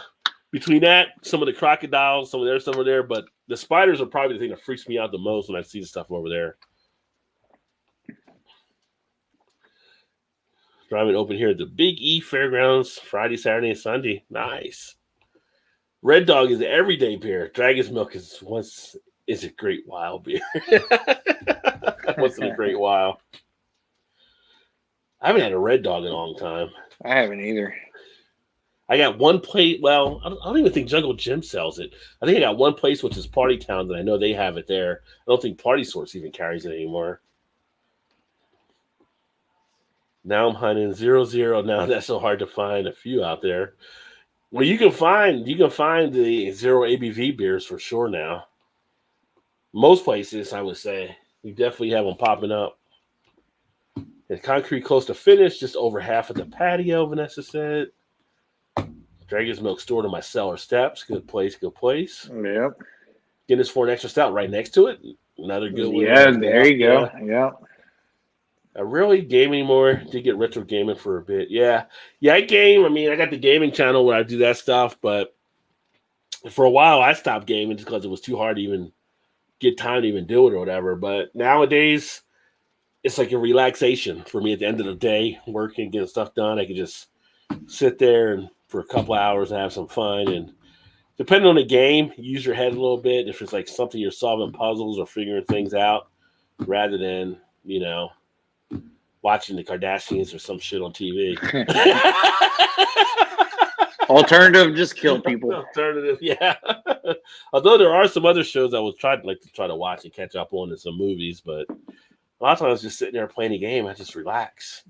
Between that, some of the crocodiles, some of their stuff over there, but the spiders are probably the thing that freaks me out the most when I see the stuff over there. Driving open here at the Big E Fairgrounds, Friday, Saturday, and Sunday. Nice. Red Dog is an everyday beer. Dragon's Milk is a great while beer. Once in a great while. I haven't had a Red Dog in a long time. I haven't either. I got one place. Well, I don't even think Jungle Jim sells it. I think I got one place, which is Party Town, that I know they have it there. I don't think Party Source even carries it anymore. Now I'm hunting 0-0. Now that's so hard to find a few out there. Well, you can find the 0 ABV beers for sure now. Most places, I would say, you definitely have them popping up. The concrete close to finish, just over half of the patio. Vanessa said. Dragon's Milk stored on my cellar steps. Good place, good place. Yep. Guinness for an extra stout right next to it. Another good one. Yeah, there you go. Yeah. I really game anymore. Did get retro gaming for a bit. Yeah, I game. I mean, I got the gaming channel where I do that stuff, but for a while I stopped gaming just because it was too hard to even get time to even do it or whatever. But nowadays, it's like a relaxation for me at the end of the day, working, getting stuff done. I can just sit there and for a couple hours and have some fun. And depending on the game, use your head a little bit. If it's like something you're solving puzzles or figuring things out, rather than watching the Kardashians or some shit on TV. Alternative, just kill people. Alternative, yeah. Although there are some other shows I was try to watch and catch up on, and some movies, but a lot of times just sitting there playing a game, I just relax.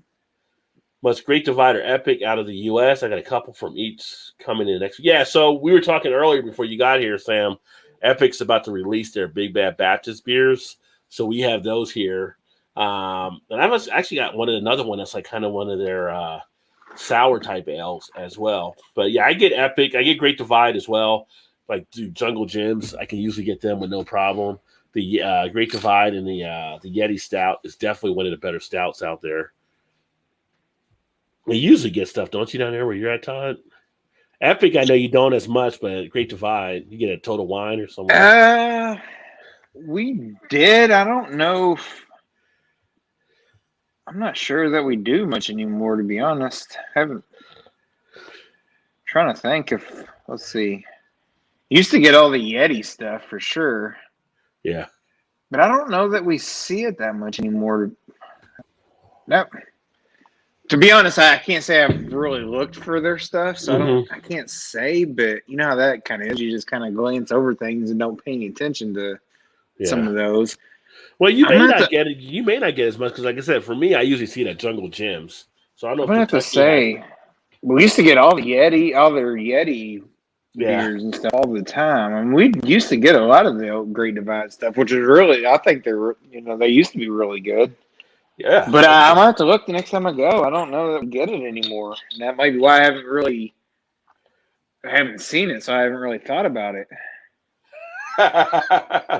Much Great Divide or Epic out of the U.S. I got a couple from each coming in next week. Yeah, so we were talking earlier before you got here, Sam. Epic's about to release their Big Bad Baptist beers, so we have those here. And I've actually got another one that's like kind of one of their sour type ales as well. But yeah, I get Epic. I get Great Divide as well. Like Jungle Gyms, I can usually get them with no problem. The Great Divide and the Yeti Stout is definitely one of the better stouts out there. You usually get stuff, don't you, down there where you're at, Todd? Epic, I know you don't as much, but Great Divide, you get a Total Wine or something. We did. I don't know. I'm not sure that we do much anymore, to be honest. Trying to think if, let's see. Used to get all the Yeti stuff for sure. Yeah. But I don't know that we see it that much anymore. Nope. To be honest, I can't say I've really looked for their stuff, so I can't say, but you know how that kind of is. You just kind of glance over things and don't pay any attention to some of those. Well, you may not get it. You may not get as much because, like I said, for me, I usually see it at Jungle Gyms. So I don't know. I'm gonna have to say, we used to get all their Yeti beers and stuff all the time. I mean, we used to get a lot of the Great Divide stuff, which is really, I think they used to be really good. Yeah. But I'm gonna have to look the next time I go. I don't know that we get it anymore. And that might be why I haven't seen it, so I haven't really thought about it.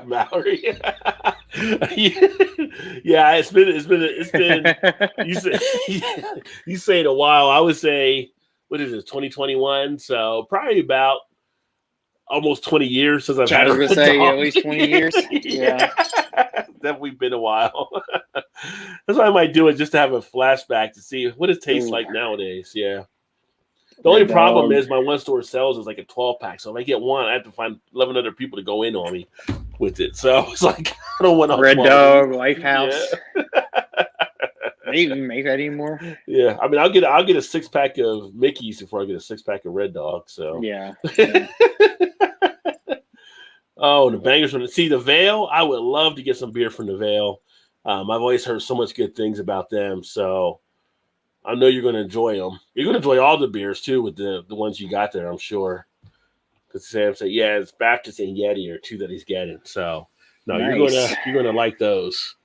Mallory. Yeah, it's been you say it a while. I would say, what is it, 2021? So probably about almost 20 years since I've had a Red Dog. At least 20 years. Yeah. Definitely been a while. That's why I might do it, just to have a flashback to see what it tastes like nowadays. Yeah. The only problem is my one store sells is like a 12-pack. So if I get one, I have to find 11 other people to go in on me with it. So it's like, I don't want Red Dog, Lifehouse. Yeah. They even make that anymore? Yeah. I mean, I'll get a 6-pack of Mickey's before I get a 6-pack of Red Dog. So yeah. Oh, the bangers from the Veil. I would love to get some beer from the Veil. I've always heard so much good things about them. So I know you're going to enjoy them. You're going to enjoy all the beers, too, with the ones you got there, I'm sure. Because Sam said, yeah, it's Baptist and Yeti are two that he's getting. So, no, nice. You're going to like those.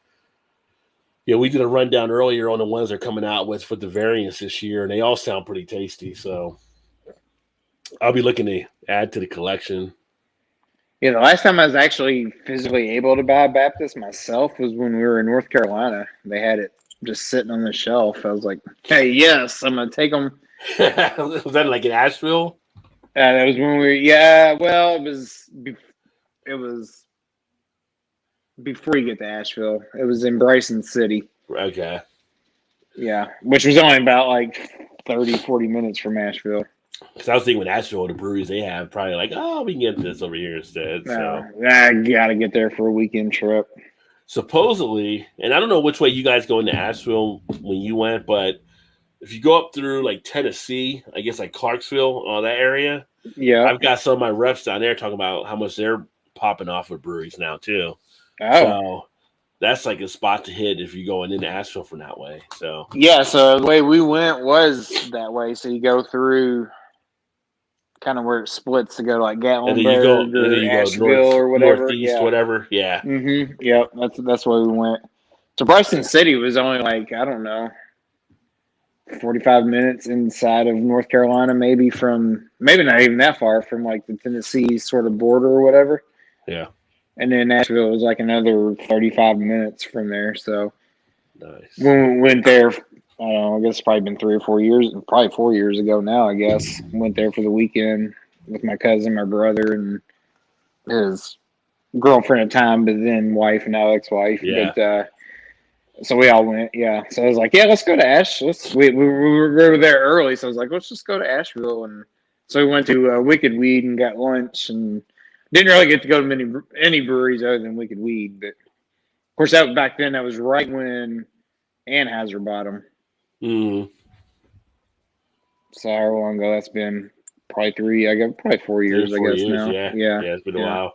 Yeah, we did a rundown earlier on the ones they're coming out with for the variants this year, and they all sound pretty tasty. So I'll be looking to add to the collection. Yeah, the last time I was actually physically able to buy a Baptist myself was when we were in North Carolina. They had it just sitting on the shelf. I was like, "Hey, yes, I'm gonna take them." Was that like in Asheville? That was when we. Yeah, well, it was before you get to Asheville. It was in Bryson City. Okay. Yeah, which was only about like 30, 40 minutes from Asheville. Because I was thinking with Asheville, the breweries they have probably like, oh, we can get this over here instead. So I gotta get there for a weekend trip. supposedly, and I don't know which way you guys go into Asheville when you went, but if you go up through like Tennessee, I guess like Clarksville, all that area, Yeah. I've got some of my reps down there talking about how much they're popping off with breweries now too. Oh. So that's like a spot to hit if you're going into Asheville from that way. So yeah, so the way we went was that way. So you go through kind of where it splits to go to like Gatlinburg or Asheville or whatever. northeast, whatever. Yeah. Mm-hmm. Yep. That's where we went. So Bryson City was only like, I don't know, 45 minutes inside of North Carolina, maybe not even that far from like the Tennessee sort of border or whatever. Yeah. And then Nashville was like another 35 minutes from there. So nice. when we went there, I don't know, I guess it's probably been 3 or 4 years, probably 4 years ago now, I guess. Went there for the weekend with my cousin, my brother, and his girlfriend at the time, but then wife and now ex-wife. Yeah. But so we all went, yeah. So I was like, yeah, let's go to Ash. We were there early, so I was like, let's just go to Asheville. And so we went to Wicked Weed and got lunch, and didn't really get to go to any breweries other than Wicked Weed. But of course, back then that was right when Anheuser bought them. Mm. So how long ago that's been? Probably 4 years, I guess now. Yeah, it's been a while.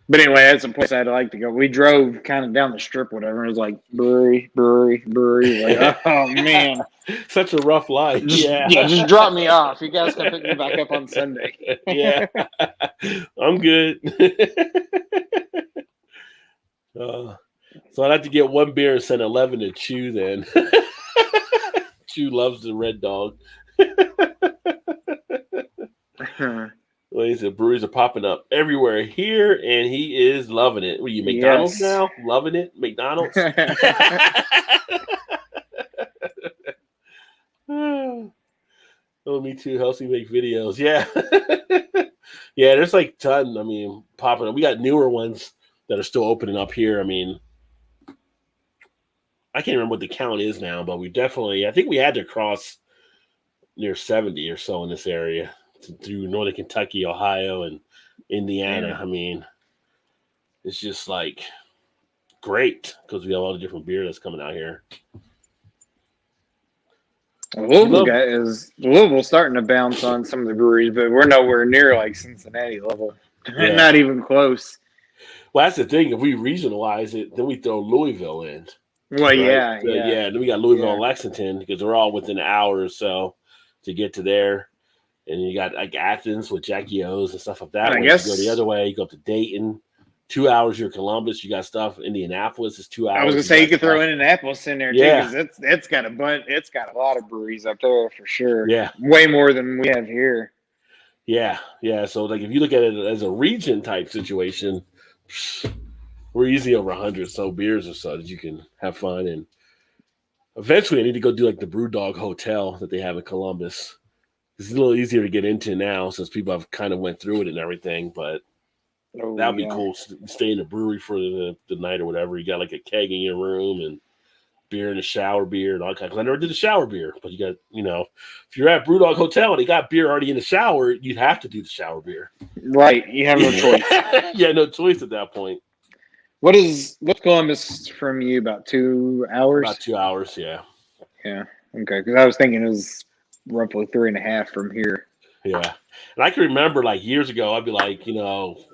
But anyway, that's a place I'd like to go. We drove kind of down the strip, whatever. It was like brewery. Like, oh man, such a rough life. Just drop me off. You guys can pick me back up on Sunday. Yeah, I'm good. So I'd have to get one beer and send 11 to Chew then. Chew loves the Red Dog. Well, he said breweries are popping up everywhere here, and he is loving it. What are you, McDonald's now? Loving it? McDonald's? Oh, me too. Helps me make videos. Yeah. Yeah, there's like ton, popping up. We got newer ones that are still opening up here. I can't remember what the count is now, but I think we had to cross near 70 or so in this area through Northern Kentucky, Ohio, and Indiana. Yeah. It's just like great because we have all the different beer that's coming out here. Louisville's starting to bounce on some of the breweries, but we're nowhere near like Cincinnati level. Yeah. Not even close. Well, that's the thing. If we regionalize it, then we throw Louisville in. Well, right? Yeah. Then we got Louisville and Lexington because they're all within an hour or so to get to there. And you got like Athens with Jackie O's and stuff like that. You go the other way, you go up to Dayton. 2 hours, you're Columbus. You got stuff. Indianapolis is 2 hours. I was gonna say you could throw Indianapolis in there too, because it's got a bunch. It's got a lot of breweries up there for sure. Yeah, way more than we have here. Yeah. So like if you look at it as a region type situation, we're easily over 100 so beers or so that you can have fun. And eventually, I need to go do like the Brewdog Hotel that they have in Columbus. It's a little easier to get into now since people have kind of went through it and everything, but. That'd be cool. Stay in the brewery for the night or whatever. You got like a keg in your room and beer and a shower beer and all kinds. I never did a shower beer, but you got, if you're at Brewdog Hotel and they got beer already in the shower, you'd have to do the shower beer. Right. You have no choice. Yeah, no choice at that point. What's Columbus from you? About 2 hours? About 2 hours, yeah. Yeah. Okay. Because I was thinking it was roughly 3.5 from here. Yeah. And I can remember like years ago, I'd be like,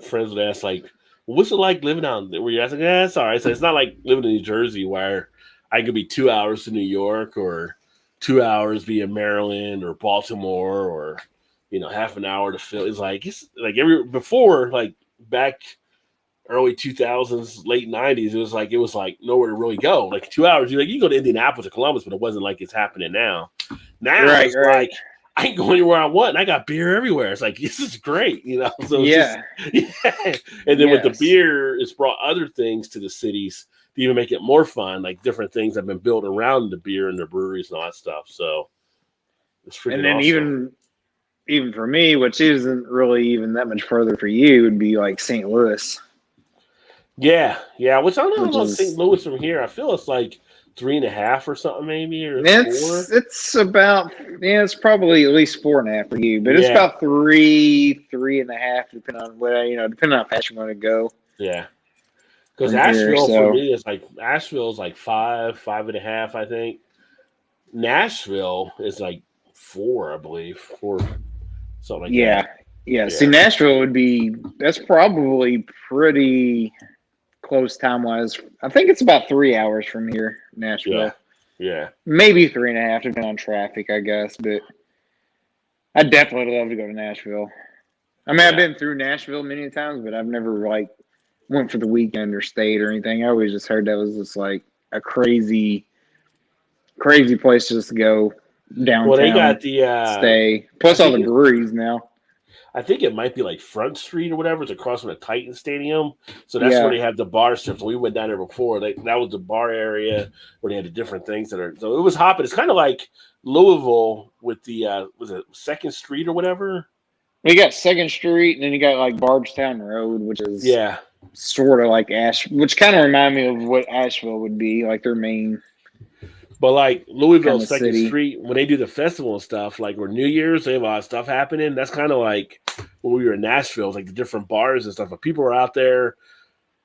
friends would ask like, what's it like living out there? Where you're asking, it's all right. So it's not like living in New Jersey where I could be 2 hours to New York or 2 hours be in Maryland or Baltimore or, half an hour to Philly. It's like before, like back early 2000s, late 90s, it was like nowhere to really go. Like 2 hours, you go to Indianapolis or Columbus, but it wasn't like it's happening now. Now it's like I can go anywhere I want, and I got beer everywhere. It's like this is great, So yeah. And then with the beer, it's brought other things to the cities to even make it more fun. Like different things have been built around the beer and the breweries and all that stuff. So it's freaking and then awesome. even for me, which isn't really even that much further for you, would be like St. Louis. Yeah. Which I don't know about St. Louis from here. I feel it's like 3.5 or something, maybe, or 4. It's about it's probably at least 4.5 for you, but it's about 3.5, depending on depending on how fast you want to go. Yeah. Because Asheville for me is like 5.5, I think. Nashville is like 4, I believe, 4, something like that. Yeah. See, Nashville that's probably pretty close time wise. I think it's about 3 hours from here, Nashville. Yeah. Maybe 3.5, depending on traffic, I guess. But I'd definitely love to go to Nashville. I mean, I've been through Nashville many times, but I've never went for the weekend or stayed or anything. I always just heard that was just like a crazy place just to go downtown. Well, they got the stay. Plus all the breweries now. I think it might be like Front Street or whatever. It's across from the Titan Stadium. So that's where they have the bar strips. We went down there before. That was the bar area where they had the different things that are. So it was hopping. It's kind of like Louisville with the was it 2nd Street or whatever? You got 2nd Street, and then you got like Bardstown Road, which is sort of like which kind of remind me of what Asheville would be, like their main. But like Louisville 2nd Street, when they do the festival and stuff, like where New Year's, they have a lot of stuff happening. That's kind of like when we were in Nashville, like the different bars and stuff. But people are out there,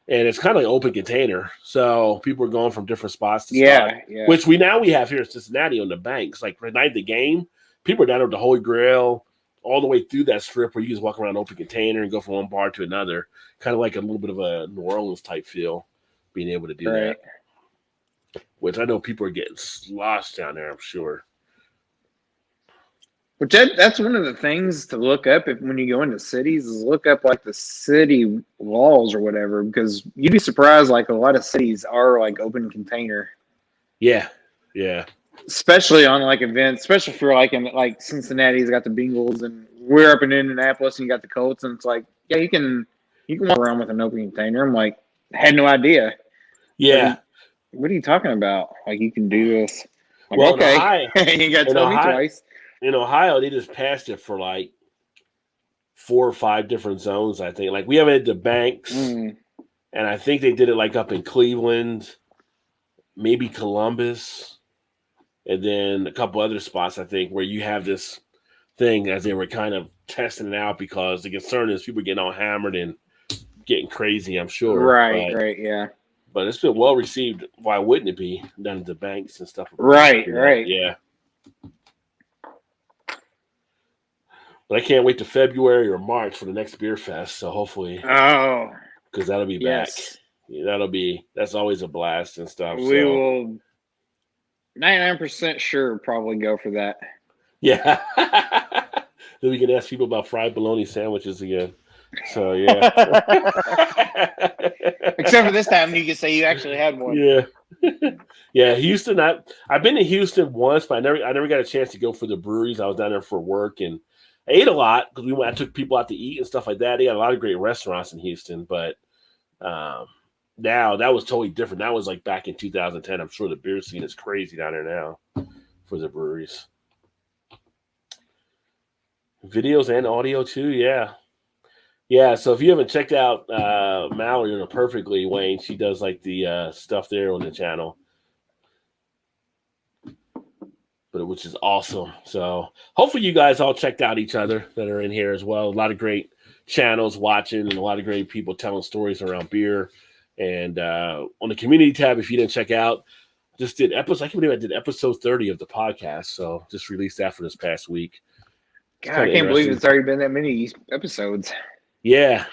and it's kind of like open container. So people are going from different spots to start. Yeah. Which we have here in Cincinnati on the banks. Like for the night of the game, people are down at the Holy Grail, all the way through that strip where you just walk around open container and go from one bar to another. Kind of like a little bit of a New Orleans type feel, being able to do that. Which I know people are getting sloshed down there, I'm sure. Which that's one of the things to look up when you go into cities is look up like the city laws or whatever, because you'd be surprised like a lot of cities are like open container. Yeah. Especially on like events, especially for like in like Cincinnati's got the Bengals, and we're up in Indianapolis and you got the Colts, and it's like you can walk around with an open container. I'm like, I had no idea. Yeah. What are you talking about? Like, you can do this. Like, well, okay. Ohio, you got to tell me twice. In Ohio, they just passed it for like 4 or 5 different zones, I think. Like, we have it at the banks, and I think they did it like up in Cleveland, maybe Columbus, and then a couple other spots, I think, where you have this thing as they were kind of testing it out because the concern is people getting all hammered and getting crazy, I'm sure. Right, yeah. But it's been well received. Why wouldn't it be down at the banks and stuff? Right. Yeah. But I can't wait to February or March for the next beer fest. So hopefully, because that'll be back. Yeah, that's always a blast and stuff. We will 99% sure probably go for that. Yeah. Then we can ask people about fried bologna sandwiches again. So yeah. Except for this time, you can say you actually had one. Yeah. Houston. I've been to Houston once, but I never got a chance to go for the breweries. I was down there for work, and I ate a lot because I took people out to eat and stuff like that. They got a lot of great restaurants in Houston, but now that was totally different. That was like back in 2010. I'm sure the beer scene is crazy down there now for the breweries. Videos and audio too, yeah. Yeah, so if you haven't checked out Mallory Perfectly, Wayne, she does like the stuff there on the channel, which is awesome. So hopefully you guys all checked out each other that are in here as well. A lot of great channels watching and a lot of great people telling stories around beer. And on the community tab, if you didn't check out, I can't believe I did episode 30 of the podcast. So just released that for this past week. God, I can't believe it's already been that many episodes. Yeah.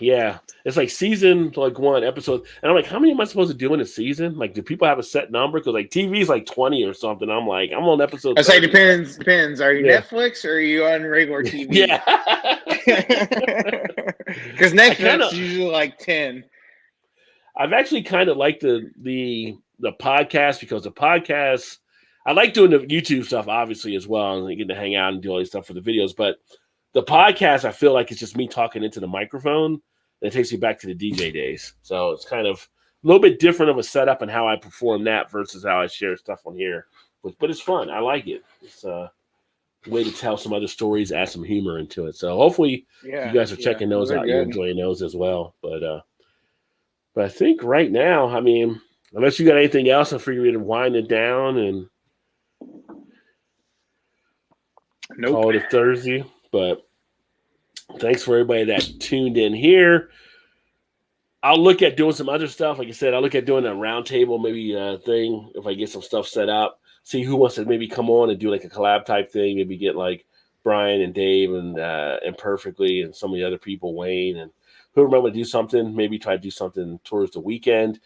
It's like season 1 episode. And I'm like, how many am I supposed to do in a season? Like, do people have a set number? Because like TV is like 20 or something. I'm like, I'm on episode 30. I say depends. Are you Netflix or are you on regular TV? Yeah. Because Netflix is usually like 10. I've actually kind of liked the podcast because the podcast, I like doing the YouTube stuff obviously as well, and getting to hang out and do all this stuff for the videos. But the podcast, I feel like it's just me talking into the microphone, and it takes me back to the DJ days. So it's kind of a little bit different of a setup and how I perform that versus how I share stuff on here. But it's fun. I like it. It's a way to tell some other stories, add some humor into it. So hopefully you guys are checking those out. You're enjoying those as well. But I think right now, I mean, unless you got anything else, I figure we'd wind it down and call it a Thursday. But thanks for everybody that tuned in here. I'll look at doing some other stuff. Like I said, I'll look at doing a roundtable maybe thing if I get some stuff set up. See who wants to maybe come on and do like a collab type thing. Maybe get like Brian and Dave and Perfectly and some of the other people, Wayne and whoever might want to do something. Maybe try to do something towards the weekend.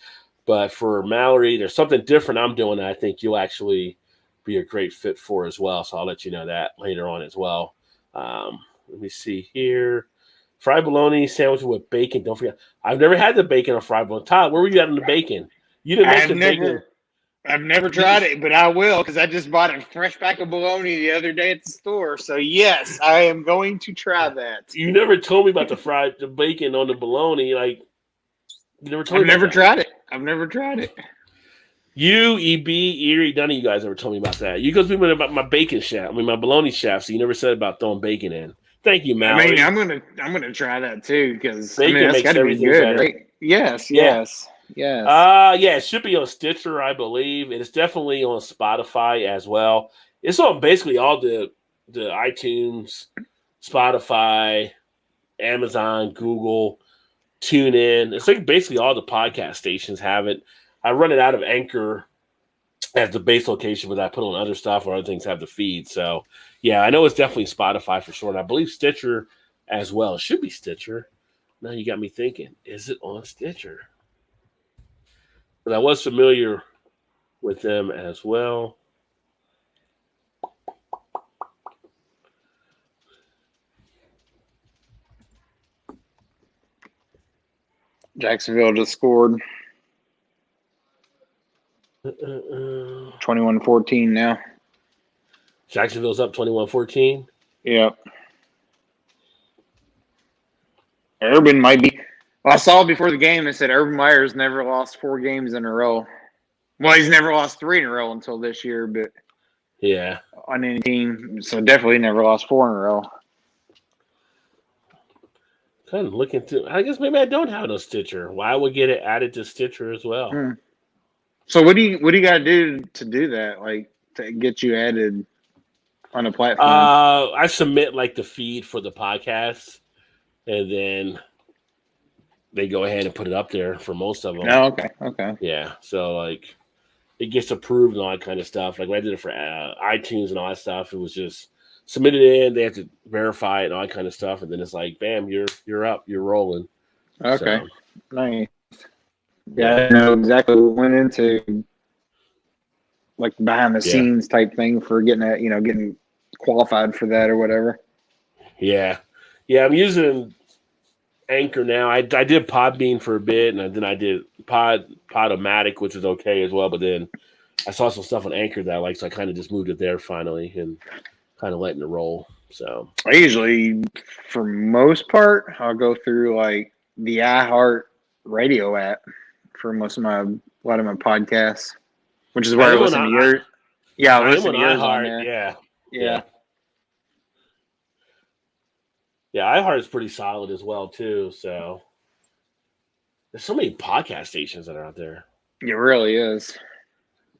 But for Mallory, there's something different I'm doing that I think you'll actually be a great fit for as well. So I'll let you know that later on as well. Let me see here. Fried bologna sandwich with bacon. Don't forget, I've never had the bacon on fried bologna. Todd, where were you at on the bacon? You didn't mention bacon. I've never tried it, but I will because I just bought a fresh pack of bologna the other day at the store. So yes, I am going to try that. You never told me about the bacon on the bologna. Like you never told me. I've never tried it. I've never tried it. You, EB, Erie, none of you guys ever told me about that. You guys been about my bacon shaft. I mean my bologna shaft. So you never said about throwing bacon in. Thank you, Mallory. I mean, I'm gonna try that too because bacon that's got to be good, better. Right? Yes. Yeah, it should be on Stitcher, I believe. It's definitely on Spotify as well. It's on basically all the iTunes, Spotify, Amazon, Google, TuneIn. It's like basically all the podcast stations have it. I run it out of Anchor as the base location, but I put on other stuff or other things have the feed. So yeah, I know it's definitely Spotify for sure. And I believe Stitcher as well. It should be Stitcher. Now you got me thinking, is it on Stitcher? But I was familiar with them as well. Jacksonville just scored. 21-14 now. Jacksonville's up 21-14? Yep. Urban might be. Well, I saw before the game, they said Urban Meyer's never lost 4 games in a row. Well, he's never lost 3 in a row until this year, but yeah, on any team. So definitely never lost 4 in a row. Kind of looking through. I guess maybe I don't have no Stitcher. Why would get it added to Stitcher as well? So what do you got to do that? Like to get you added on a platform? I submit like the feed for the podcast, and then they go ahead and put it up there for most of them. Oh, okay. Yeah, so like it gets approved and all that kind of stuff. Like when I did it for iTunes and all that stuff, it was just submitted in. They have to verify it and all that kind of stuff, and then it's like, bam, you're up, you're rolling. Okay, so, nice. Yeah, I know exactly what went into like behind the scenes type thing for getting qualified for that or whatever. Yeah, I'm using Anchor now. I did Podbean for a bit, and then I did Podomatic, which was okay as well. But then I saw some stuff on Anchor that I liked, so I kind of just moved it there finally and kind of letting it roll. So I usually, for most part, I'll go through like the iHeart Radio app for a lot of my podcasts, which is where I listen to yours. Yeah, I listen to yours on there. Yeah. Yeah, iHeart is pretty solid as well too. So there's so many podcast stations that are out there. It really is.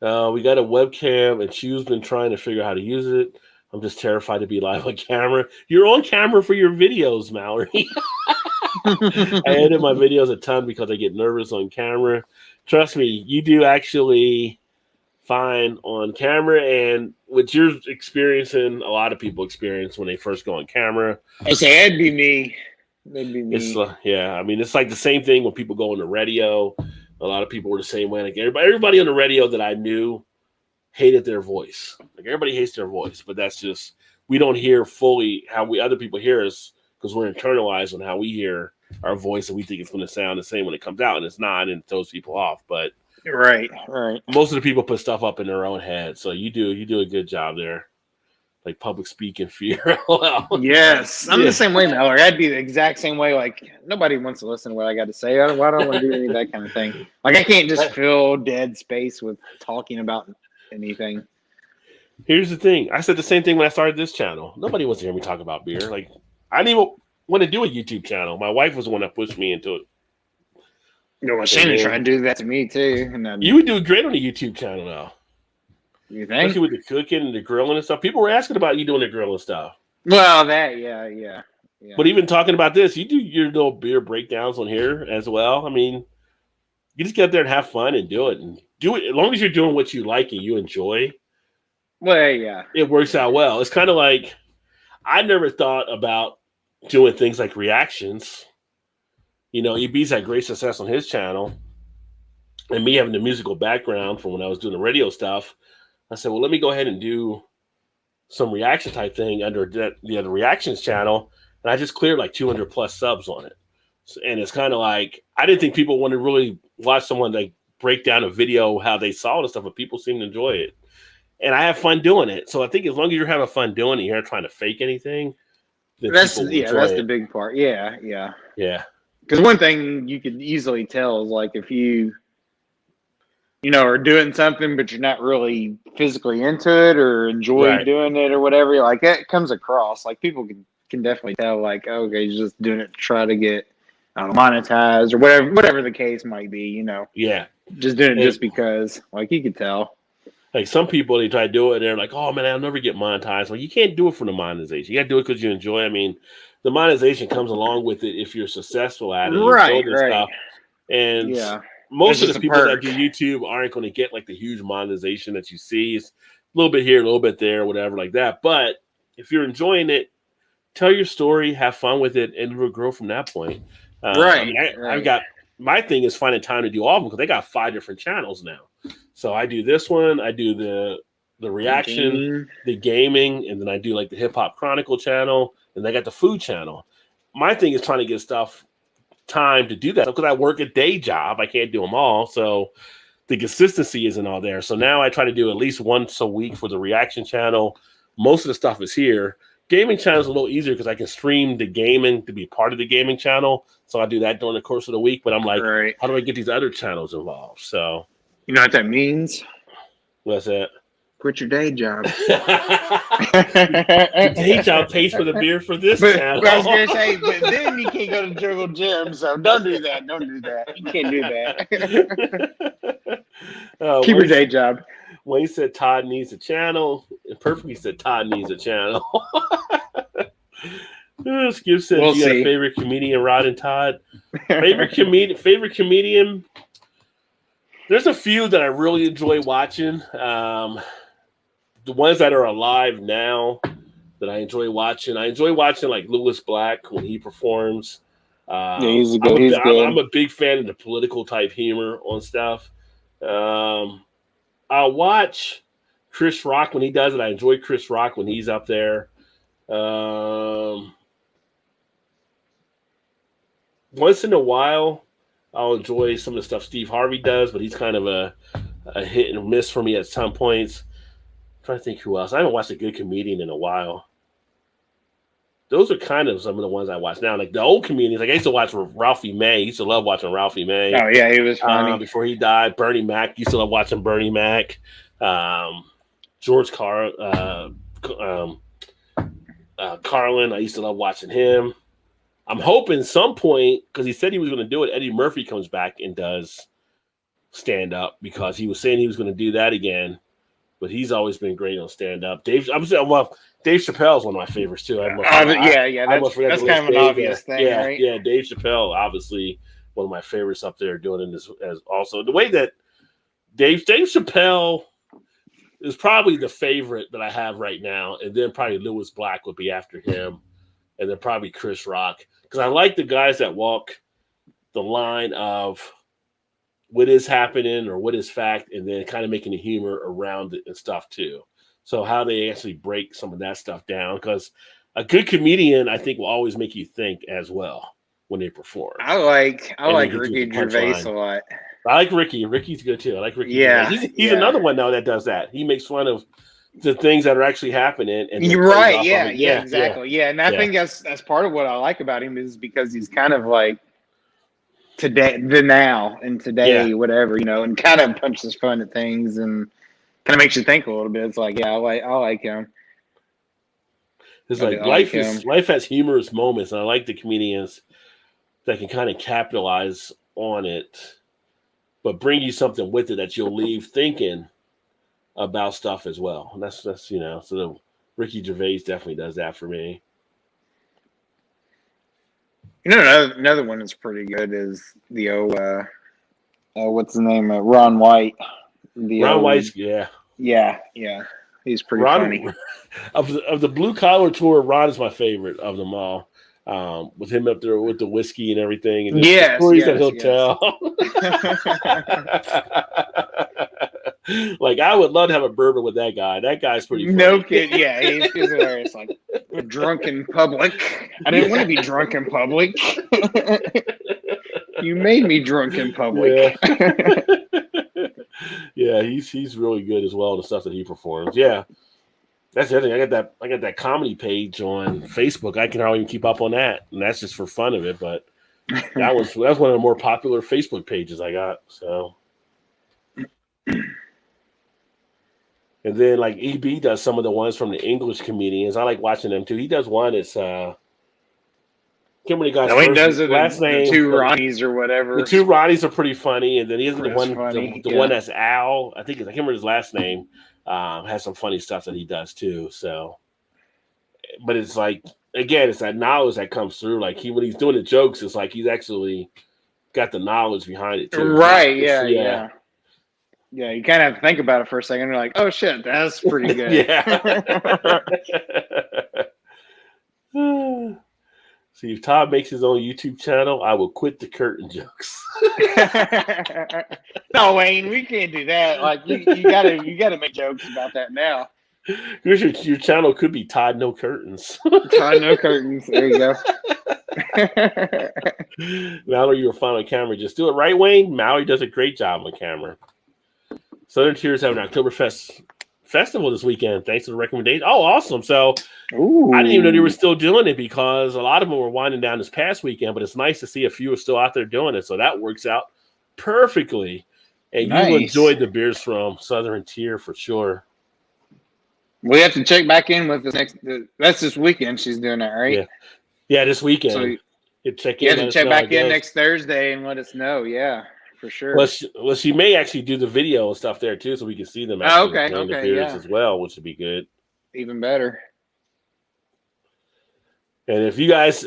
We got a webcam, and Chu's been trying to figure out how to use it. I'm just terrified to be live on camera. You're on camera for your videos, Mallory. I edit my videos a ton because I get nervous on camera. Trust me, you do actually fine on camera, and what you're experiencing, a lot of people experience when they first go on camera. I say that'd be me. That'd be me. I mean, it's like the same thing when people go on the radio. A lot of people were the same way. Like everybody on the radio that I knew hated their voice. Like everybody hates their voice, but that's just we don't hear fully how other people hear us because we're internalized on how we hear our voice and we think it's going to sound the same when it comes out, and it's not, and it throws people off. But right. most of the people put stuff up in their own head, so you do a good job there. Like public speaking fear. Well, yes, I'm the same way, Mallory. I'd be the exact same way. Like nobody wants to listen to what I got to say. Why do I want to do any of that kind of thing? Like I can't just fill dead space with talking about anything. Here's the thing. I said the same thing when I started this channel. Nobody wants to hear me talk about beer. Like I didn't even want to do a YouTube channel. My wife was the one that pushed me into it. Well, Shannon tried to do that to me too. And then, you would do great on the YouTube channel now. You think? Especially with the cooking and the grilling and stuff. People were asking about you doing the grilling stuff. Well, that, yeah. But even talking about this, you do your little beer breakdowns on here as well. I mean, you just get up there and have fun and do it. And do it as long as you're doing what you like and you enjoy. Well, yeah. It works out well. It's kind of like I never thought about doing things like reactions. You know, EB's had great success on his channel. And me having the musical background from when I was doing the radio stuff, I said, well, let me go ahead and do some reaction type thing under the reactions channel. And I just cleared like 200 plus subs on it. And it's kind of like, I didn't think people want to really watch someone like break down a video, how they saw it and stuff, but people seem to enjoy it. And I have fun doing it. So I think as long as you're having fun doing it, you're not trying to fake anything. That's the big part. Yeah. Because one thing you could easily tell is like if you are doing something, but you're not really physically into it or enjoy doing it or whatever, like that comes across. Like people can definitely tell, like, oh, okay, he's just doing it to try to get monetized or whatever the case might be, Yeah. Just doing it just because, like, you could tell. Like some people, they try to do it, and they're like, oh, man, I'll never get monetized. Well, you can't do it for the monetization. You got to do it because you enjoy it. I mean, the monetization comes along with it if you're successful at it. Right. Stuff. And most of the people that do YouTube aren't going to get like the huge monetization that you see. It's a little bit here, a little bit there, whatever like that. But if you're enjoying it, tell your story, have fun with it, and it will grow from that point. I've got my thing is finding time to do all of them because they got 5 different channels now. So I do this one, I do the reaction, the gaming, and then I do like the Hip Hop Chronicle channel, and I got the food channel. My thing is trying to get time to do that because I work a day job. I can't do them all. So the consistency isn't all there. So now I try to do at least once a week for the reaction channel. Most of the stuff is here. Gaming channel is a little easier because I can stream the gaming to be part of the gaming channel. So I do that during the course of the week. But I'm like, how do I get these other channels involved? So you know what that means? What's that? Quit your day job. The day job pays for the beer for this channel. But I was going to say, but then you can't go to Juggle Gym, so don't do that. Don't do that. You can't do that. Keep your day job. Wayne said Todd needs a channel. And Perfectly said Todd needs a channel. Skip said you got a favorite comedian, Rod and Todd. Favorite comedian. There's a few that I really enjoy watching. The ones that are alive now that I enjoy watching. I enjoy watching like Lewis Black when he performs. He's good. I'm a big fan of the political type humor on stuff. I'll watch Chris Rock when he does it. I enjoy Chris Rock when he's up there. Once in a while, I'll enjoy some of the stuff Steve Harvey does, but he's kind of a hit and miss for me at some points. I'm trying to think who else. I haven't watched a good comedian in a while. Those are kind of some of the ones I watch now. Like the old comedians, like I used to watch Ralphie May. I used to love watching Ralphie May. Oh yeah, he was funny. Before he died, Bernie Mac. Used to love watching Bernie Mac. George Carlin. I used to love watching him. I'm hoping some point, because he said he was going to do it, Eddie Murphy comes back and does stand up because he was saying he was going to do that again. But he's always been great on stand up. Dave Chappelle is one of my favorites too. That's kind of an obvious thing, right? Yeah, Dave Chappelle, obviously one of my favorites up there doing it as also. The way that Dave Chappelle is probably the favorite that I have right now, and then probably Lewis Black would be after him, and then probably Chris Rock. Because I like the guys that walk the line of what is happening or what is fact, and then kind of making the humor around it and stuff too. So how they actually break some of that stuff down, because a good comedian, I think, will always make you think as well. when they perform. I like Ricky Ricky Gervais a lot. I like Ricky. Ricky's good too. I like Ricky. Yeah, he's another one now that does that. He makes fun of the things that are actually happening, and you're plays right. off Yeah, of it. yeah, exactly. Yeah, and I think that's part of what I like about him is because he's kind of like today, whatever, and kind of punches fun at things and kind of makes you think a little bit. It's like, yeah, I like him. It's like life has humorous moments, and I like the comedians that can kind of capitalize on it, but bring you something with it that you'll leave thinking about stuff as well. And that's so the Ricky Gervais definitely does that for me. Another one that's pretty good is the what's the name? Ron White. Ron White's yeah. He's pretty funny. Of the Blue Collar Tour, Ron is my favorite of them all. With him up there with the whiskey and everything, and the stories that he'll tell. Like, I would love to have a bourbon with that guy. That guy's pretty funny. No kid, yeah, he's hilarious. Like, drunk in public. I didn't want to be drunk in public. You made me drunk in public. Yeah, he's really good as well. The stuff that he performs. Yeah, that's the other thing. I got that comedy page on Facebook. I can hardly even keep up on that, and that's just for fun of it. But that's one of the more popular Facebook pages I got. So. And then, like, EB does some of the ones from the English comedians. I like watching them too. He does one. It's can't remember the guy's last name. The two Ronnies or whatever. The two Ronnies are pretty funny, and then he has the one that's Al. I can't remember his last name. Has some funny stuff that he does too. So, but it's like, again, it's that knowledge that comes through. Like, when he's doing the jokes, it's like he's actually got the knowledge behind it too. Right? Yeah. Yeah, you kind of have to think about it for a second. You're like, oh, shit, that's pretty good. Yeah. See, if Todd makes his own YouTube channel, I will quit the curtain jokes. No, Wayne, we can't do that. Like, you gotta make jokes about that now. Your channel could be Todd No Curtains. Todd No Curtains. There you go. Mallory, you're fine on camera. Just do it right, Wayne. Mallory does a great job on camera. Southern Tiers have an Oktoberfest festival this weekend. Thanks for the recommendation. Oh, awesome. So I didn't even know they were still doing it because a lot of them were winding down this past weekend, but it's nice to see a few are still out there doing it. So that works out perfectly. And you enjoyed the beers from Southern Tier for sure. We have to check back in with that's this weekend she's doing that, right? Yeah, this weekend. So you have to check back in next Thursday and let us know. Yeah, for sure. Well, she may actually do the video and stuff there too, so we can see them actually playing the beers as well, which would be good. Even better. And if you guys,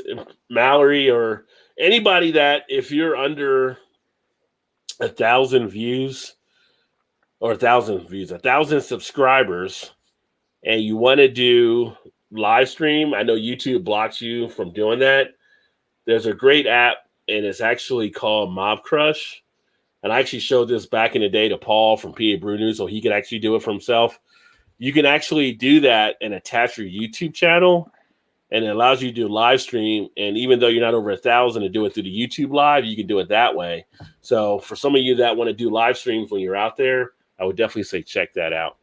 Mallory or anybody that, if you're under 1,000 views or 1,000 subscribers, and you want to do live stream, I know YouTube blocks you from doing that. There's a great app, and it's actually called Mob Crush. And I actually showed this back in the day to Paul from PA Brew News, so he could actually do it for himself. You can actually do that and attach your YouTube channel, and it allows you to do live stream. And even though you're not over 1,000 to do it through the YouTube live, you can do it that way. So for some of you that want to do live streams when you're out there, I would definitely say check that out.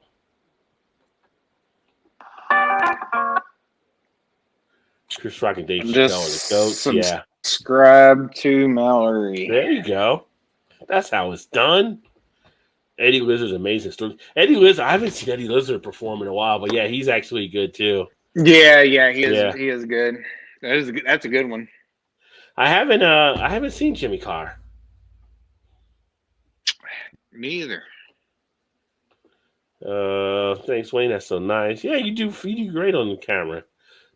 Chris Rock and Dave Chappelle. Subscribe to Mallory. There you go. That's how it's done. Eddie Lizard's amazing story. Eddie Lizard, I haven't seen Eddie Lizard perform in a while, but yeah, he's actually good too. Yeah, he is. He is good. That's a good one. I haven't seen Jimmy Carr. Me either. Thanks, Wayne. That's so nice. Yeah, you do great on the camera.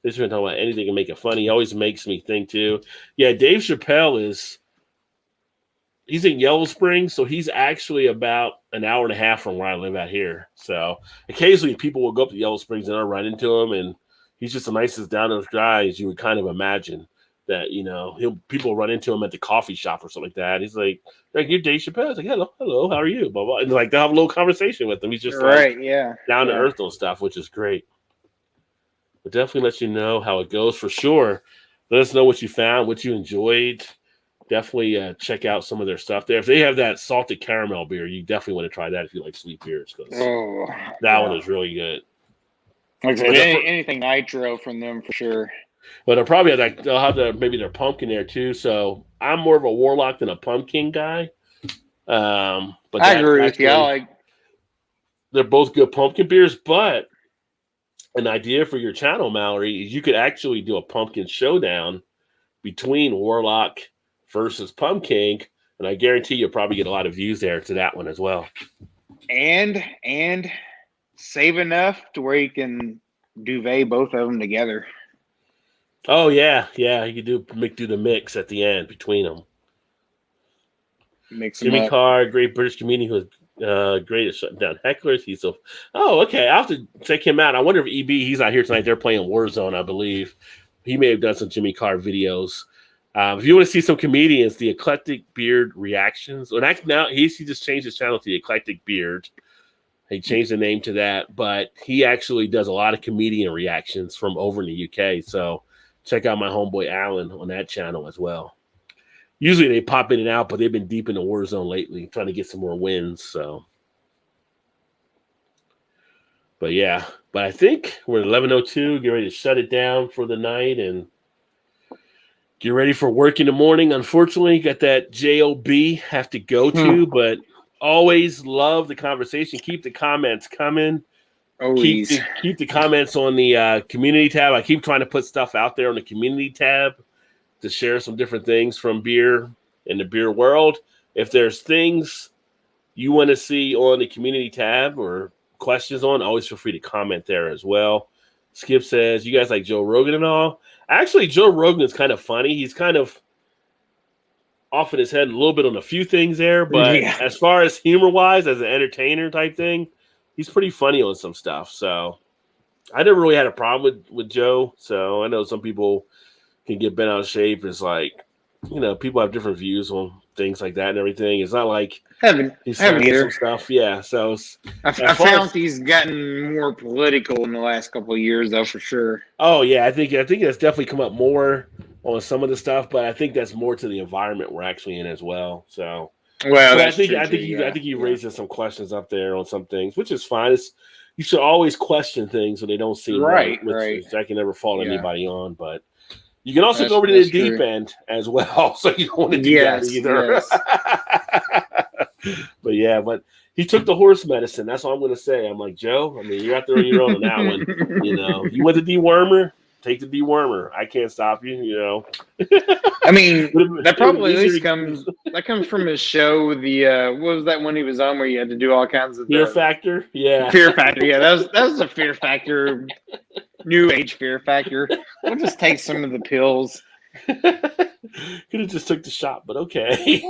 This has been talking about anything to make it funny. He always makes me think too. Yeah, Dave Chappelle he's in Yellow Springs, so he's actually about an hour and a half from where I live out here. So occasionally people will go up to Yellow Springs and I'll run into him, and he's just the nicest down-to-earth guy as you would kind of imagine. That, people run into him at the coffee shop or something like that. He's like you're Dave Chappelle. It's like, hello, how are you? Blah, blah. And like they'll have a little conversation with him. He's just down to earth on stuff, which is great. But definitely let you know how it goes for sure. Let us know what you found, what you enjoyed. Definitely check out some of their stuff there. If they have that salted caramel beer, you definitely want to try that if you like sweet beers, because that one is really good. Like I said, anything nitro from them for sure. But they'll probably have they'll have maybe their pumpkin there too. So I'm more of a Warlock than a pumpkin guy. But I agree with you. They're both good pumpkin beers, but an idea for your channel, Mallory, is you could actually do a pumpkin showdown between Warlock versus Pumpkin, and I guarantee you'll probably get a lot of views there to that one as well. And save enough to where you can duvet both of them together. Oh yeah, you could do the mix at the end between them. Mix Jimmy Carr, great British comedian who was great at shutting down hecklers. Okay. I'll have to check him out. I wonder if EB, he's not here tonight. They're playing Warzone, I believe. He may have done some Jimmy Carr videos. If you want to see some comedians, the Eclectic Beard Reactions. Now he just changed his channel to the Eclectic Beard. He changed the name to that, but he actually does a lot of comedian reactions from over in the UK. So check out my homeboy Alan on that channel as well. Usually they pop in and out, but they've been deep in the Warzone lately, trying to get some more wins. So, but I think we're at 11:02. Get ready to shut it down for the night and get ready for work in the morning. Unfortunately, got that job have to go to, but always love the conversation. Keep the comments coming. Always keep the comments on the community tab. I keep trying to put stuff out there on the community tab to share some different things from beer in the beer world. If there's things you want to see on the community tab or questions on, always feel free to comment there as well. Skip says, you guys like Joe Rogan and all? Actually, Joe Rogan is kind of funny. He's kind of off in his head a little bit on a few things there, but as far as humor-wise, as an entertainer type thing, he's pretty funny on some stuff. So I never really had a problem with Joe. So I know some people can get bent out of shape. It's like, people have different views on things like that and everything. It's not like he's saying some stuff. Yeah. So I found he's gotten more political in the last couple of years, though, for sure. Oh yeah, I think it's definitely come up more on some of the stuff, but I think that's more to the environment we're actually in as well. So, I think you raised some questions up there on some things, which is fine. You should always question things when they don't seem right. I can never fault anybody on, but you can also go over to the deep end as well. So you don't want to do that either. Yes. But he took the horse medicine. That's all I'm going to say. I'm like, Joe, you're out there on your own on that one. You went to dewormer, take the dewormer. I can't stop you, that probably at least comes from his show. The what was that one he was on where you had to do all kinds of Fear Factor? Yeah. Fear Factor. Yeah, that was a Fear Factor. New age Fear Factor. We'll just take some of the pills. Could have just took the shot, but okay.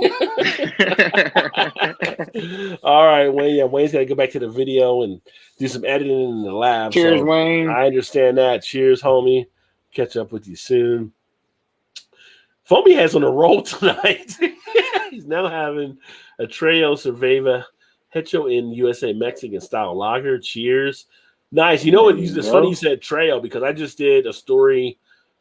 All right, Wayne. Yeah, Wayne's got to go back to the video and do some editing in the lab. Cheers, Wayne. I understand that. Cheers, homie. Catch up with you soon. Foamy has on a roll tonight. He's now having a Treo Cerveza Hecho in USA Mexican style lager. Cheers. Nice. You know what? It's funny you said Treo because I just did a story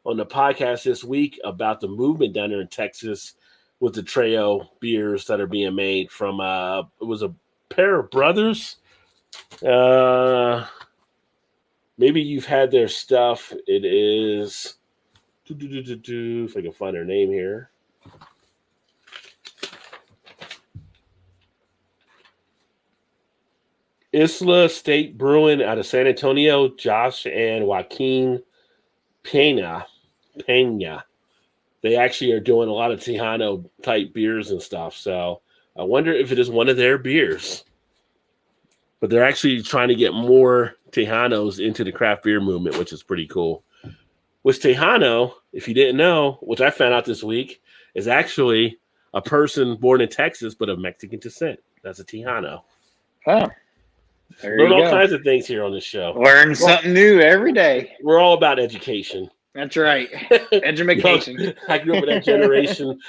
on the podcast this week about the movement down there in Texas with the Treo beers that are being made from it was a pair of brothers. Maybe you've had their stuff. It is if I can find their name here. Isla State Brewing out of San Antonio, Josh and Joaquin Pena. They actually are doing a lot of Tejano type beers and stuff. So I wonder if it is one of their beers. But they're actually trying to get more Tejanos into the craft beer movement, which is pretty cool. Which Tejano, if you didn't know, which I found out this week, is actually a person born in Texas but of Mexican descent. That's a Tejano. Oh. Learn all kinds of things here on this show. Learn something new every day. We're all about education. That's right. Education. I grew up with that generation.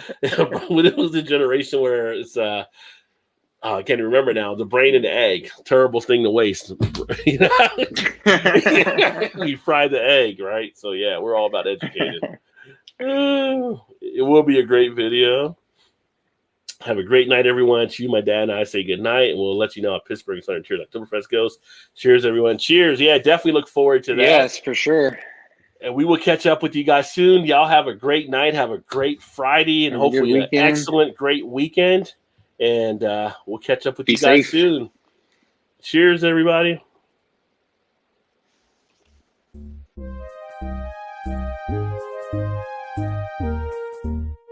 When it was the generation where it's I can't even remember now. The brain and the egg. Terrible thing to waste. You fry the egg, right? So yeah, we're all about educated. It will be a great video. Have a great night, everyone. To you, my dad, and I say good night, and we'll let you know how Pittsburgh Southern Cheers Oktoberfest goes. Cheers, everyone. Cheers. Yeah, definitely look forward to that. Yes, for sure. And we will catch up with you guys soon. Y'all have a great night. Have a great Friday, and hopefully an excellent, great weekend. And we'll catch up with you guys soon. Cheers, everybody.